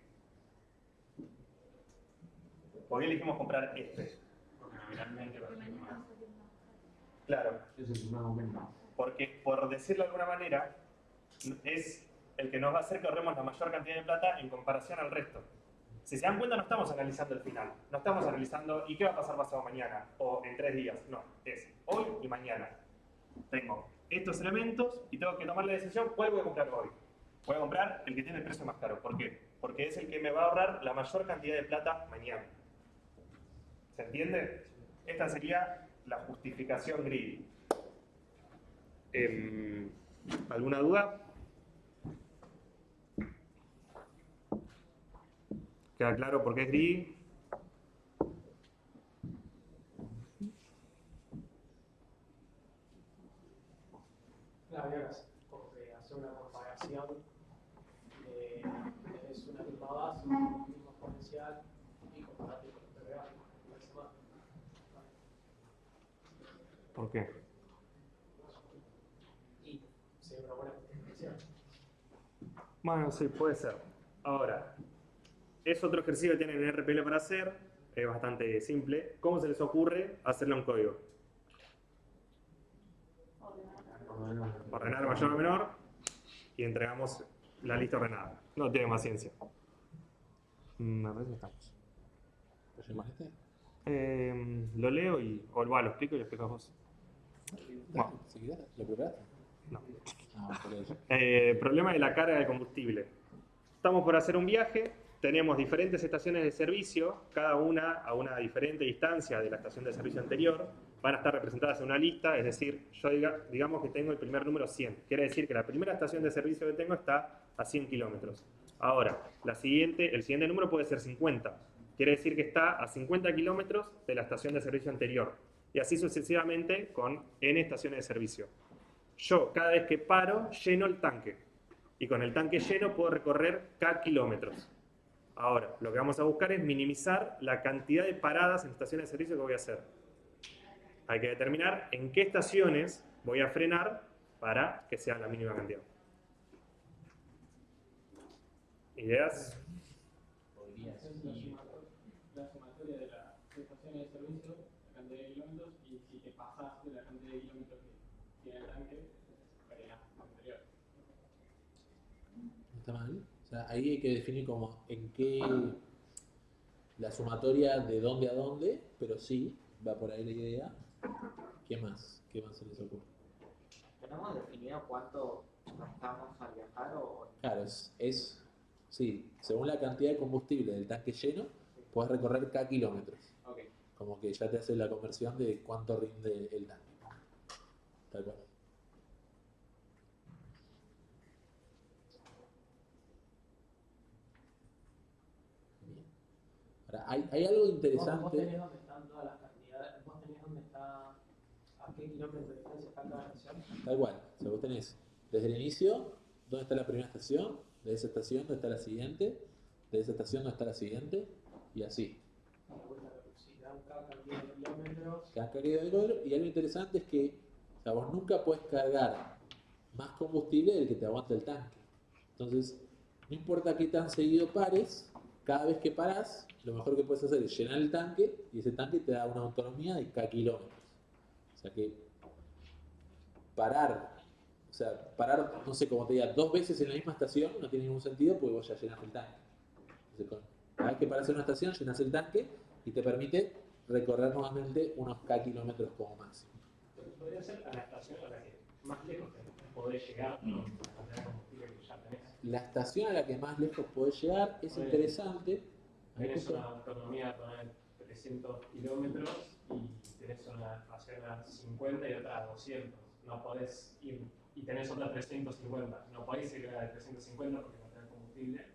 ¿Por qué elegimos comprar este? Porque nominalmente va a ser más. Claro. Es el que más aumenta. Porque, por decirlo de alguna manera, es el que nos va a hacer que ahorremos la mayor cantidad de plata en comparación al resto. Si se dan cuenta, no estamos analizando el final. No estamos analizando ¿y qué va a pasar pasado mañana? O en 3 días. No, es hoy y mañana. Tengo estos elementos y tengo que tomar la decisión cuál voy a comprar hoy. Voy a comprar el que tiene el precio más caro. ¿Por qué? Porque es el que me va a ahorrar la mayor cantidad de plata mañana. ¿Se entiende? Esta sería la justificación greedy. ¿Alguna duda? ¿Queda claro por qué es greedy? Claro, y ahora hacer una comparación tenés una misma base, un mismo exponencial y compararte con el real. ¿Por qué? Y sería una buena justificación. Bueno, sí, puede ser. Ahora, es otro ejercicio que tienen en RPL para hacer, es bastante simple. ¿Cómo se les ocurre hacerlo en código? Ordenar mayor o menor y entregamos la lista ordenada. No tiene más ciencia. A ver si estamos. ¿Lo llamaste? Lo leo y o lo explico y lo explicas vos. Bueno. ¿Lo preparaste? No. Por eso. Problema de la carga de combustible. Estamos por hacer un viaje, tenemos diferentes estaciones de servicio, cada una a una diferente distancia de la estación de servicio anterior. Van a estar representadas en una lista, es decir, yo digamos que tengo el primer número 100. Quiere decir que la primera estación de servicio que tengo está a 100 kilómetros. Ahora, el siguiente número puede ser 50. Quiere decir que está a 50 kilómetros de la estación de servicio anterior. Y así sucesivamente con N estaciones de servicio. Yo, cada vez que paro, lleno el tanque. Y con el tanque lleno puedo recorrer K kilómetros. Ahora, lo que vamos a buscar es minimizar la cantidad de paradas en estaciones de servicio que voy a hacer. Hay que determinar en qué estaciones voy a frenar para que sea la mínima cantidad. ¿Ideas? La sumatoria de las estaciones de servicio, la cantidad de kilómetros, y si te pasas de la cantidad de kilómetros que tiene el tanque, frenas anterior. ¿No está mal? O sea, ahí hay que definir como en qué la sumatoria de dónde a dónde, pero sí, va por ahí la idea. ¿Qué más? ¿Qué más se les ocurre? ¿Tenemos definido cuánto gastamos al viajar o...? Claro, sí, según la cantidad de combustible del tanque lleno, puedes recorrer K kilómetros. Okay. Como que ya te hace la conversión de cuánto rinde el tanque. Tal cual. Bien. Ahora, hay algo interesante. Vos tenés dónde están todas las cantidades, vos tenés dónde está, a qué kilómetros de distancia está cada estación. Tal cual. O sea, vos tenés desde el inicio, dónde está la primera estación, de esa estación dónde está la siguiente, de esa estación dónde está la siguiente, y así. Si dan cada cantidad de kilómetros. Cada cantidad de kilómetros, y algo interesante es que o sea, vos nunca puedes cargar más combustible del que te aguanta el tanque. Entonces, no importa qué tan seguido pares, cada vez que paras, lo mejor que puedes hacer es llenar el tanque, y ese tanque te da una autonomía de K kilómetros. O sea que parar O sea, parar, no sé, como te diga, 2 veces en la misma estación no tiene ningún sentido porque vos ya llenaste el tanque. Entonces, cada vez que paras en una estación, llenas el tanque y te permite recorrer nuevamente unos K kilómetros como máximo. Podría ser a la estación a la que más lejos podés llegar con la cantidad de combustible que ya tenés. La estación a la que más lejos podés llegar es interesante. Tenés una autonomía para 300 kilómetros y tenés una estación a 50 y otra a 200. No podés ir, y tenés otra 350. No podés ir a la de 350 porque no tenés combustible,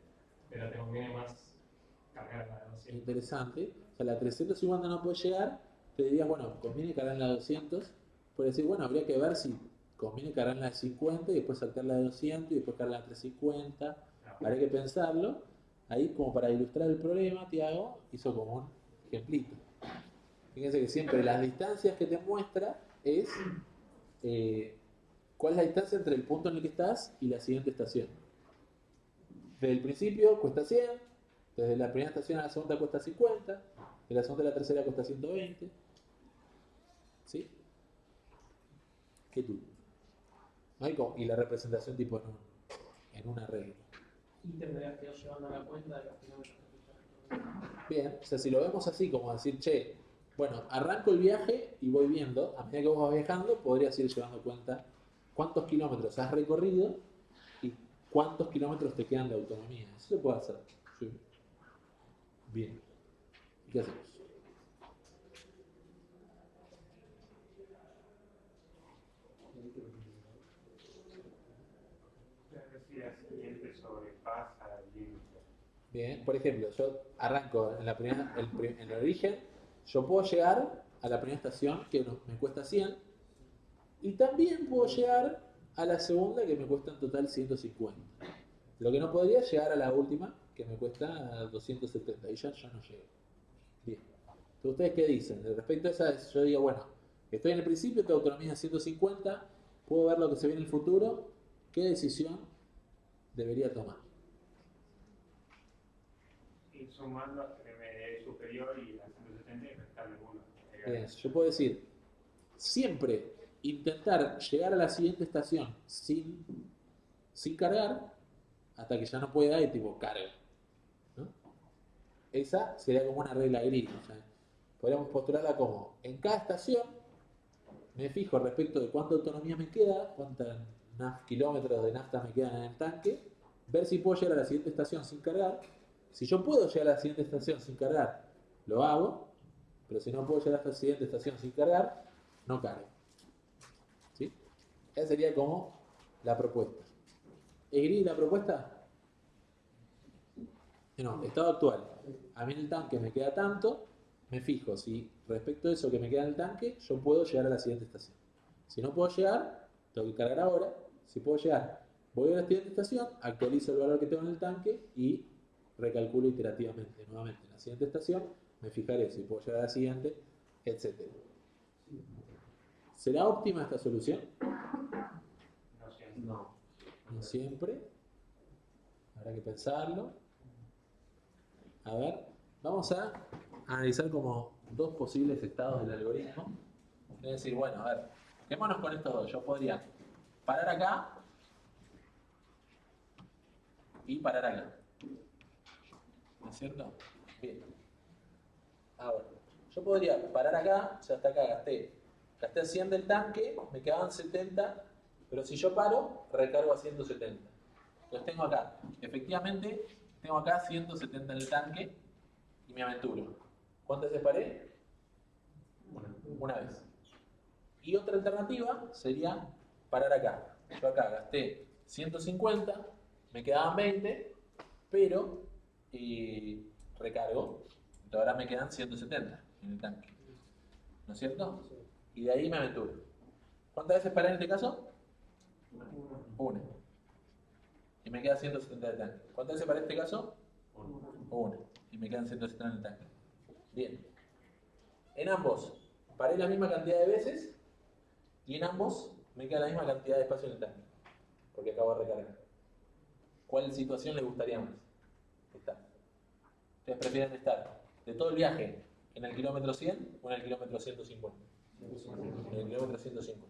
pero te conviene más cargar la de 200. Interesante. O sea, la 350 no puede llegar, te dirías, bueno, conviene cargar la de 200. Puedes decir, bueno, habría que ver si conviene cargar la de 50 y después saltar la de 200 y después cargar la de 350. Habría que pensarlo. Ahí, como para ilustrar el problema, Tiago hizo como un ejemplito. Fíjense que siempre las distancias que te muestra es cuál es la distancia entre el punto en el que estás y la siguiente estación. Desde el principio cuesta 100, desde la primera estación a la segunda cuesta 50, de la segunda a la tercera cuesta 120. ¿Sí? ¿Qué tú? ¿No? Y la representación tipo en una regla. Y tendrías que ir llevando la cuenta de los kilómetros que Bien, o sea, si lo vemos así, como decir, che, bueno, arranco el viaje y voy viendo, a medida que vos vas viajando, podrías ir llevando cuenta cuántos kilómetros has recorrido y cuántos kilómetros te quedan de autonomía. Eso se puede hacer. Sí. Bien. ¿Y qué hacemos? Si la siguiente sobrepasa el límite. Bien, por ejemplo, yo arranco en el origen, yo puedo llegar a la primera estación que me cuesta 100 y también puedo llegar a la segunda que me cuesta en total 150. Lo que no podría es llegar a la última que me cuesta 270 y ya no llego. Bien. Entonces, ¿ustedes qué dicen? Respecto a esa, yo digo, bueno, estoy en el principio, tengo autonomía de 150, puedo ver lo que se viene en el futuro, ¿qué decisión debería tomar? Ir sumando hasta que me dé superior y la 170 y restarle 1. Bien, yo puedo decir, siempre intentar llegar a la siguiente estación sin cargar hasta que ya no pueda y tipo carga, ¿no? Esa sería como una regla gris. O sea, podríamos postularla como en cada estación me fijo respecto de cuánta autonomía me queda, cuántos kilómetros de nafta me quedan en el tanque, ver si puedo llegar a la siguiente estación sin cargar. Si yo puedo llegar a la siguiente estación sin cargar, lo hago, pero si no puedo llegar a la siguiente estación sin cargar, no cargo. ¿Sí? Esa sería como la propuesta. ¿Es gris la propuesta? No, estado actual. A mí en el tanque me queda tanto, me fijo si respecto a eso que me queda en el tanque, yo puedo llegar a la siguiente estación. Si no puedo llegar, tengo que cargar ahora. Si puedo llegar, voy a la siguiente estación, actualizo el valor que tengo en el tanque y recalculo iterativamente nuevamente en la siguiente estación, me fijaré si puedo llegar a la siguiente, etc. ¿Será óptima esta solución? No siempre. No siempre. Habrá que pensarlo. A ver, vamos a analizar como 2 posibles estados del algoritmo. Es decir, bueno, a ver, quedémonos con estos dos. Yo podría parar acá y parar acá. ¿No es cierto? Bien. Ahora, yo podría parar acá, ya hasta acá gasté 100 del tanque, me quedaban 70, pero si yo paro, recargo a 170. Entonces tengo acá, efectivamente, tengo acá 170 en el tanque y me aventuro. ¿Cuántas veces paré? Una vez. Y otra alternativa sería parar acá. Yo acá gasté 150, me quedaban 20, pero recargo. Entonces ahora me quedan 170 en el tanque. ¿No es cierto? Y de ahí me aventuro. ¿Cuántas veces paré en este caso? Una. Y me queda 170 de tanque. ¿Cuántas veces paré en este caso? Una. Y me quedan 170 en el tanque. Bien. En ambos paré la misma cantidad de veces y en ambos me queda la misma cantidad de espacio en el tanque. Porque acabo de recargar. ¿Cuál situación les gustaría más? Esta. ¿Ustedes prefieren estar de todo el viaje en el kilómetro 100 o en el kilómetro 150? En el kilómetro 150.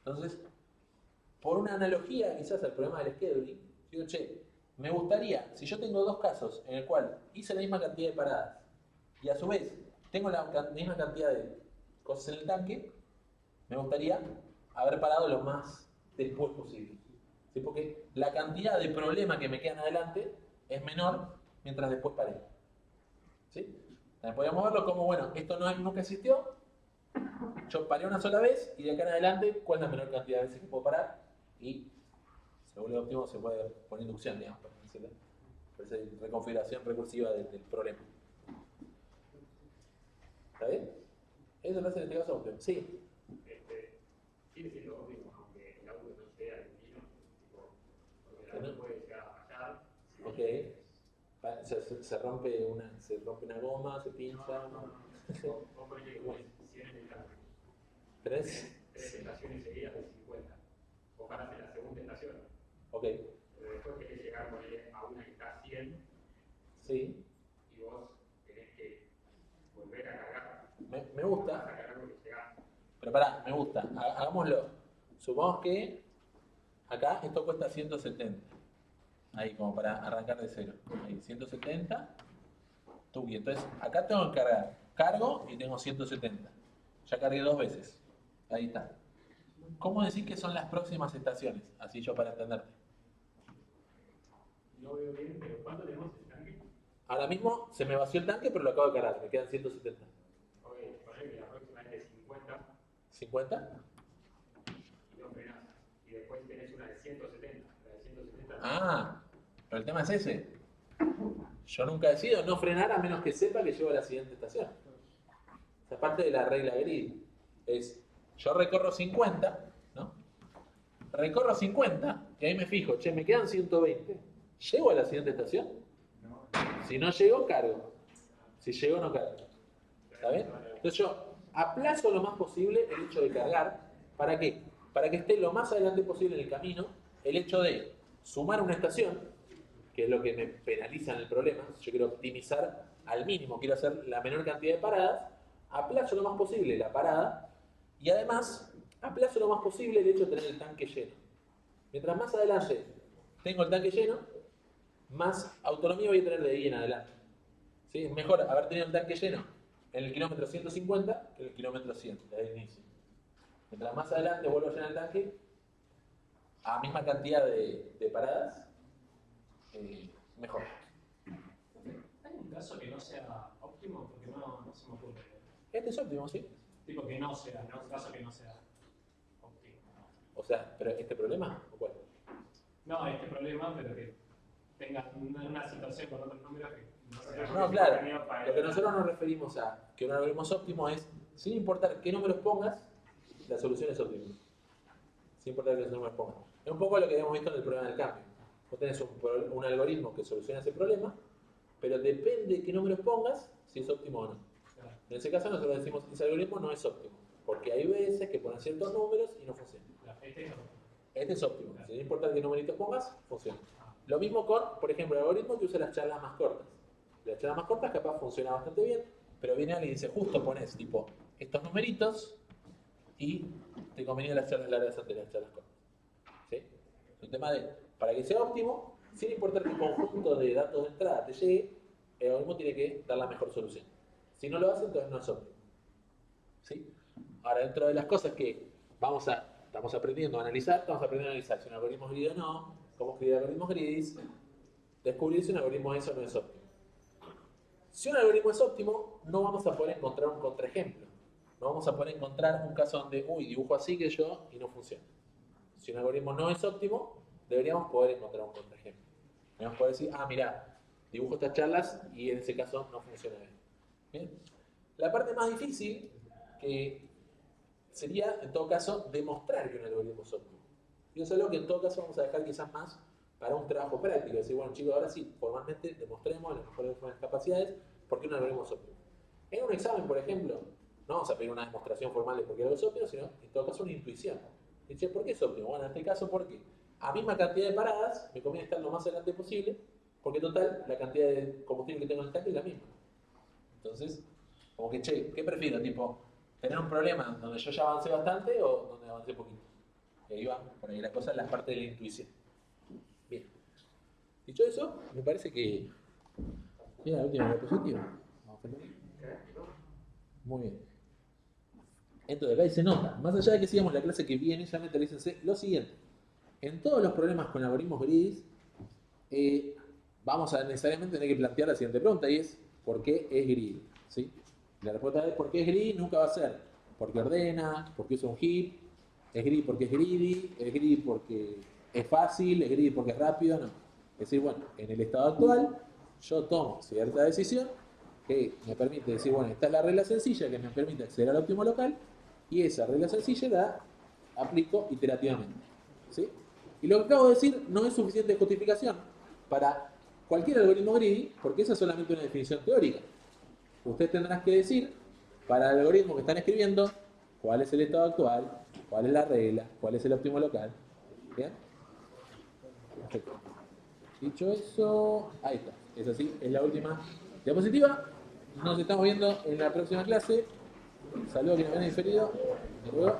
Entonces, por una analogía quizás al problema del scheduling, digo, che, me gustaría, si yo tengo dos casos en el cual hice la misma cantidad de paradas y a su vez tengo la misma cantidad de cosas en el tanque, me gustaría haber parado lo más después posible. ¿Sí? Porque la cantidad de problemas que me quedan adelante es menor mientras después paré. ¿Sí? También podríamos verlo como, bueno, esto nunca existió, yo paré una sola vez y de acá en adelante, ¿cuál es la menor cantidad de veces que puedo parar? Y según el óptimo se puede poner inducción, digamos, por decirlo. Por esa reconfiguración recursiva del problema. ¿Está bien? Eso lo hace en este caso óptimo. Sí. Sigue siendo óptimo, aunque el auto no sea destino, porque el auto puede llegar a fallar. Ok. Se rompe una goma, se pincha. Vos ponés que tenés 100 en el tanque. ¿Tres? 3 estaciones seguidas de 50. Vos parás en la segunda estación. Ok. Pero después querés llegar a una que está a 100. Sí. Y vos tenés que volver a cargar. Me gusta. A cargar lo que llegás. Pero pará, me gusta. Hagámoslo. Supongamos que acá esto cuesta 170. Ahí, como para arrancar de cero. Ahí, 170. Tuki. Entonces, acá tengo que cargar. Cargo y tengo 170. Ya cargué 2 veces. Ahí está. ¿Cómo decir que son las próximas estaciones? Así yo para entenderte. No veo bien, pero ¿cuánto tenemos el tanque? Ahora mismo se me vació el tanque, pero lo acabo de cargar. Me quedan 170. Ok, ponle que la próxima es de 50. ¿50? Y no frenás. Y después tenés una de 170. La de 170. Ah, pero el tema es ese. Yo nunca decido no frenar a menos que sepa que llego a la siguiente estación. Esa parte de la regla grid es, yo recorro 50, ¿no? Recorro 50 y ahí me fijo, che, me quedan 120. ¿Llego a la siguiente estación? Si no llego, cargo. Si llego, no cargo. ¿Está bien? Entonces yo aplazo lo más posible el hecho de cargar. ¿Para qué? Para que esté lo más adelante posible en el camino el hecho de sumar una estación, que es lo que me penaliza en el problema. Yo quiero optimizar al mínimo, quiero hacer la menor cantidad de paradas, aplazo lo más posible la parada y además aplazo lo más posible el hecho de tener el tanque lleno. Mientras más adelante tengo el tanque lleno, más autonomía voy a tener de ahí en adelante. ¿Sí? Es mejor haber tenido el tanque lleno en el kilómetro 150 que en el kilómetro 100, desde el inicio. Mientras más adelante vuelvo a llenar el tanque, a misma cantidad de paradas, mejor. ¿Hay un caso que no sea óptimo? Porque no se me ocurre. Este es óptimo, ¿sí? Tipo que no sea, un caso que no sea óptimo. O sea, ¿pero este problema o cuál? No, este problema, pero que tenga una situación con otros números que no sea. No, claro. Lo que nosotros nos referimos a que un algoritmo es óptimo es, sin importar qué números pongas, la solución es óptima. Sin importar qué números pongas. Es un poco lo que habíamos visto en el problema del cambio. Vos tenés un algoritmo que soluciona ese problema, pero depende de qué números pongas, si es óptimo o no. En ese caso nosotros decimos que ese algoritmo no es óptimo, porque hay veces que ponen ciertos números y no funciona. Este es óptimo. Sin importar qué numeritos pongas, funciona. Lo mismo con, por ejemplo, el algoritmo que usa las charlas más cortas. Las charlas más cortas capaz funciona bastante bien, pero viene alguien y dice, justo pones tipo estos numeritos y te convenía las charlas largas antes de las charlas cortas. ¿Sí? Es un tema de, para que sea óptimo, sin importar qué conjunto de datos de entrada te llegue, el algoritmo tiene que dar la mejor solución. Si no lo hace, entonces no es óptimo. ¿Sí? Ahora, dentro de las cosas que estamos aprendiendo a analizar, si un algoritmo es grid o no, cómo escribir algoritmos gris, descubrir si un algoritmo eso no es óptimo. Si un algoritmo es óptimo, no vamos a poder encontrar un contraejemplo. No vamos a poder encontrar un caso donde, dibujo así que yo y no funciona. Si un algoritmo no es óptimo, deberíamos poder encontrar un contraejemplo. Deberíamos poder decir, mirá, dibujo estas charlas y en ese caso no funciona bien. ¿Bien? La parte más difícil que sería, en todo caso, demostrar que un algoritmo es óptimo. Y eso es algo que en todo caso vamos a dejar quizás más para un trabajo práctico. Decir, bueno chicos, ahora sí, formalmente demostremos a las mejores capacidades por qué un algoritmo es óptimo. En un examen, por ejemplo, no vamos a pedir una demostración formal de por qué algo es óptimo, sino en todo caso una intuición. Dice, ¿por qué es óptimo? Bueno, en este caso, porque a misma cantidad de paradas me conviene estar lo más adelante posible, porque total, la cantidad de combustible que tengo en el tanque es la misma. Entonces, como que, che, ¿qué prefiero? Tipo, ¿tener un problema donde yo ya avancé bastante o donde avancé poquito? que ahí va por ahí la cosa, la parte de la intuición. Bien. Dicho eso, me parece que era la última diapositiva. Vamos a hacerlo. Muy bien. Entonces acá dice nota, más allá de que sigamos la clase que viene, ya mentalícense lo siguiente. En todos los problemas con algoritmos gridis, vamos a necesariamente tener que plantear la siguiente pregunta, y es ¿por qué es greedy? ¿Sí? La respuesta de por qué es greedy nunca va a ser porque ordena, porque usa un heap, es greedy porque es greedy porque es fácil, es greedy porque es rápido, no. Es decir, bueno, en el estado actual yo tomo cierta decisión que me permite decir, bueno, esta es la regla sencilla que me permite acceder al óptimo local, y esa regla sencilla la aplico iterativamente. ¿Sí? Y lo que acabo de decir no es suficiente justificación para cualquier algoritmo greedy, porque esa es solamente una definición teórica. Ustedes tendrán que decir, para el algoritmo que están escribiendo, cuál es el estado actual, cuál es la regla, cuál es el óptimo local. ¿Bien? Perfecto. Dicho eso, ahí está. Es así, es la última diapositiva. Nos estamos viendo en la próxima clase. Saludos a quienes me han diferido. Hasta luego.